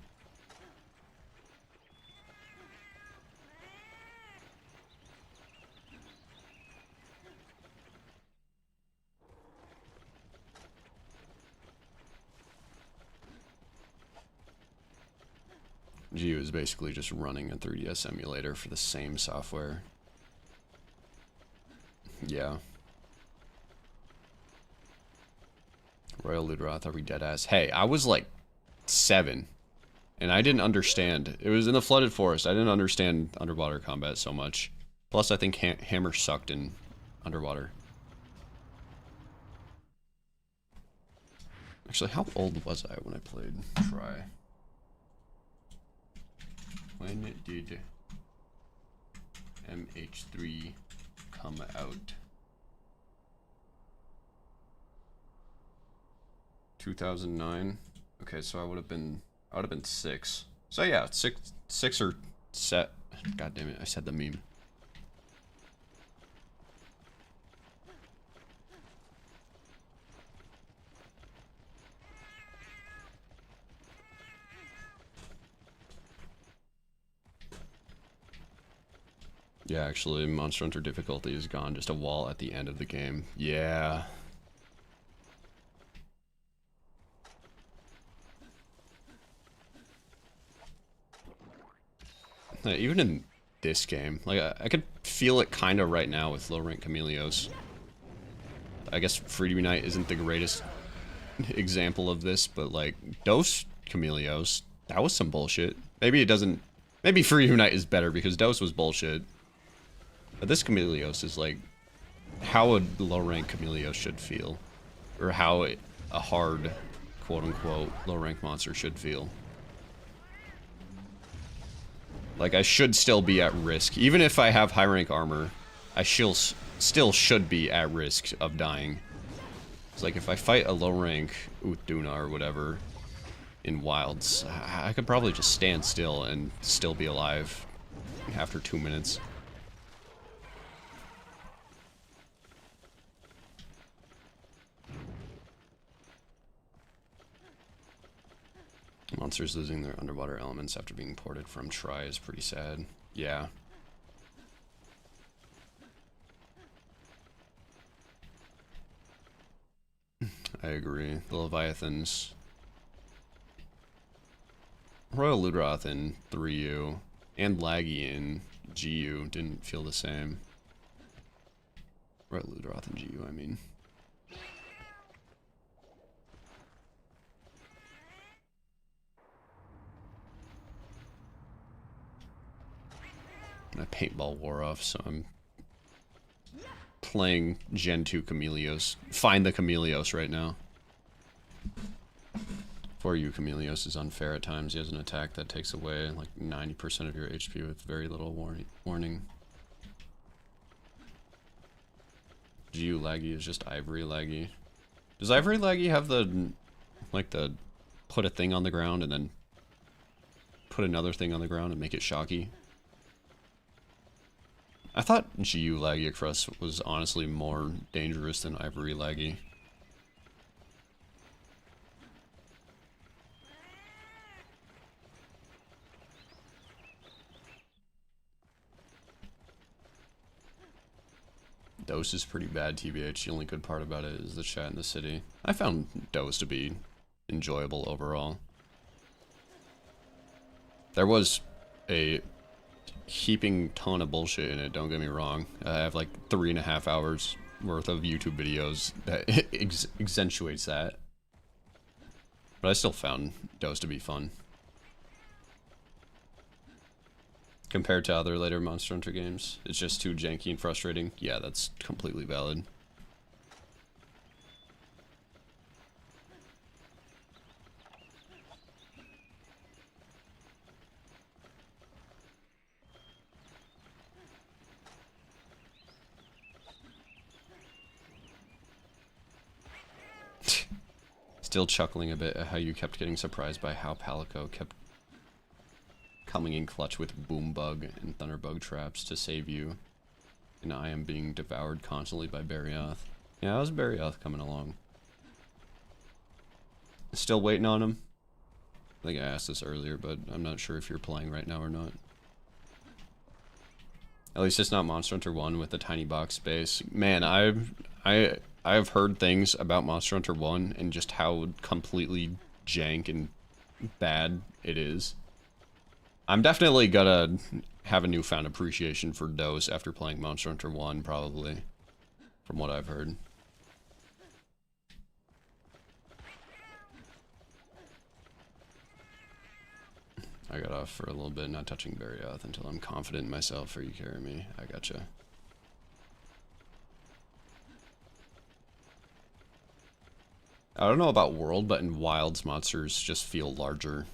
GU is basically just running a 3DS emulator for the same software. Yeah. Royal Ludroth, are we dead ass? Hey, I was like 7, and I didn't understand. It was in the Flooded Forest. I didn't understand underwater combat so much. Plus, I think Hammer sucked in underwater. Actually, how old was I when I played Tri? When did MH3 come out? 2009. Okay, so I would have been 6. So yeah, six or set. God damn it! I said the meme. Yeah, actually, Monster Hunter difficulty is gone. Just a wall at the end of the game. Yeah. Even in this game, like, I could feel it kind of right now with low-rank Chameleos. I guess Freedom Unite isn't the greatest example of this, but, like, Dose Chameleos, that was some bullshit. Maybe it doesn't... Maybe Freedom Unite is better because Dose was bullshit. But this Chameleos is, like, how a low-rank Chameleos should feel. Or how a hard, quote-unquote, low-rank monster should feel. Like, I should still be at risk. Even if I have high-rank armor, I still should be at risk of dying. It's like, if I fight a low-rank Uthduna or whatever in Wilds, I could probably just stand still and still be alive after 2 minutes. Monsters losing their underwater elements after being ported from Tri is pretty sad. Yeah. I agree. The Leviathans... Royal Ludroth in 3U and Laggy in GU didn't feel the same. Right, Ludroth and GU, I mean. My paintball wore off, so I'm playing Gen 2 Chameleos. Find the Chameleos right now. For you, Chameleos is unfair at times. He has an attack that takes away like 90% of your HP with very little warning. GU laggy is just Ivory laggy. Does Ivory laggy have the, like the, put a thing on the ground and then put another thing on the ground and make it shocky? I thought GU laggy across was honestly more dangerous than Ivory laggy. Dose is pretty bad, TBH. The only good part about it is the chat in the city. I found Dose to be enjoyable overall. There was a heaping ton of bullshit in it, don't get me wrong. I have like 3.5 hours worth of YouTube videos that accentuates that. But I still found Dose to be fun. Compared to other later Monster Hunter games, it's just too janky and frustrating. Yeah, that's completely valid. Still chuckling a bit at how you kept getting surprised by how Palico kept coming in clutch with Boom Bug and Thunderbug traps to save you, and I am being devoured constantly by Barioth. Yeah, how's Barioth coming along? Still waiting on him? I think I asked this earlier, but I'm not sure if you're playing right now or not. At least it's not Monster Hunter 1 with the tiny box space. Man, I've heard things about Monster Hunter 1 and just how completely jank and bad it is. I'm definitely gonna have a newfound appreciation for Dose after playing Monster Hunter 1, probably, from what I've heard. I got off for a little bit, not touching Barioth until I'm confident in myself, or you carry me. I gotcha. I don't know about World, but in Wilds, monsters just feel larger.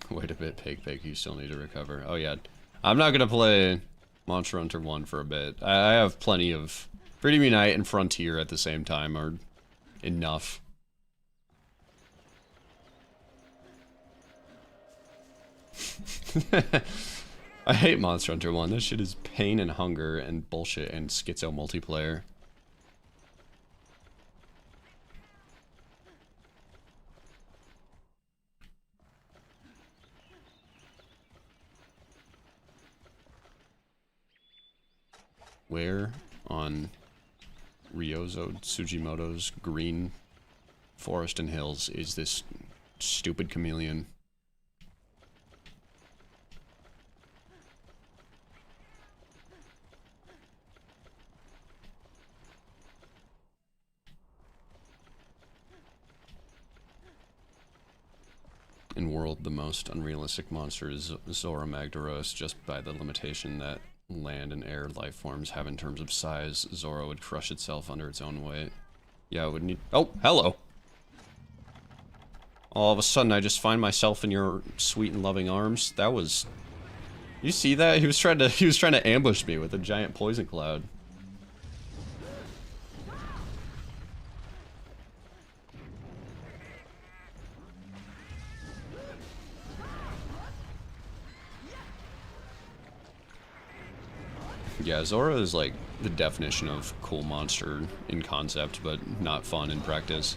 Wait a bit, Pig, you still need to recover. Oh yeah, I'm not gonna play Monster Hunter 1 for a bit. I have plenty of... Freedom Unite and Frontier at the same time are enough. I hate Monster Hunter 1. This shit is pain and hunger and bullshit and schizo multiplayer. Where on Ryozo Tsujimoto's green forest and hills is this stupid chameleon? In World, the most unrealistic monster is Zora Magdaros, just by the limitation that land and air life forms have in terms of size. Zora would crush itself under its own weight. Yeah, it would need... Oh, hello! All of a sudden, I just find myself in your sweet and loving arms. That was... You see that? He was trying to ambush me with a giant poison cloud. Yeah, Zora is like the definition of cool monster in concept, but not fun in practice.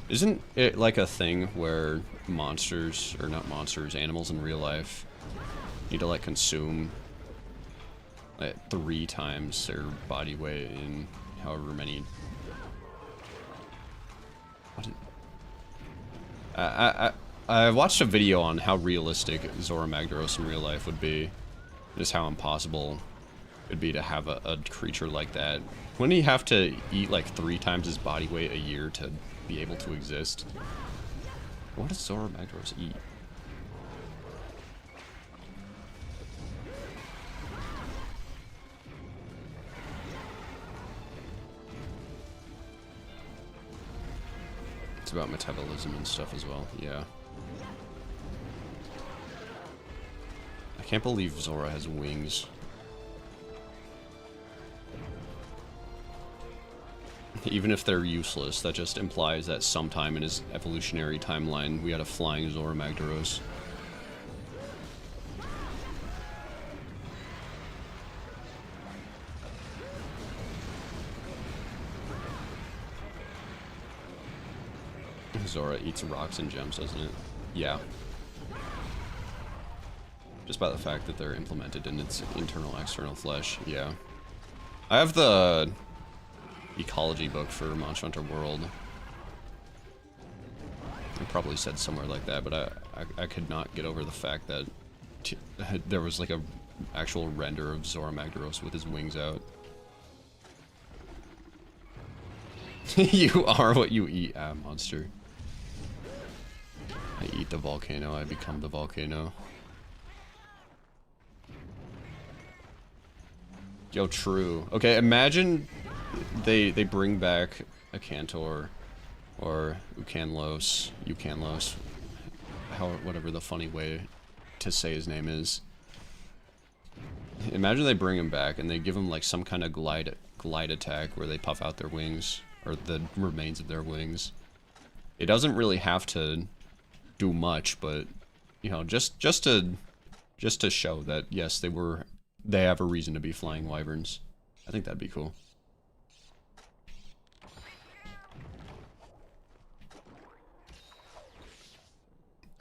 Isn't it like a thing where monsters, or not monsters, animals in real life need to like consume like 3 times their body weight in however many? What I watched a video on how realistic Zora Magdaros in real life would be, just how impossible it'd be to have a creature like that. Wouldn't he have to eat like 3 times his body weight a year to be able to exist? What does Zora Magdaros eat? It's about metabolism and stuff as well, yeah. I can't believe Zora has wings. Even if they're useless, that just implies that sometime in his evolutionary timeline, we had a flying Zora Magdaros. Zora eats rocks and gems, doesn't it? Yeah. Just by the fact that they're implemented in its internal, external flesh, yeah. I have the ecology book for Monster Hunter World. I probably said somewhere like that, but I could not get over the fact that there was like a actual render of Zora Magdaros with his wings out. You are what you eat, monster. I eat the volcano, I become the volcano. Yo, true. Okay, imagine they bring back a Cantor or Ucanlos, whatever the funny way to say his name is. Imagine they bring him back and they give him like some kind of glide attack where they puff out their wings, or the remains of their wings. It doesn't really have to do much, but you know, just to show that yes, they have a reason to be flying wyverns. I think that'd be cool.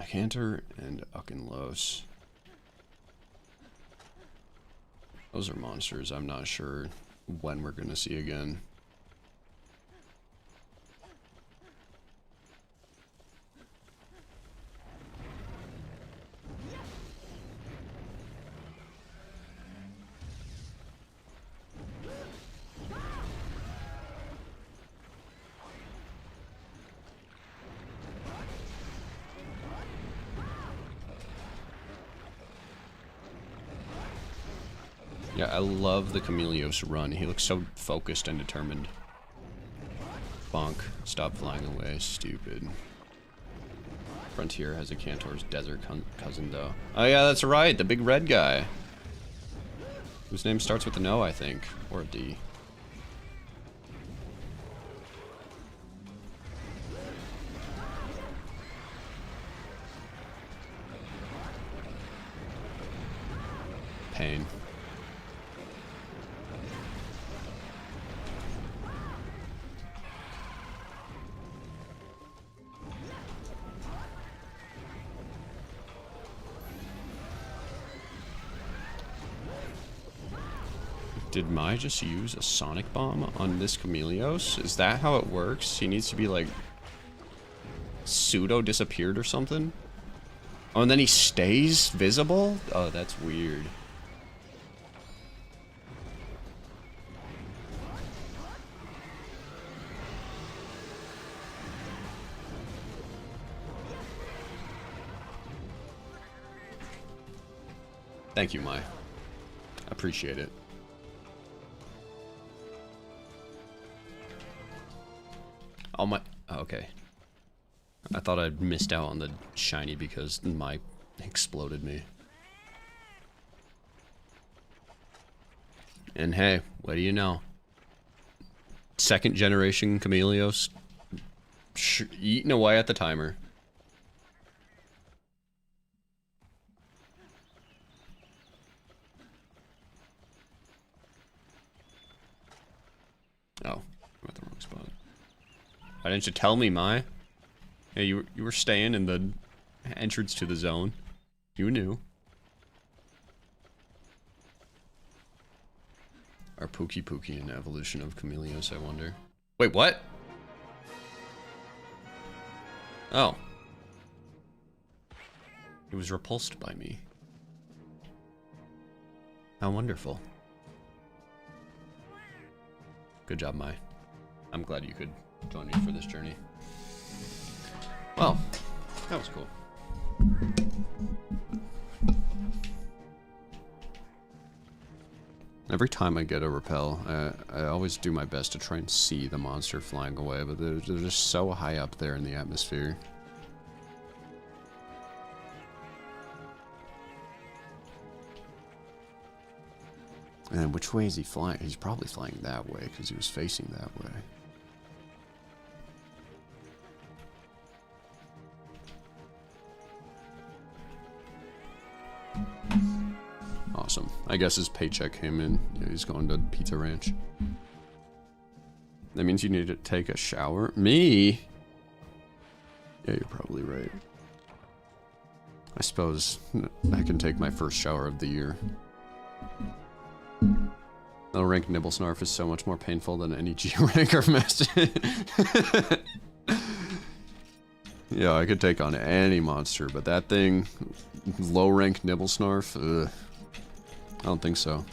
Cantor and Ucanlos. Those are monsters I'm not sure when we're gonna see again. Yeah, I love the Chameleos run. He looks so focused and determined. Bonk. Stop flying away, stupid. Frontier has a Cantor's desert cousin, though. Oh yeah, that's right, the big red guy. Whose name starts with an O, I think. Or a D. Pain. Did Mai just use a sonic bomb on this Chameleos? Is that how it works? He needs to be like pseudo disappeared or something? Oh, and then he stays visible? Oh, that's weird. Thank you, Mai. Appreciate it. Oh my, okay. I thought I'd missed out on the shiny because Mai exploded me. And hey, what do you know? Second generation Chameleos eating away at the timer. Oh, I'm at the wrong spot. Why didn't you tell me, Mai? Hey, you were staying in the entrance to the zone. You knew. Are Pookie Pookie an evolution of Chameleos, I wonder? Wait, what? Oh. He was repulsed by me. How wonderful. Good job, Mai. I'm glad you could join me for this journey. Well, that was cool. Every time I get a repel, I always do my best to try and see the monster flying away, but they're just so high up there in the atmosphere. And which way is he flying? He's probably flying that way because he was facing that way. Awesome. I guess his paycheck came in. Yeah, he's going to Pizza Ranch. That means you need to take a shower? Me? Yeah, you're probably right. I suppose I can take my first shower of the year. Low rank Nibblesnarf is so much more painful than any G rank or master. Yeah, I could take on any monster, but that thing, low rank Nibblesnarf, ugh. I don't think so.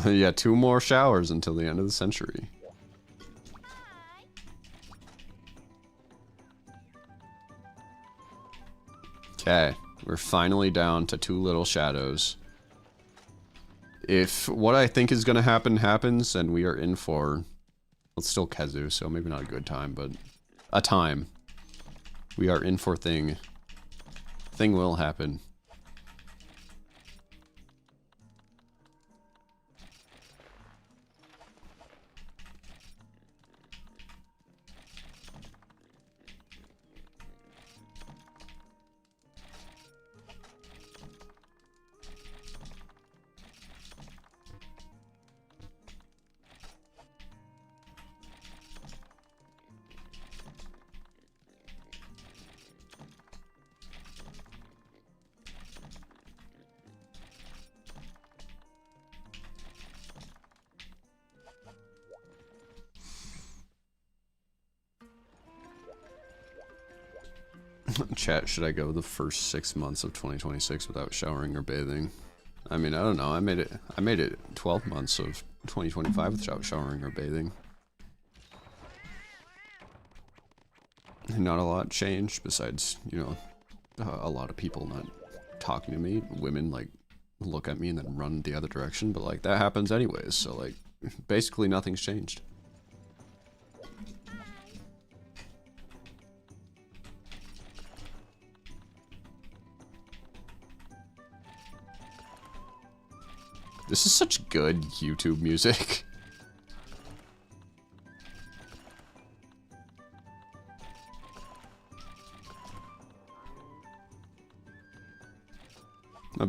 Yeah, 2 more showers until the end of the century. Okay, we're finally down to 2 little shadows. If what I think is gonna happen happens, and we are in for... Well, it's still Kezu, so maybe not a good time, but... a time. We are in for thing. Thing will happen. Chat, should I go the first 6 months of 2026 without showering or bathing? I mean, I don't know. I made it 12 months of 2025 without showering or bathing. Not a lot changed besides, you know, a lot of people not talking to me. Women, like, look at me and then run the other direction, but, like, that happens anyways. So, like, basically nothing's changed. This is such good YouTube music.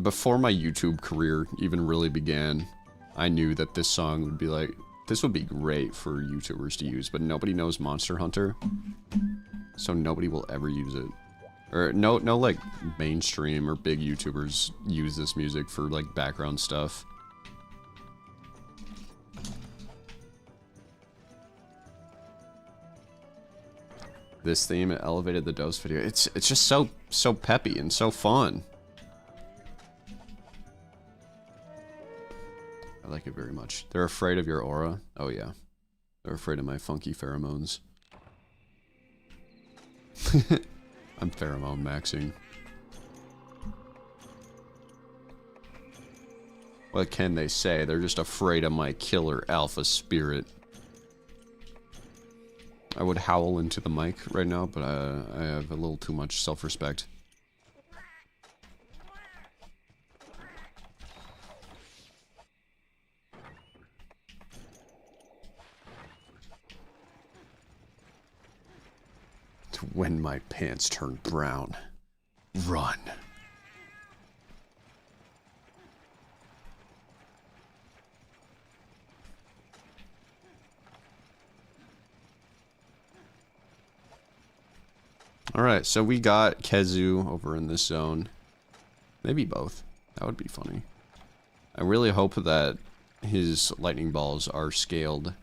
Before my YouTube career even really began, I knew that this song would be like, this would be great for YouTubers to use, but nobody knows Monster Hunter, so nobody will ever use it. Or no like mainstream or big YouTubers use this music for like background stuff. This theme elevated the Dose video. It's just so peppy and so fun. I like it very much. They're afraid of your aura. Oh yeah. They're afraid of my funky pheromones. I'm pheromone maxing. What can they say? They're just afraid of my killer alpha spirit. I would howl into the mic right now, but I have a little too much self-respect. When my pants turn brown, run. Alright, so we got Kezu over in this zone. Maybe both. That would be funny. I really hope that his lightning balls are scaled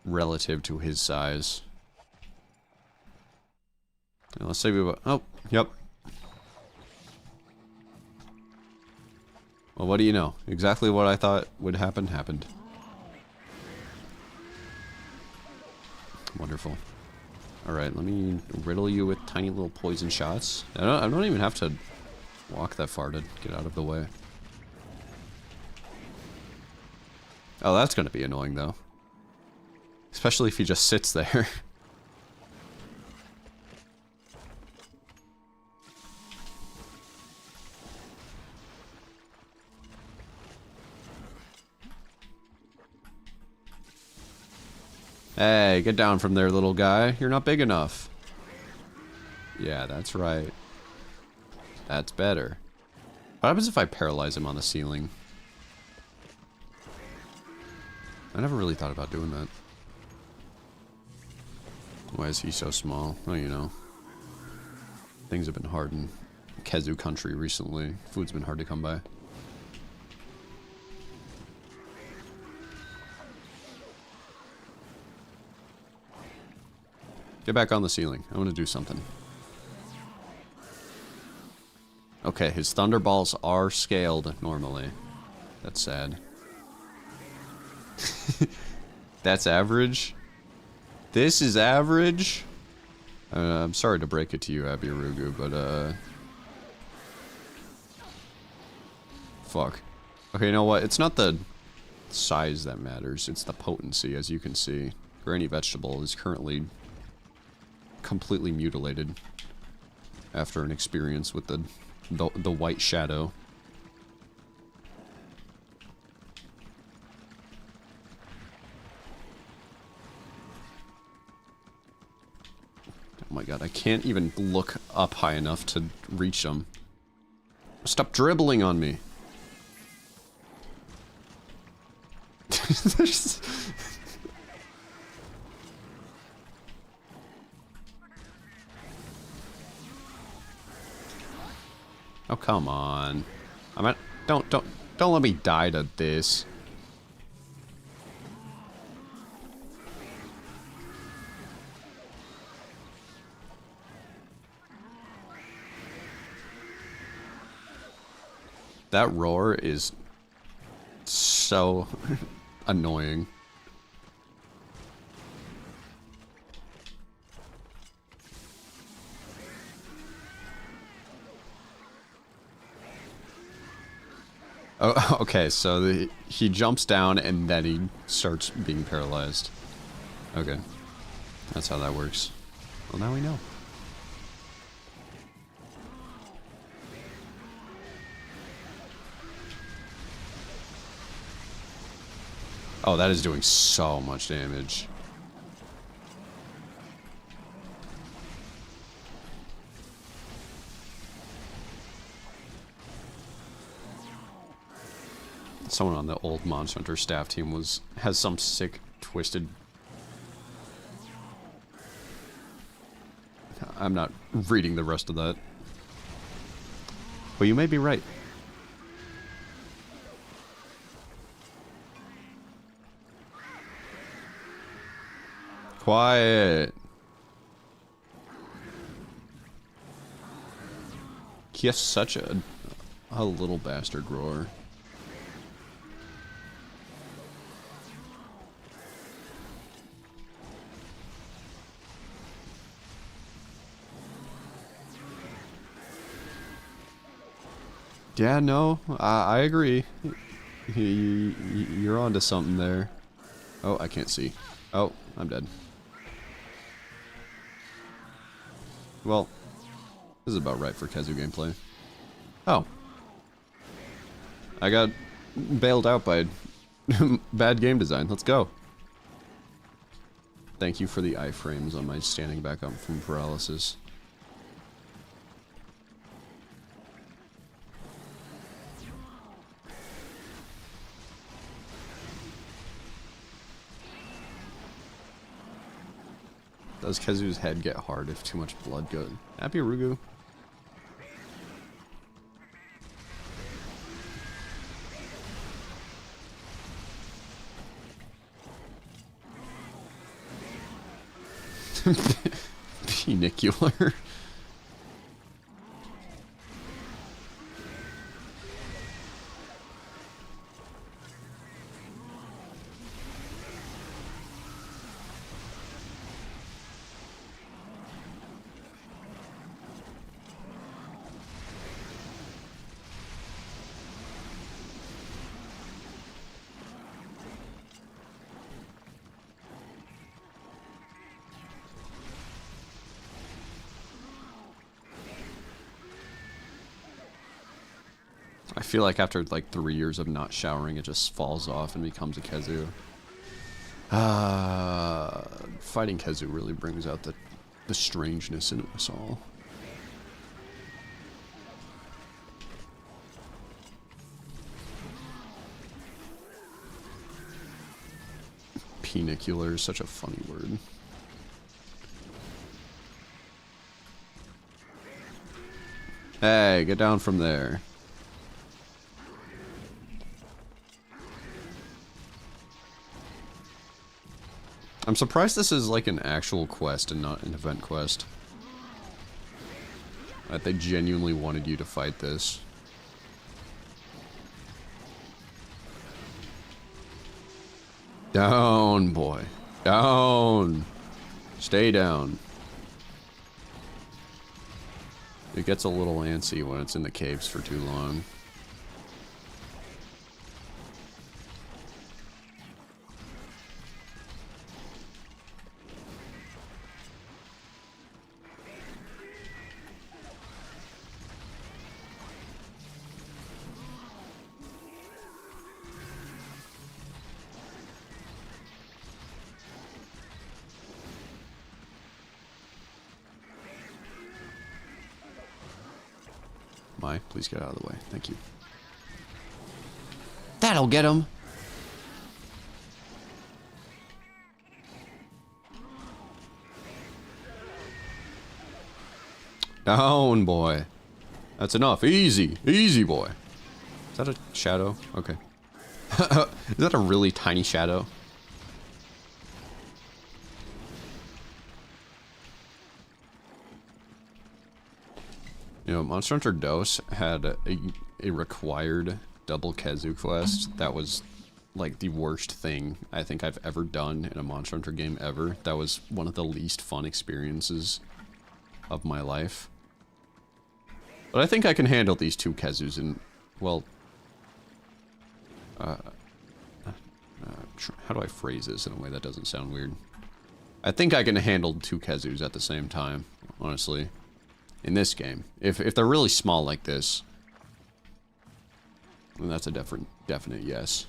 relative to his size. Now, let's say we... Oh, yep. Well, what do you know? Exactly what I thought would happen, happened. Wonderful. Alright, let me riddle you with tiny little poison shots. I don't even have to walk that far to get out of the way. Oh, that's gonna be annoying, though. Especially if he just sits there. Hey, get down from there, little guy. You're not big enough. Yeah, that's right. That's better. What happens if I paralyze him on the ceiling? I never really thought about doing that. Why is he so small? Oh, you know. Things have been hard in Kezu country recently. Food's been hard to come by. Get back on the ceiling. I want to do something. Okay, his thunderballs are scaled normally. That's sad. That's average? This is average? I'm sorry to break it to you, Abirugu, but, fuck. Okay, you know what? It's not the size that matters. It's the potency, as you can see. Granny Vegetable is currently completely mutilated after an experience with the white shadow. Oh my god, I can't even look up high enough to reach them. Stop dribbling on me. Oh, come on. Don't let me die to this. That roar is so annoying. Oh, okay, so he jumps down and then he starts being paralyzed. Okay. That's how that works. Well, now we know. Oh, that is doing so much damage. Someone on the old Monster Hunter staff team has some sick, twisted... I'm not reading the rest of that. But you may be right. Quiet. He has such a little bastard roar. Yeah, no, I agree. You're onto something there. Oh, I can't see. Oh, I'm dead. Well, this is about right for Kezu gameplay. Oh. I got bailed out by bad game design. Let's go. Thank you for the iframes on my standing back up from paralysis. Does Kezu's head get hard if too much blood goes? Happy Rugu. Penicular. I feel like after like 3 years of not showering, it just falls off and becomes a Kezu. Fighting Kezu really brings out the strangeness in us all. Penicular is such a funny word. Hey, get down from there. I'm surprised this is like an actual quest and not an event quest. That they genuinely wanted you to fight this. Down, boy. Down. Stay down. It gets a little antsy when it's in the caves for too long. Please get out of the way. Thank you. That'll get him. Down, boy. That's enough. Easy. Easy, boy. Is that a shadow? Okay. Is that a really tiny shadow? You know, Monster Hunter DOS had a required double Kezu quest that was like the worst thing I think I've ever done in a Monster Hunter game ever. That was one of the least fun experiences of my life. But I think I can handle these two Kezus and, well... how do I phrase this in a way that doesn't sound weird? I think I can handle two Kezus at the same time, honestly. In this game. If they're really small like this, then that's a definite yes.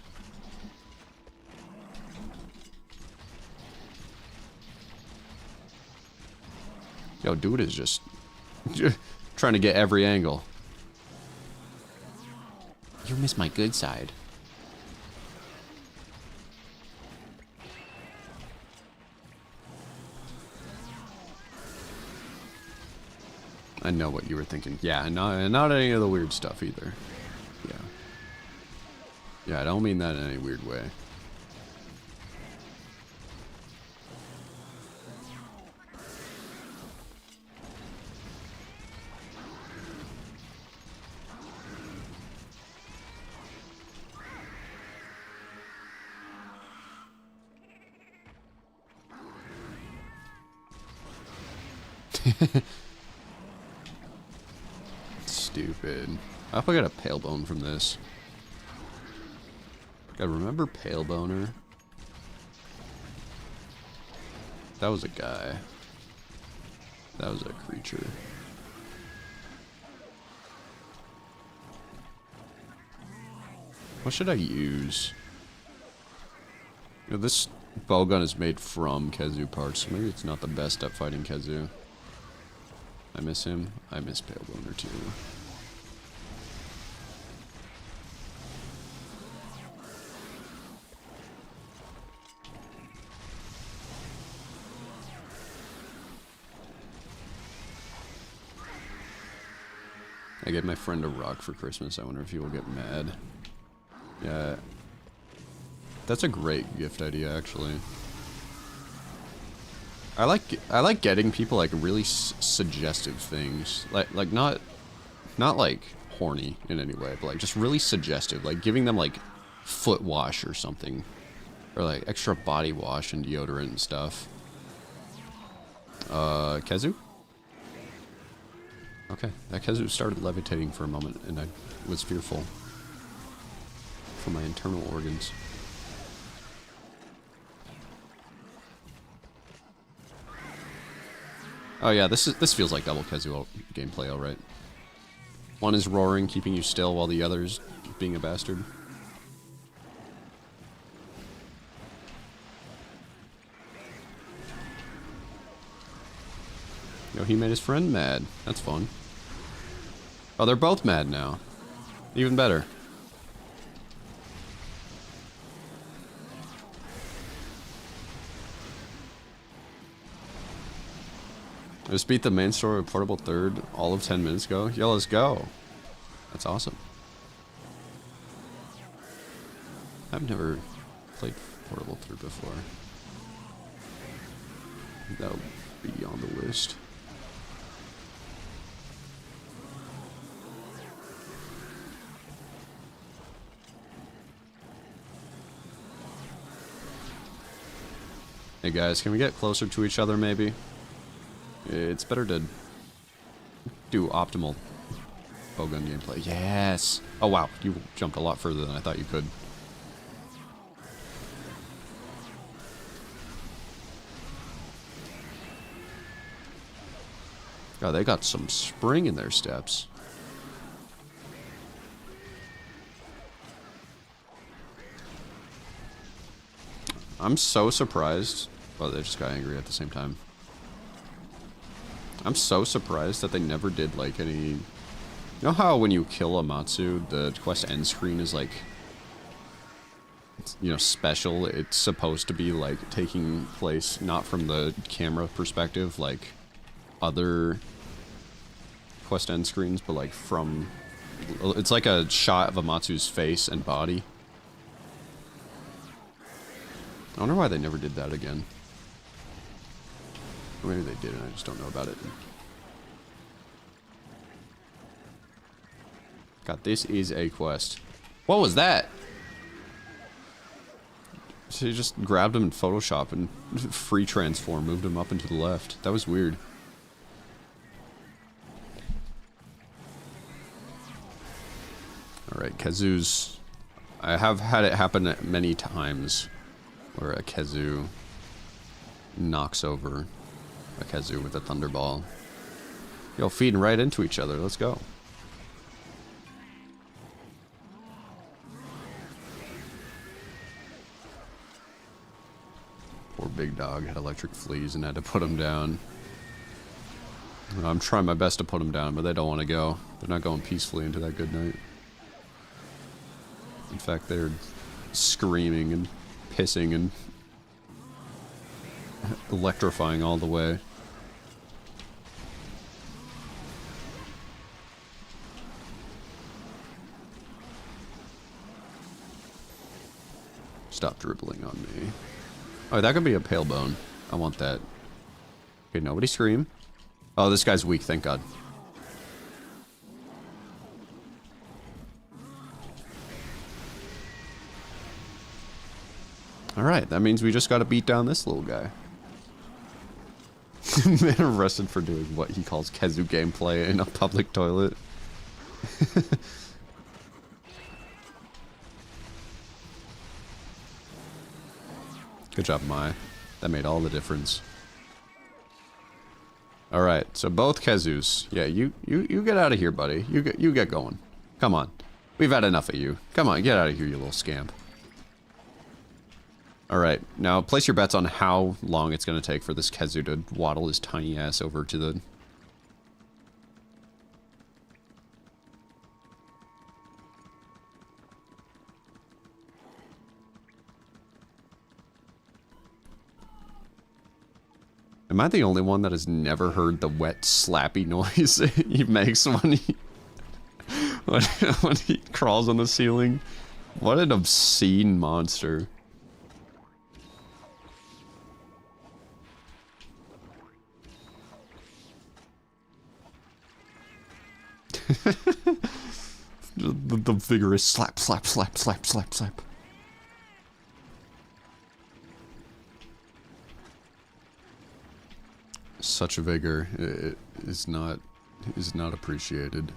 Yo, dude is just trying to get every angle. You miss my good side. I know what you were thinking. Yeah, not any of the weird stuff either. Yeah. Yeah, I don't mean that in any weird way. Stupid. I hope I got a pale bone from this. I remember Pale Boner. That was a guy. That was a creature. What should I use? You know, Bowgun is made from Khezu parts. Maybe it's not the best at fighting Khezu. I miss him. I miss Pale Boner too. I gave my friend a rock for Christmas. I wonder if he will get mad. Yeah. That's a great gift idea, actually. I like getting people like really suggestive things. Like not like horny in any way, but like just really suggestive. Like giving them like foot wash or something. Or like extra body wash and deodorant and stuff. Khezu? Okay, that Khezu started levitating for a moment, and I was fearful for my internal organs. Oh yeah, this feels like double Khezu gameplay, alright. One is roaring, keeping you still, while the other's being a bastard. Yo, he made his friend mad. That's fun. Oh, they're both mad now. Even better. I just beat the main story of Portable 3rd all of 10 minutes ago. Yo, let's go. That's awesome. I've never played Portable 3rd before. That'll be on the list. Hey guys, can we get closer to each other maybe? It's better to do optimal bowgun gameplay. Yes! Oh wow, you jumped a lot further than I thought you could. God, they got some spring in their steps. I'm so surprised. Well, they just got angry at the same time. I'm so surprised that they never did, like, any... You know how when you kill a Matsu, the quest end screen is, like... you know, special? It's supposed to be, like, taking place not from the camera perspective, like, other quest end screens, but, like, from... It's like a shot of a Matsu's face and body. I wonder why they never did that again. Or maybe they did and I just don't know about it. God, this is a quest. What was that? So you just grabbed him in Photoshop and free transform, moved him up and to the left. That was weird. Alright, Khezu's... I have had it happen many times where a Khezu knocks over a Khezu with a Thunderball. Yo, feeding right into each other. Let's go. Poor big dog had electric fleas and had to put him down. I'm trying my best to put him down, but they don't want to go. They're not going peacefully into that good night. In fact, they're screaming and pissing and electrifying all the way. Stop dribbling on me. Oh, that could be a pale bone. I want that. Okay, nobody scream. Oh, this guy's weak, thank God. Alright, that means we just gotta beat down this little guy. Man arrested for doing what he calls Khezu gameplay in a public toilet. Good job, Mai. That made all the difference. Alright, so both Khezus. Yeah, you get out of here, buddy. You get going. Come on. We've had enough of you. Come on, get out of here, you little scamp. Alright, now place your bets on how long it's going to take for this Kezu to waddle his tiny ass over to the... Am I the only one that has never heard the wet, slappy noise he makes when he... when he crawls on the ceiling? What an obscene monster. the vigorous slap, slap, slap, slap, slap, slap. Such vigor is not appreciated.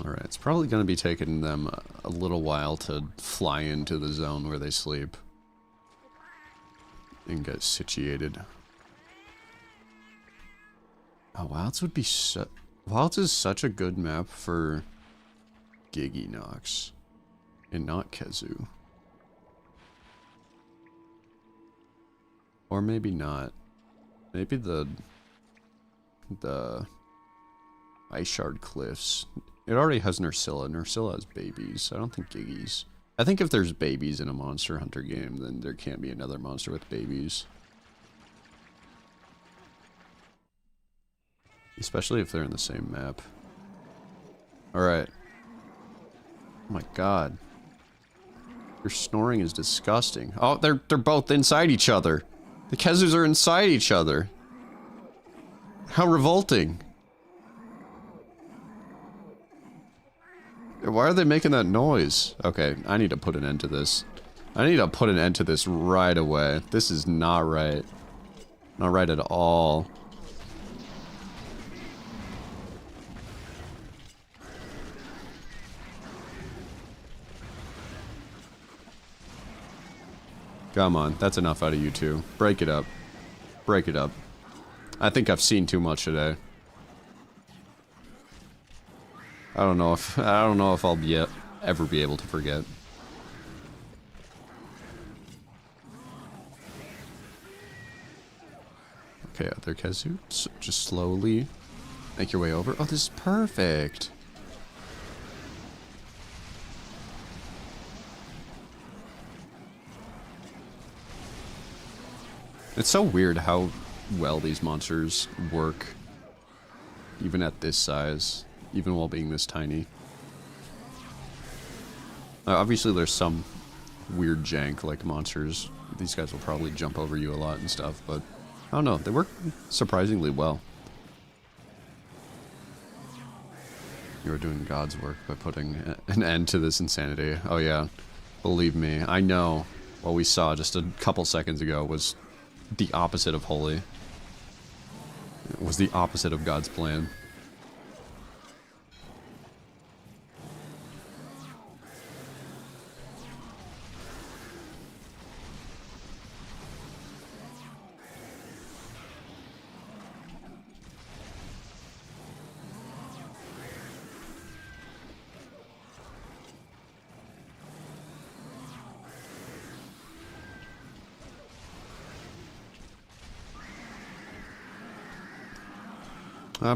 Alright, it's probably going to be taking them a little while to fly into the zone where they sleep and get situated. Oh, Wilds would be Wilds is such a good map for Giginox and not Kezu. Or maybe not. Maybe the Ice Shard Cliffs. It already has Nursilla. Nursilla has babies. I don't think Giggies. I think if there's babies in a Monster Hunter game, then there can't be another monster with babies. Especially if they're in the same map. Alright. Oh my god. Your snoring is disgusting. Oh, they're both inside each other. The Kezus are inside each other. How revolting. Why are they making that noise? Okay, I need to put an end to this. I need to put an end to this right away. This is not right. Not right at all. Come on, that's enough out of you two. Break it up. Break it up. I think I've seen too much today. I don't know if I'll ever be able to forget. Okay, other Kezu, just slowly make your way over. Oh, this is perfect. It's so weird how well these monsters work, even at this size. Even while being this tiny. Obviously there's some weird jank like monsters. These guys will probably jump over you a lot and stuff, but I don't know, they work surprisingly well. You are doing God's work by putting an end to this insanity. Oh yeah, believe me, I know what we saw just a couple seconds ago was the opposite of holy. It was the opposite of God's plan.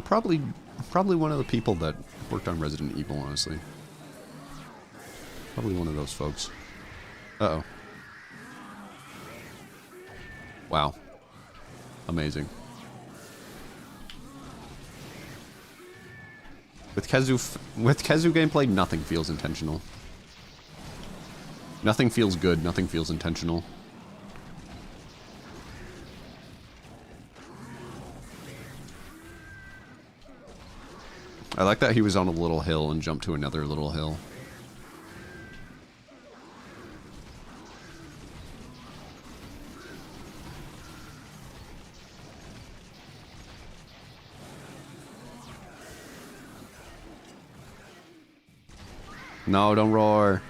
Probably one of the people that worked on Resident Evil, honestly. Probably one of those folks. Uh-oh. Wow. Amazing. With Kezu gameplay, nothing feels intentional. Nothing feels good, nothing feels intentional. I like that he was on a little hill and jumped to another little hill. No, don't roar.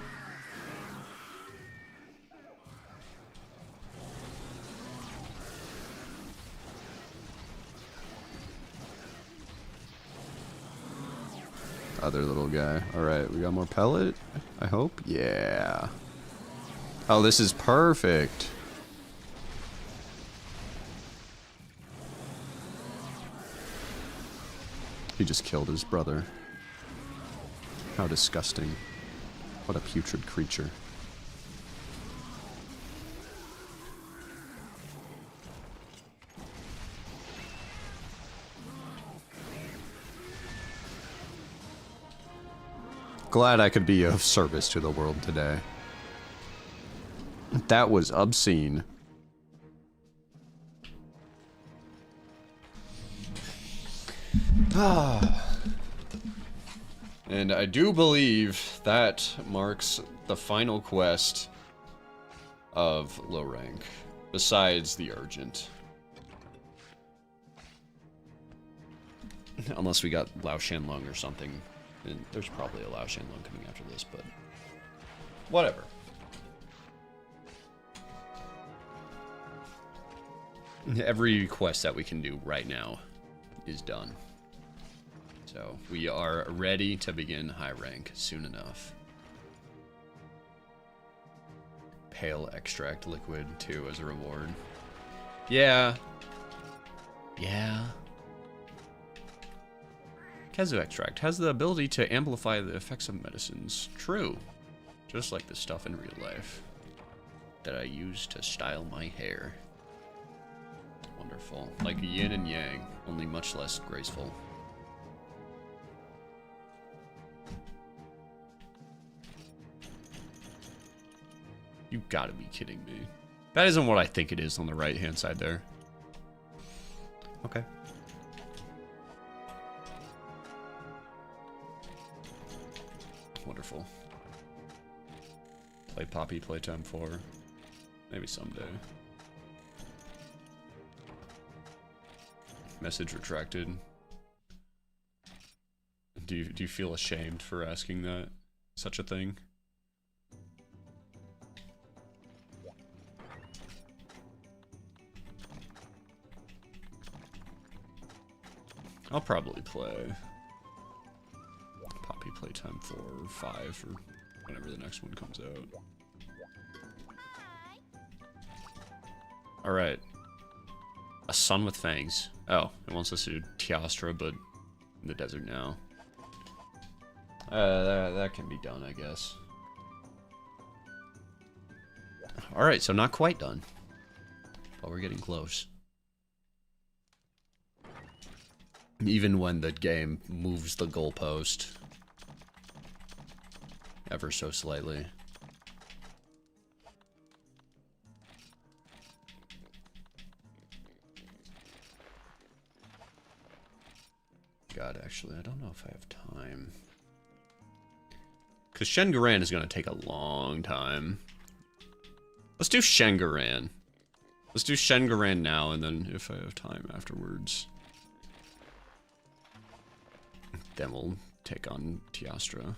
other little guy. Alright, we got more pellet, I hope? Yeah. Oh, this is perfect. He just killed his brother. How disgusting. What a putrid creature. Glad I could be of service to the world today. That was obscene. And I do believe that marks the final quest of low rank, besides the urgent. Unless we got Lao Shanlong or something. And there's probably a Lao Shanlong coming after this, but whatever. Every quest that we can do right now is done. So we are ready to begin high rank soon enough. Pale extract liquid too as a reward. Yeah. Yeah. Kezu extract has the ability to amplify the effects of medicines. True. Just like the stuff in real life that I use to style my hair. Wonderful. Like yin and yang, only much less graceful. You gotta be kidding me. That isn't what I think it is on the right-hand side there. Okay. Wonderful. Play Poppy playtime 4. Maybe someday. Message retracted. Do you feel ashamed for asking that? Such a thing? I'll probably play Poppy playtime 4 or 5 or whenever the next one comes out. Alright. A sun with fangs. Oh, it wants us to do Teostra, but in the desert now. That can be done, I guess. Alright, so not quite done. But we're getting close. Even when the game moves the goalpost ever so slightly. God, actually, I don't know if I have time. Because Shengaran is going to take a long time. Let's do Shengaran. Let's do Shengaran now, and then if I have time afterwards, then we'll take on Teostra.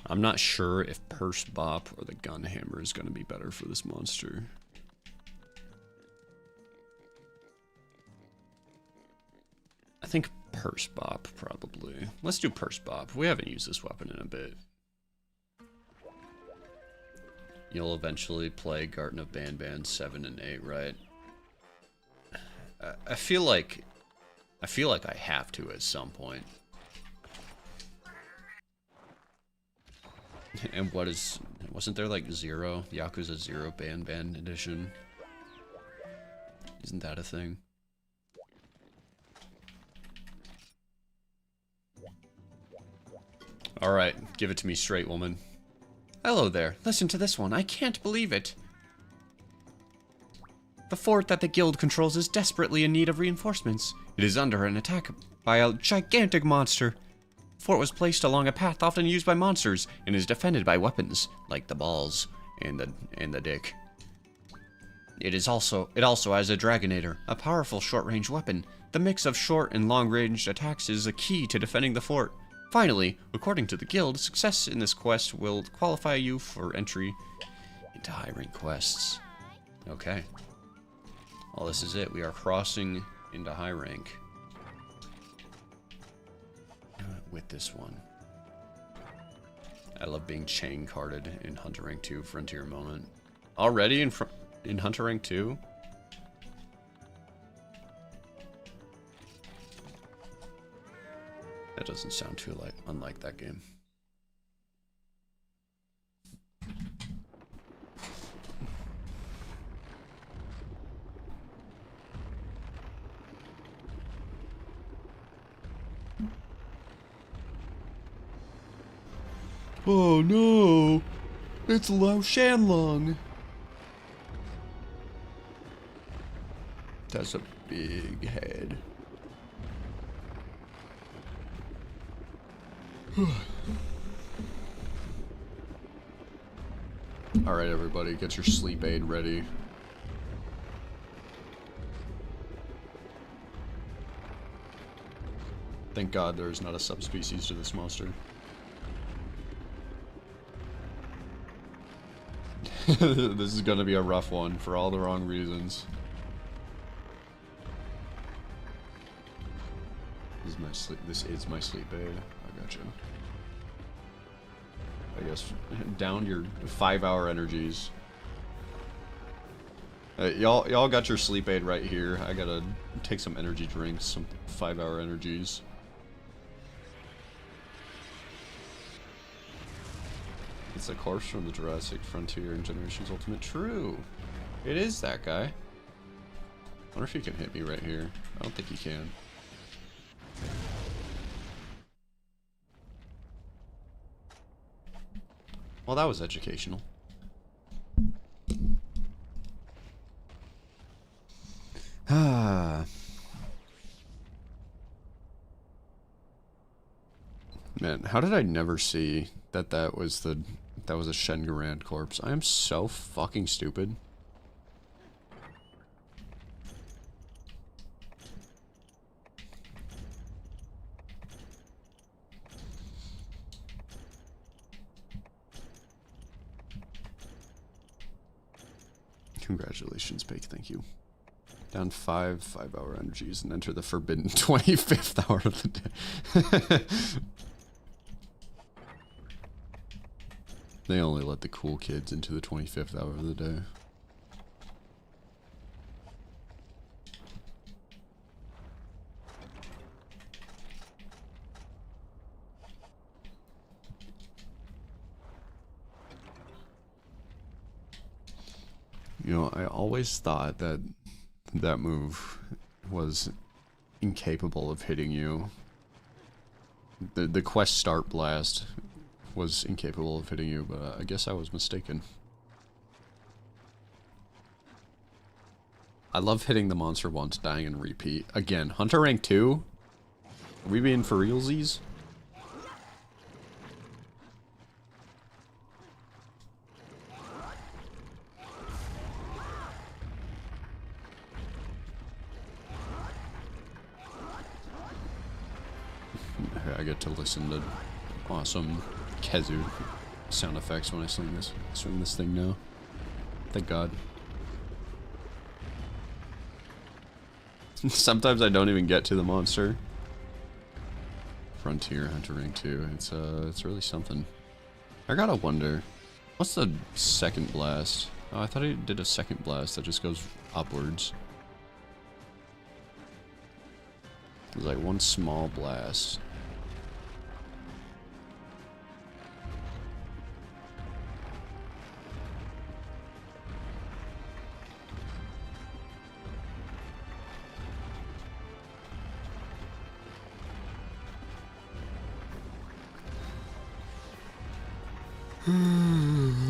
I'm not sure if Purse Bop or the Gun Hammer is going to be better for this monster. I think Purse Bop, probably. Let's do Purse Bop. We haven't used this weapon in a bit. You'll eventually play Garden of Banban 7 and 8, right? I feel like I have to at some point. And what is... wasn't there like Zero? Yakuza 0 Banban edition? Isn't that a thing? Alright, give it to me straight, woman. Hello there. Listen to this one. I can't believe it. The fort that the guild controls is desperately in need of reinforcements. It is under an attack by a gigantic monster. The fort was placed along a path often used by monsters and is defended by weapons like the balls and the dick. It also has a Dragonator, a powerful short-range weapon. The mix of short and long-range attacks is a key to defending the fort. Finally, according to the guild, success in this quest will qualify you for entry into high-rank quests. Okay. Well, this is it. We are crossing into high rank. with this one. I love being chain carded in Hunter Rank 2 Frontier moment. Already in Hunter Rank 2? That doesn't sound too unlike that game. Oh no! It's Lao Shanlong! That's a big head. Alright everybody, get your sleep aid ready. Thank God there's not a subspecies to this monster. This is gonna be a rough one for all the wrong reasons. This is my sleep aid. I gotcha. I guess down your 5-hour energies. Y'all got your sleep aid right here. I gotta take some energy drinks, some 5-hour energies. It's a corpse from the Jurassic Frontier and Generations Ultimate. True. It is that guy. I wonder if he can hit me right here. I don't think he can. Well, that was educational. Ah. Man, how did I never see that was a Shengarand corpse? I am so fucking stupid. Congratulations, Bake, thank you. Down 5-hour energies and enter the forbidden 25th hour of the day. They only let the cool kids into the 25th hour of the day. You know, I always thought that that move was incapable of hitting you. The quest start blast was incapable of hitting you, but I guess I was mistaken. I love hitting the monster once, dying and repeat. Again, Hunter Rank 2? Are we being for realsies? I get to listen to awesome Kezu sound effects when I swing this thing now. Thank God. Sometimes I don't even get to the monster. Frontier Hunter Rank 2. It's really something. I gotta wonder, what's the second blast? Oh, I thought he did a second blast that just goes upwards. There's like one small blast.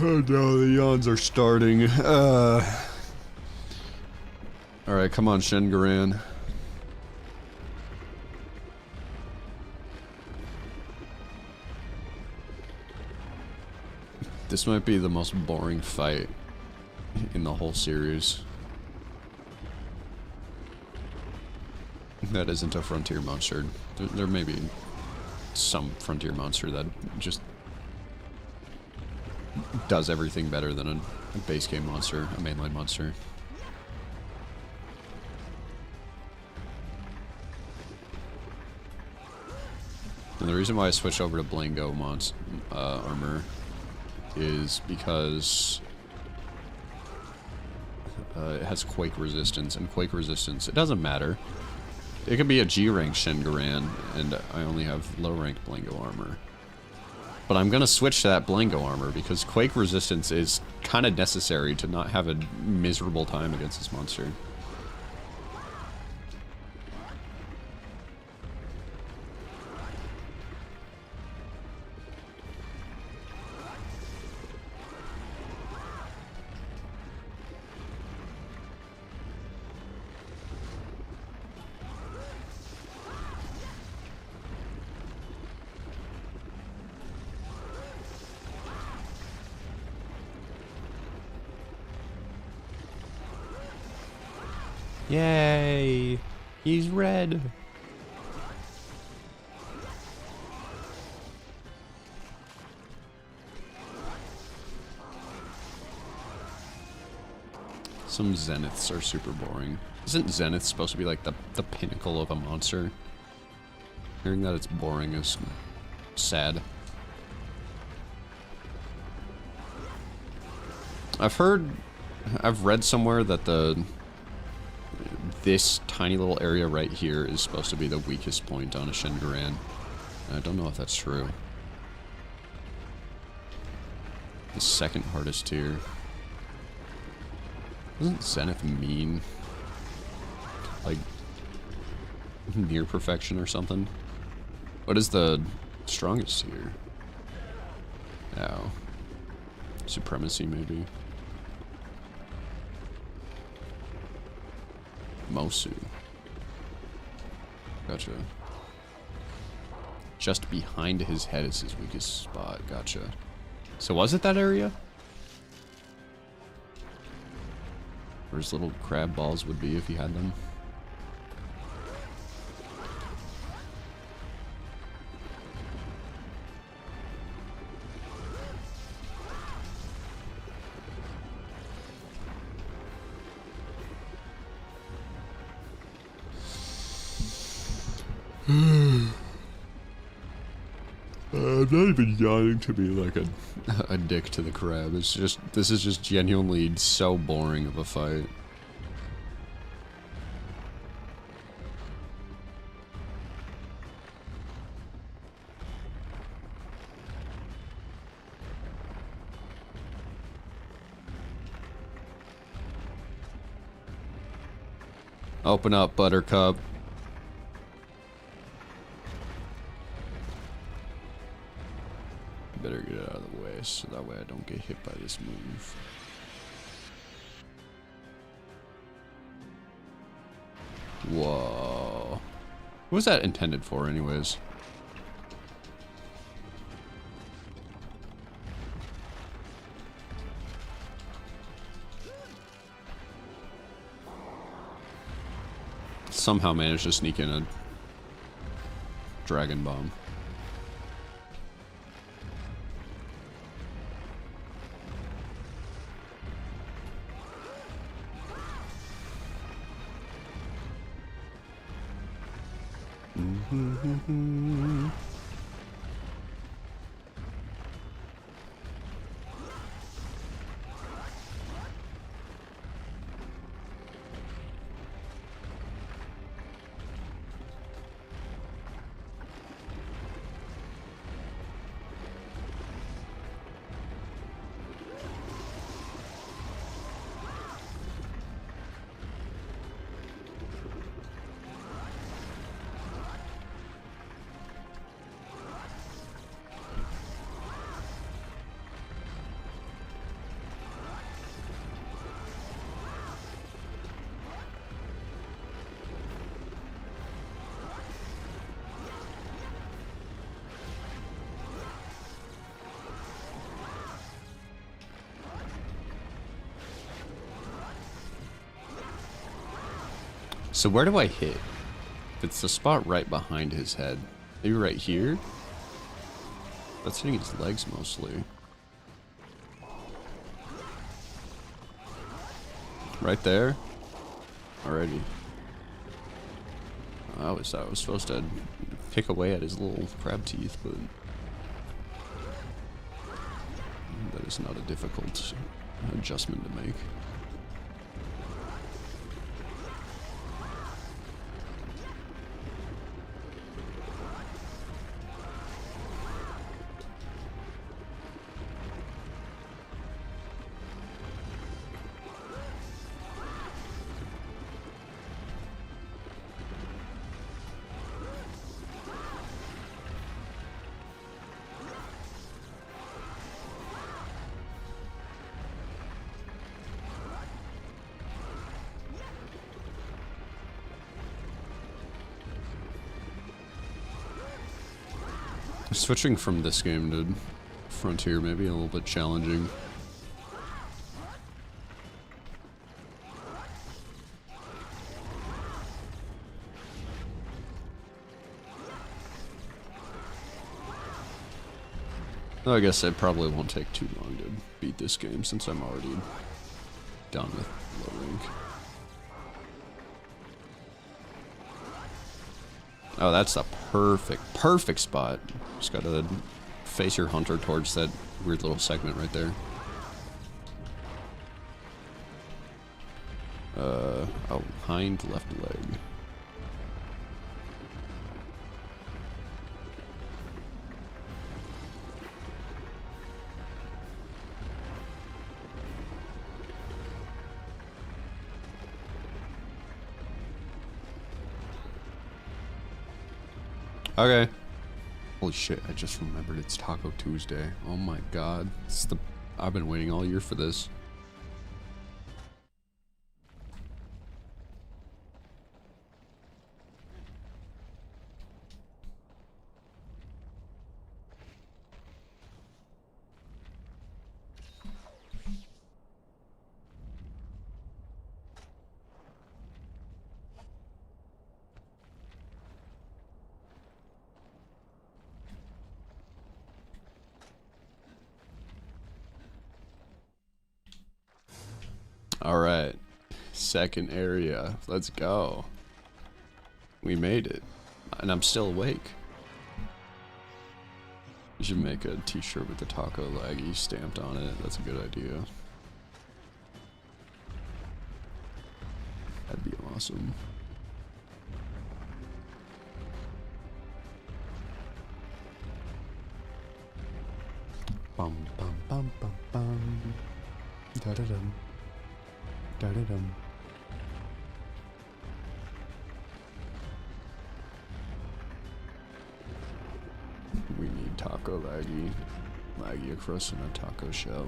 Oh no, the yawns are starting. Alright, come on, Shengaran. This might be the most boring fight in the whole series. That isn't a frontier monster. There may be some frontier monster that just does everything better than a base game monster, a mainline monster. And the reason why I switched over to Blango armor is because it has quake resistance, and quake resistance, it doesn't matter. It could be a G-rank Shengaran, and I only have low-ranked Blango armor. But I'm gonna switch to that Blango armor because quake resistance is kind of necessary to not have a miserable time against this monster. Yay! He's red! Some Zeniths are super boring. Isn't Zenith supposed to be like the pinnacle of a monster? Hearing that it's boring is sad. I've read somewhere that this tiny little area right here is supposed to be the weakest point on a Shengaran. I don't know if that's true. The second hardest tier. Doesn't Zenith mean like near perfection or something? What is the strongest tier? Oh. Supremacy maybe. Mosu. Gotcha. Just behind his head is his weakest spot. Gotcha. So was it that area? Where his little crab balls would be if he had them? I'm not even yawning to be like a dick to the crab. It's just, this is just genuinely so boring of a fight. Open up, Buttercup. Better get out of the way so that way I don't get hit by this move. Whoa. What was that intended for anyways? Somehow managed to sneak in a Dragon Bomb. So where do I hit? If it's the spot right behind his head. Maybe right here? That's hitting his legs mostly. Right there? Alrighty. I always thought I was supposed to pick away at his little crab teeth, but that is not a difficult adjustment to make. Switching from this game to Frontier may be a little bit challenging. Though I guess it probably won't take too long to beat this game since I'm already done with low rank. Oh, that's the perfect spot. Just gotta face your hunter towards that weird little segment right there. Oh, hind left leg. Okay. Holy shit, I just remembered it's Taco Tuesday. Oh my god. I've been waiting all year for this. Alright, second area, let's go. We made it, and I'm still awake. You should make a t-shirt with the Taco Laggy stamped on it, that's a good idea. That'd be awesome. Bum bum bum bum bum. Da da dum. Da-da-dum. We need Taco Laggy across in a taco shell.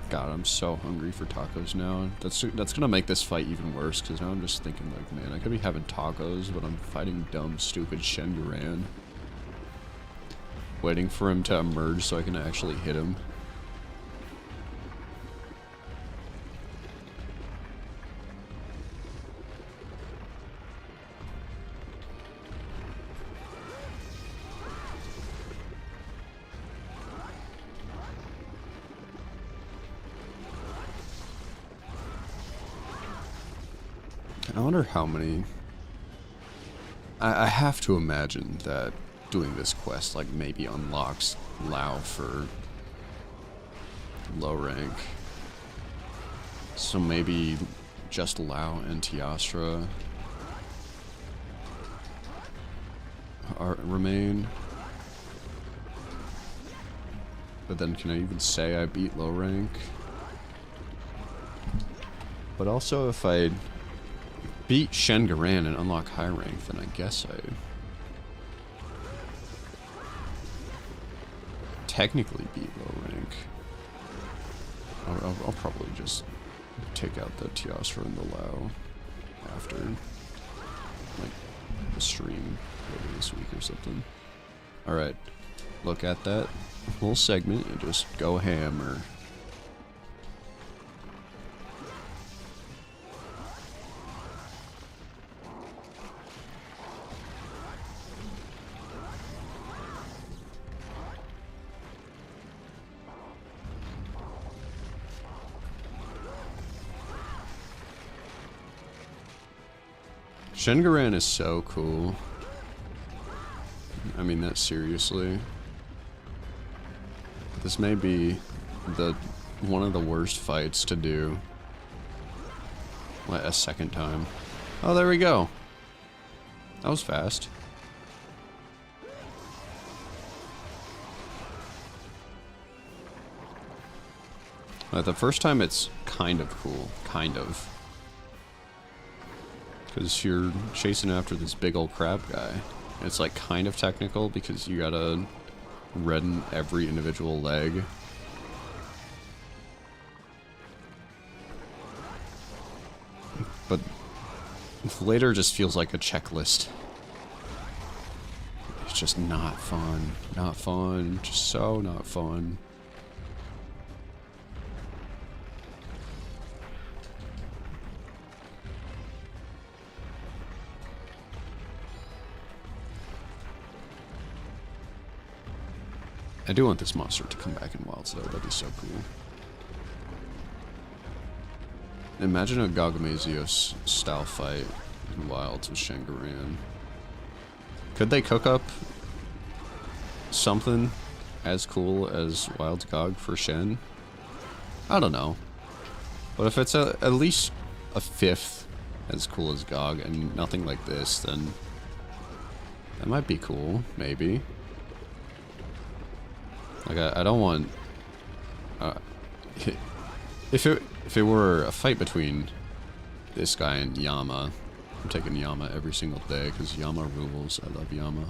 God, I'm so hungry for tacos now. That's gonna make this fight even worse, because now I'm just thinking like, man, I could be having tacos, but I'm fighting dumb, stupid Shengaran. Waiting for him to emerge so I can actually hit him. I wonder how many... I have to imagine that doing this quest like maybe unlocks Lao for low rank. So maybe just Lao and Tiastra remain. But then can I even say I beat low rank? But also if I beat Shengaran and unlock high rank, then I guess I technically beat low rank. I'll probably just take out the Tiastra and the Lao after, like, the stream later this week or something. Alright, look at that whole segment and just go hammer. Shengaran is so cool. I mean that seriously. This may be one of the worst fights to do. What, a second time? Oh, there we go. That was fast. The first time it's kind of cool. Kind of. Because you're chasing after this big old crab guy. And it's like kind of technical because you gotta redden every individual leg. But later just feels like a checklist. It's just not fun. Not fun. Just so not fun. I do want this monster to come back in Wilds though, that'd be so cool. Imagine a Gogamazios style fight in Wilds with Shangaran. Could they cook up something as cool as Wilds Gog for Shen? I don't know. But if it's at least a fifth as cool as Gog and nothing like this, then that might be cool, maybe. Like, I don't want... if it were a fight between this guy and Yama, I'm taking Yama every single day, because Yama rules. I love Yama.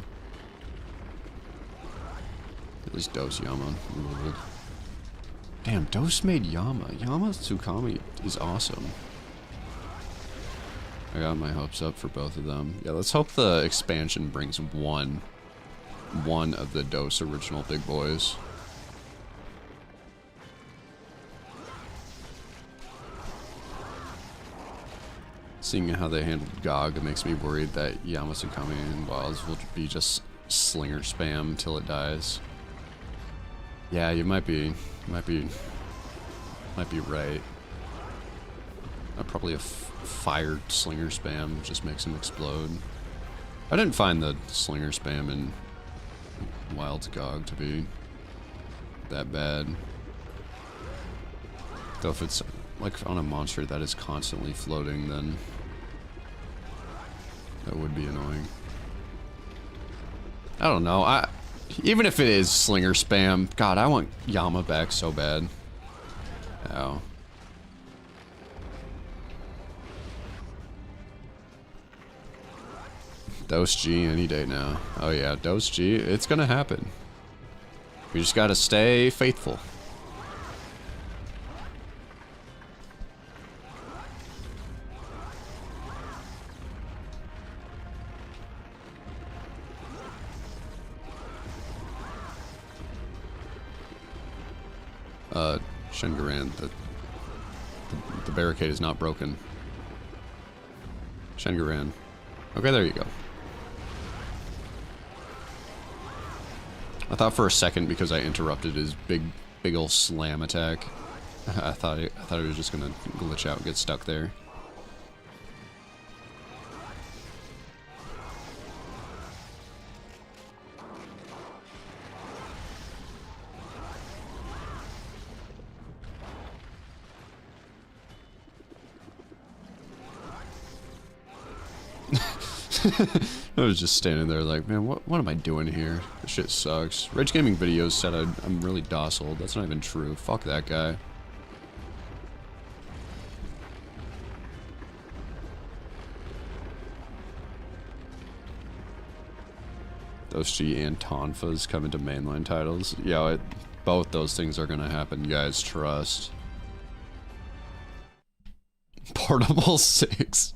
At least Dose Yama ruled. Damn, Dose made Yama. Yama Tsukami is awesome. I got my hopes up for both of them. Yeah, let's hope the expansion brings one of the Dose original big boys. Seeing how they handled Gog, it makes me worried that Yamasukami and Wilds will be just slinger spam till it dies. Yeah, you might be right. Probably a fired slinger spam just makes him explode. I didn't find the slinger spam in Wilds Gog to be that bad. Though if it's like on a monster that is constantly floating, then that would be annoying. I don't know. Even if it is slinger spam, God, I want Yama back so bad. Ow. Dose G any day now. Oh yeah, Dose G, it's gonna happen. We just gotta stay faithful. Shengaran, the barricade is not broken. Shengaran. Okay, there you go. I thought for a second, because I interrupted his big ol' slam attack, I thought it was just gonna glitch out and get stuck there. I was just standing there like, man, what am I doing here? This shit sucks. Rage Gaming Videos said I'm really docile. That's not even true. Fuck that guy. Those G and Tonfa's coming to mainline titles. Yeah, both those things are gonna happen, guys. Trust. Portable 6.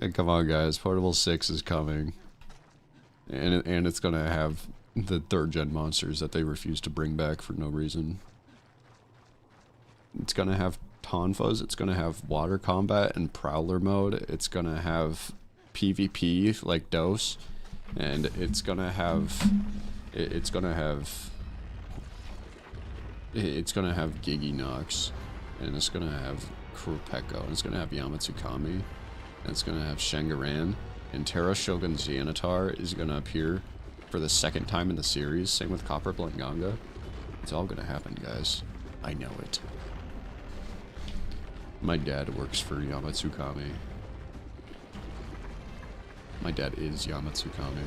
And come on, guys, Portable 6 is coming, and it's gonna have the 3rd gen monsters that they refuse to bring back for no reason. It's gonna have Tonfas, it's gonna have water combat and prowler mode, it's gonna have PvP like Dose, and it's gonna have Gigi Nox, and it's gonna have Kurupeko, and it's gonna have Yamatsukami. It's gonna have Shengaran. And Terra Shogun Xanatar is gonna appear for the second time in the series. Same with Copper Blanganga. It's all gonna happen, guys. I know it. My dad works for Yamatsukami. My dad is Yamatsukami.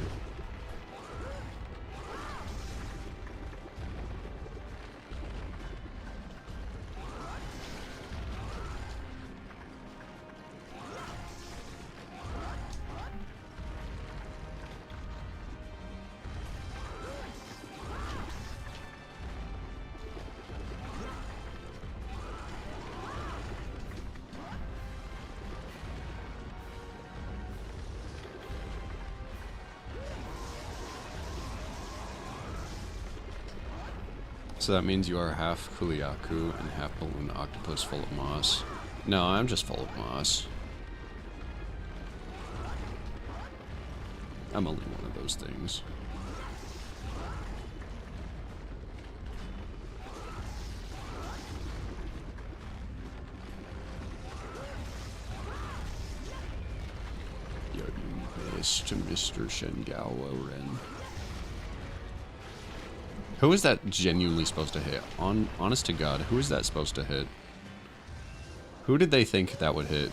So that means you are half Kuliaku and half balloon octopus full of moss. No, I'm just full of moss. I'm only one of those things. You're best, Mr. Shengawa Ren. Who is that genuinely supposed to hit? Honest to God, who is that supposed to hit? Who did they think that would hit?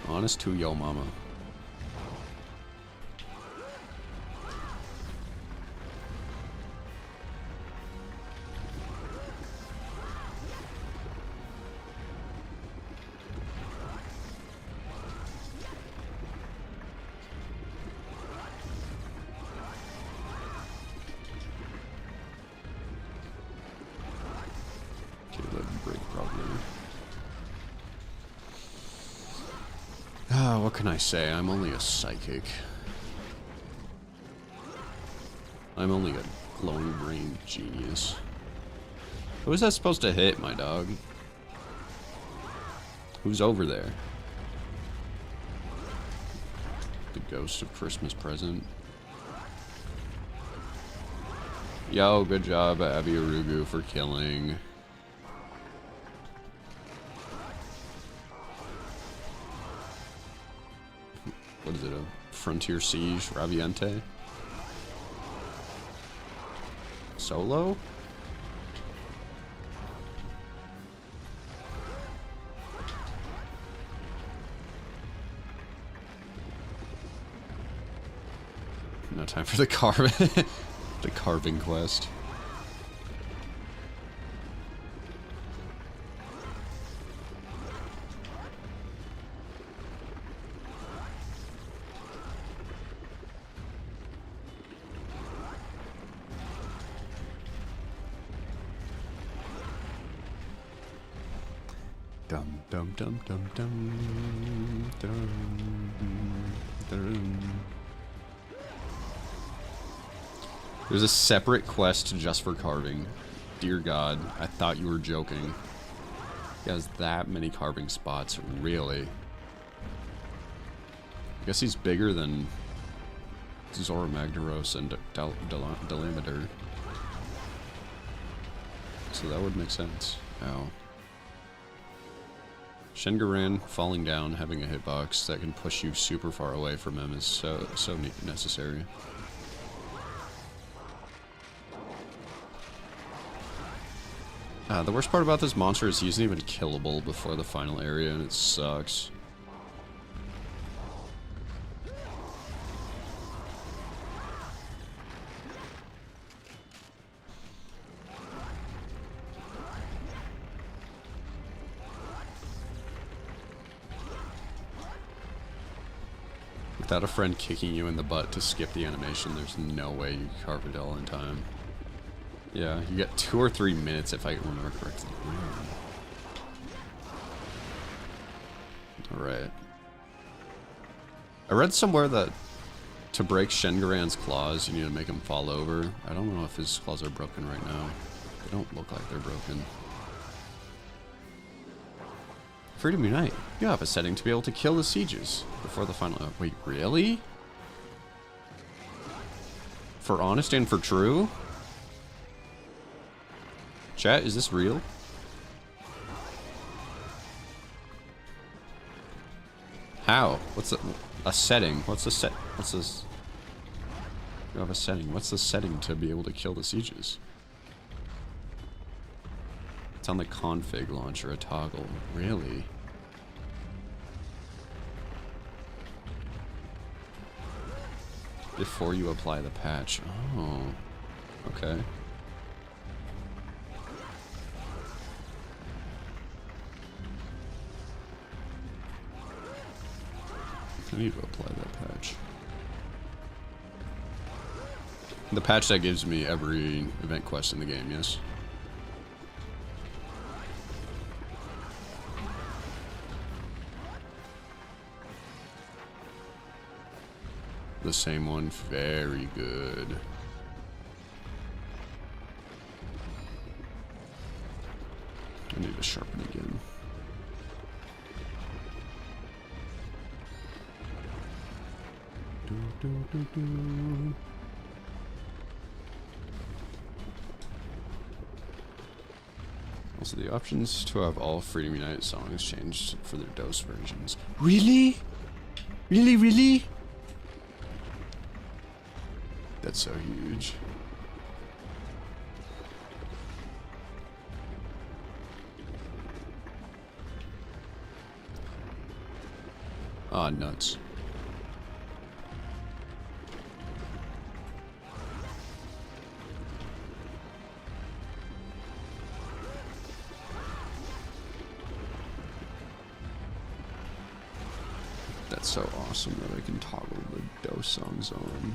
Honest to yo mama. What can I say? I'm only a psychic. I'm only a glowing brain genius. Who is that supposed to hit, my dog? Who's over there? The ghost of Christmas present. Yo, good job, Abby Arugu, for killing. What is it, a Frontier Siege Raviente? Solo? No time for the the carving quest. Dum dum dum dum dum dum dum. There's a separate quest just for carving. Dear God, I thought you were joking. He has that many carving spots, really? I guess he's bigger than Zora Magdaros and Delameter. So that would make sense. Ow. Shengaran falling down, having a hitbox that can push you super far away from him is so necessary. The worst part about this monster is he isn't even killable before the final area, and it sucks. Without a friend kicking you in the butt to skip the animation, there's no way you can carve it all in time. Yeah, you get 2 or 3 minutes if I remember correctly. Alright. I read somewhere that to break Shengaran's claws, you need to make him fall over. I don't know if his claws are broken right now. They don't look like they're broken. Freedom Unite. You have a setting to be able to kill the sieges before the final... wait, really? For honest and for true? Chat, is this real? How? What's a setting? What's the set? What's this? You have a setting. What's the setting to be able to kill the sieges? It's on the config launcher, a toggle. Really? Before you apply the patch. Oh. Okay. I need to apply that patch. The patch that gives me every event quest in the game, yes? The same one, very good. I need to sharpen again. Also, the options to have all Freedom United songs changed for their DOS versions. Really? Really, really? That's so huge. Ah, nuts. That's so awesome that I can toggle the DOS songs on.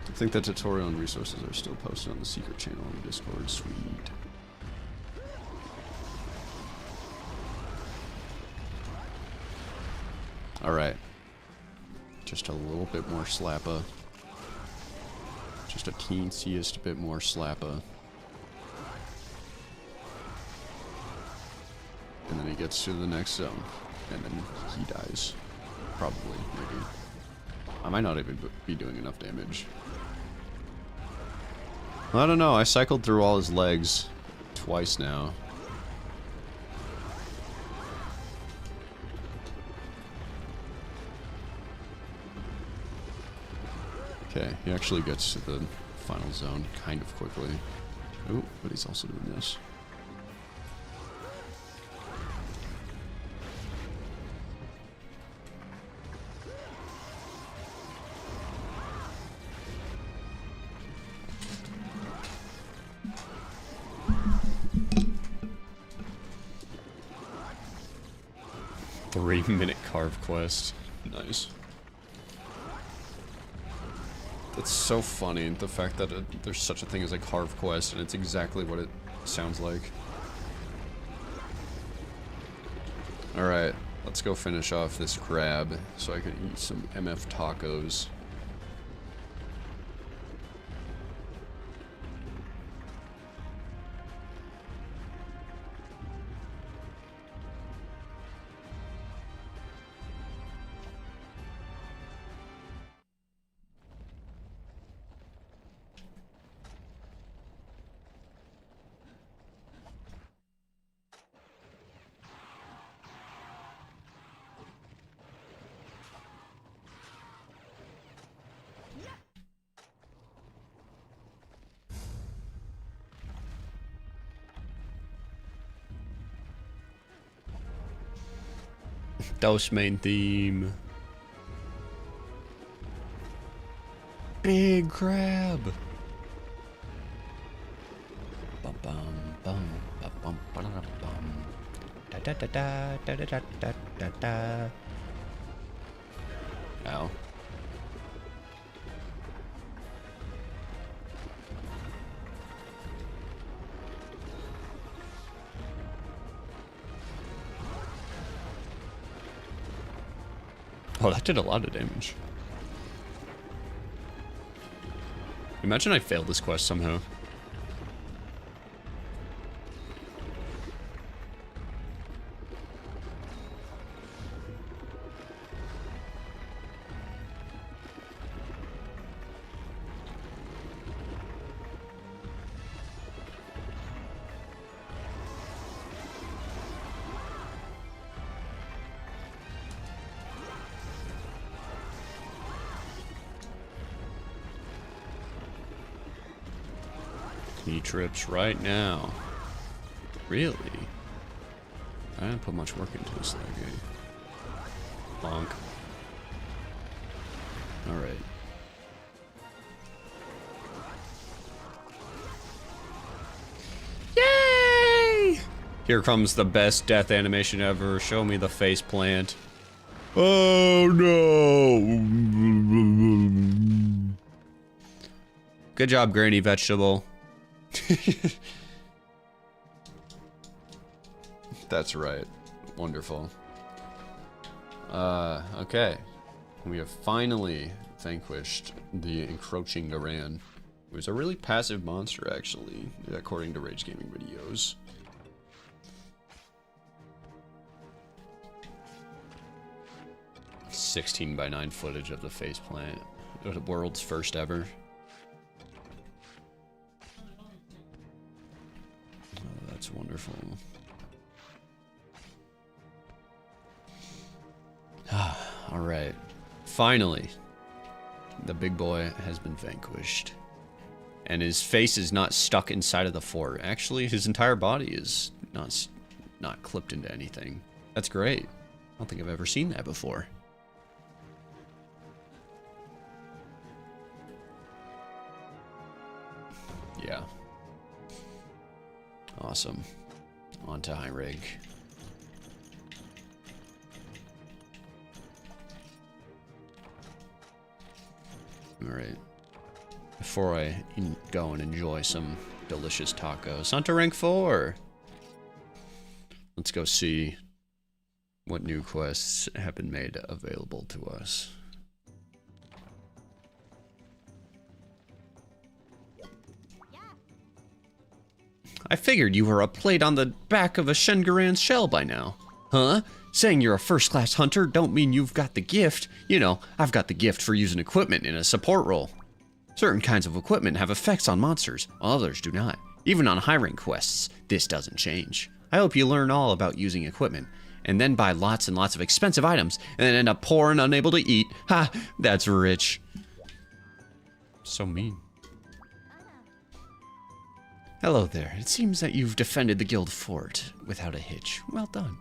I think the tutorial and resources are still posted on the secret channel on the Discord. Sweet. Alright. Just a little bit more slappa. Just a teensiest bit more slappa. And then he gets to the next zone. And then he dies. Probably, maybe. I might not even be doing enough damage. I don't know, I cycled through all his legs twice now. Okay, he actually gets to the final zone kind of quickly. Oh, but he's also doing this. Three-minute carve quest. Nice. That's so funny, the fact that there's such a thing as a carve quest, and it's exactly what it sounds like. Alright, let's go finish off this crab so I can eat some MF tacos. DOS main theme. Big crab. Bum bum bum bum bum bum. Da da da da da da da da da. Ow. Oh, that did a lot of damage. Imagine I failed this quest somehow. He trips right now. Really? I didn't put much work into this thing. Bonk. Alright. Yay! Here comes the best death animation ever. Show me the face plant. Oh no! Good job, Granny Vegetable. That's right. Wonderful. Okay. We have finally vanquished the encroaching Duran. It was a really passive monster, actually, according to Rage Gaming videos. (16:9) footage of the faceplant. The world's first ever. Oh, that's wonderful. Alright. Finally, the big boy has been vanquished. And his face is not stuck inside of the fort. Actually, his entire body is not clipped into anything. That's great. I don't think I've ever seen that before. Yeah. Awesome. On to high rig. Alright. Before I go and enjoy some delicious tacos. On to rank 4! Let's go see what new quests have been made available to us. I figured you were a plate on the back of a Shengaran's shell by now. Huh? Saying you're a first-class hunter don't mean you've got the gift. You know, I've got the gift for using equipment in a support role. Certain kinds of equipment have effects on monsters, while others do not. Even on high-rank quests, this doesn't change. I hope you learn all about using equipment, and then buy lots and lots of expensive items, and then end up poor and unable to eat. Ha! That's rich. So mean. Hello there. It seems that you've defended the guild fort without a hitch. Well done.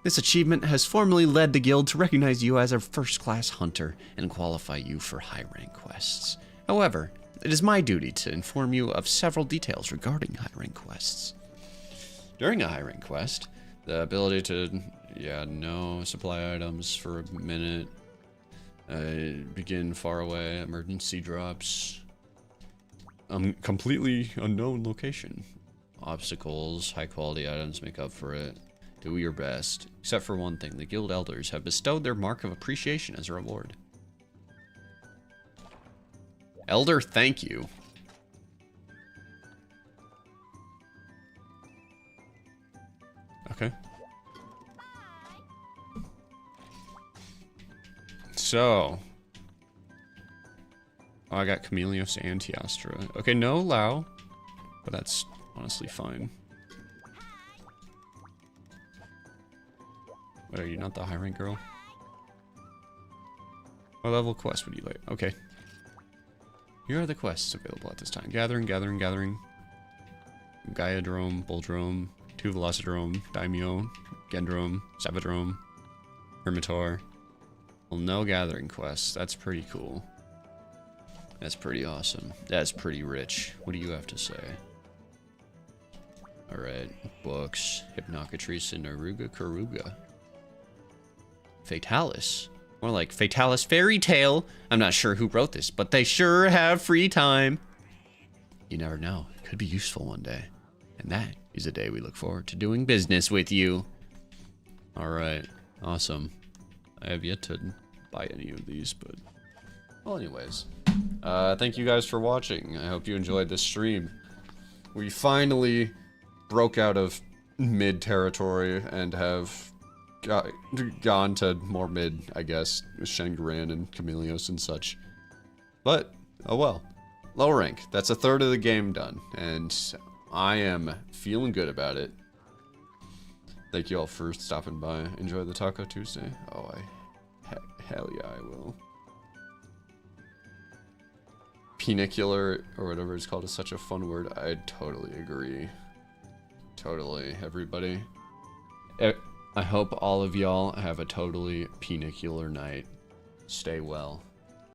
This achievement has formally led the guild to recognize you as a first-class hunter and qualify you for high-rank quests. However, it is my duty to inform you of several details regarding high-rank quests. During a high-rank quest, the ability to, no supply items for a minute, begin far away, emergency drops, completely unknown location. Obstacles, high-quality items make up for it. Do your best. Except for one thing, the guild elders have bestowed their mark of appreciation as a reward. Elder, thank you. Okay. So. Oh, I got Chameleos and Tiastra. Okay, no Lao. But that's honestly fine. What, are you not the high rank girl? What level quest would you like? Okay. Here are the quests available at this time. Gathering. Gaiadrome, Boldrome, 2 Velocidrome, Daimyo, Gendrome, Savadrome, Hermitor. Well, no gathering quests. That's pretty cool. That's pretty awesome. That's pretty rich. What do you have to say? Alright. Books. Hypnocatrice and Aruga Karuga. Fatalis. More like Fatalis Fairy Tale. I'm not sure who wrote this, but they sure have free time. You never know. It could be useful one day. And that is a day we look forward to doing business with you. Alright. Awesome. I have yet to buy any of these, but... Well, anyways. Thank you guys for watching. I hope you enjoyed this stream. We finally broke out of mid territory and have gone to more mid, I guess, with Shengaran and Chameleos and such. But, oh well. Low rank. That's a third of the game done, and I am feeling good about it. Thank you all for stopping by. Enjoy the Taco Tuesday. Oh, hell yeah, I will. Penicular, or whatever it's called, is such a fun word. I totally agree. Totally, everybody. I hope all of y'all have a totally penicular night. Stay well.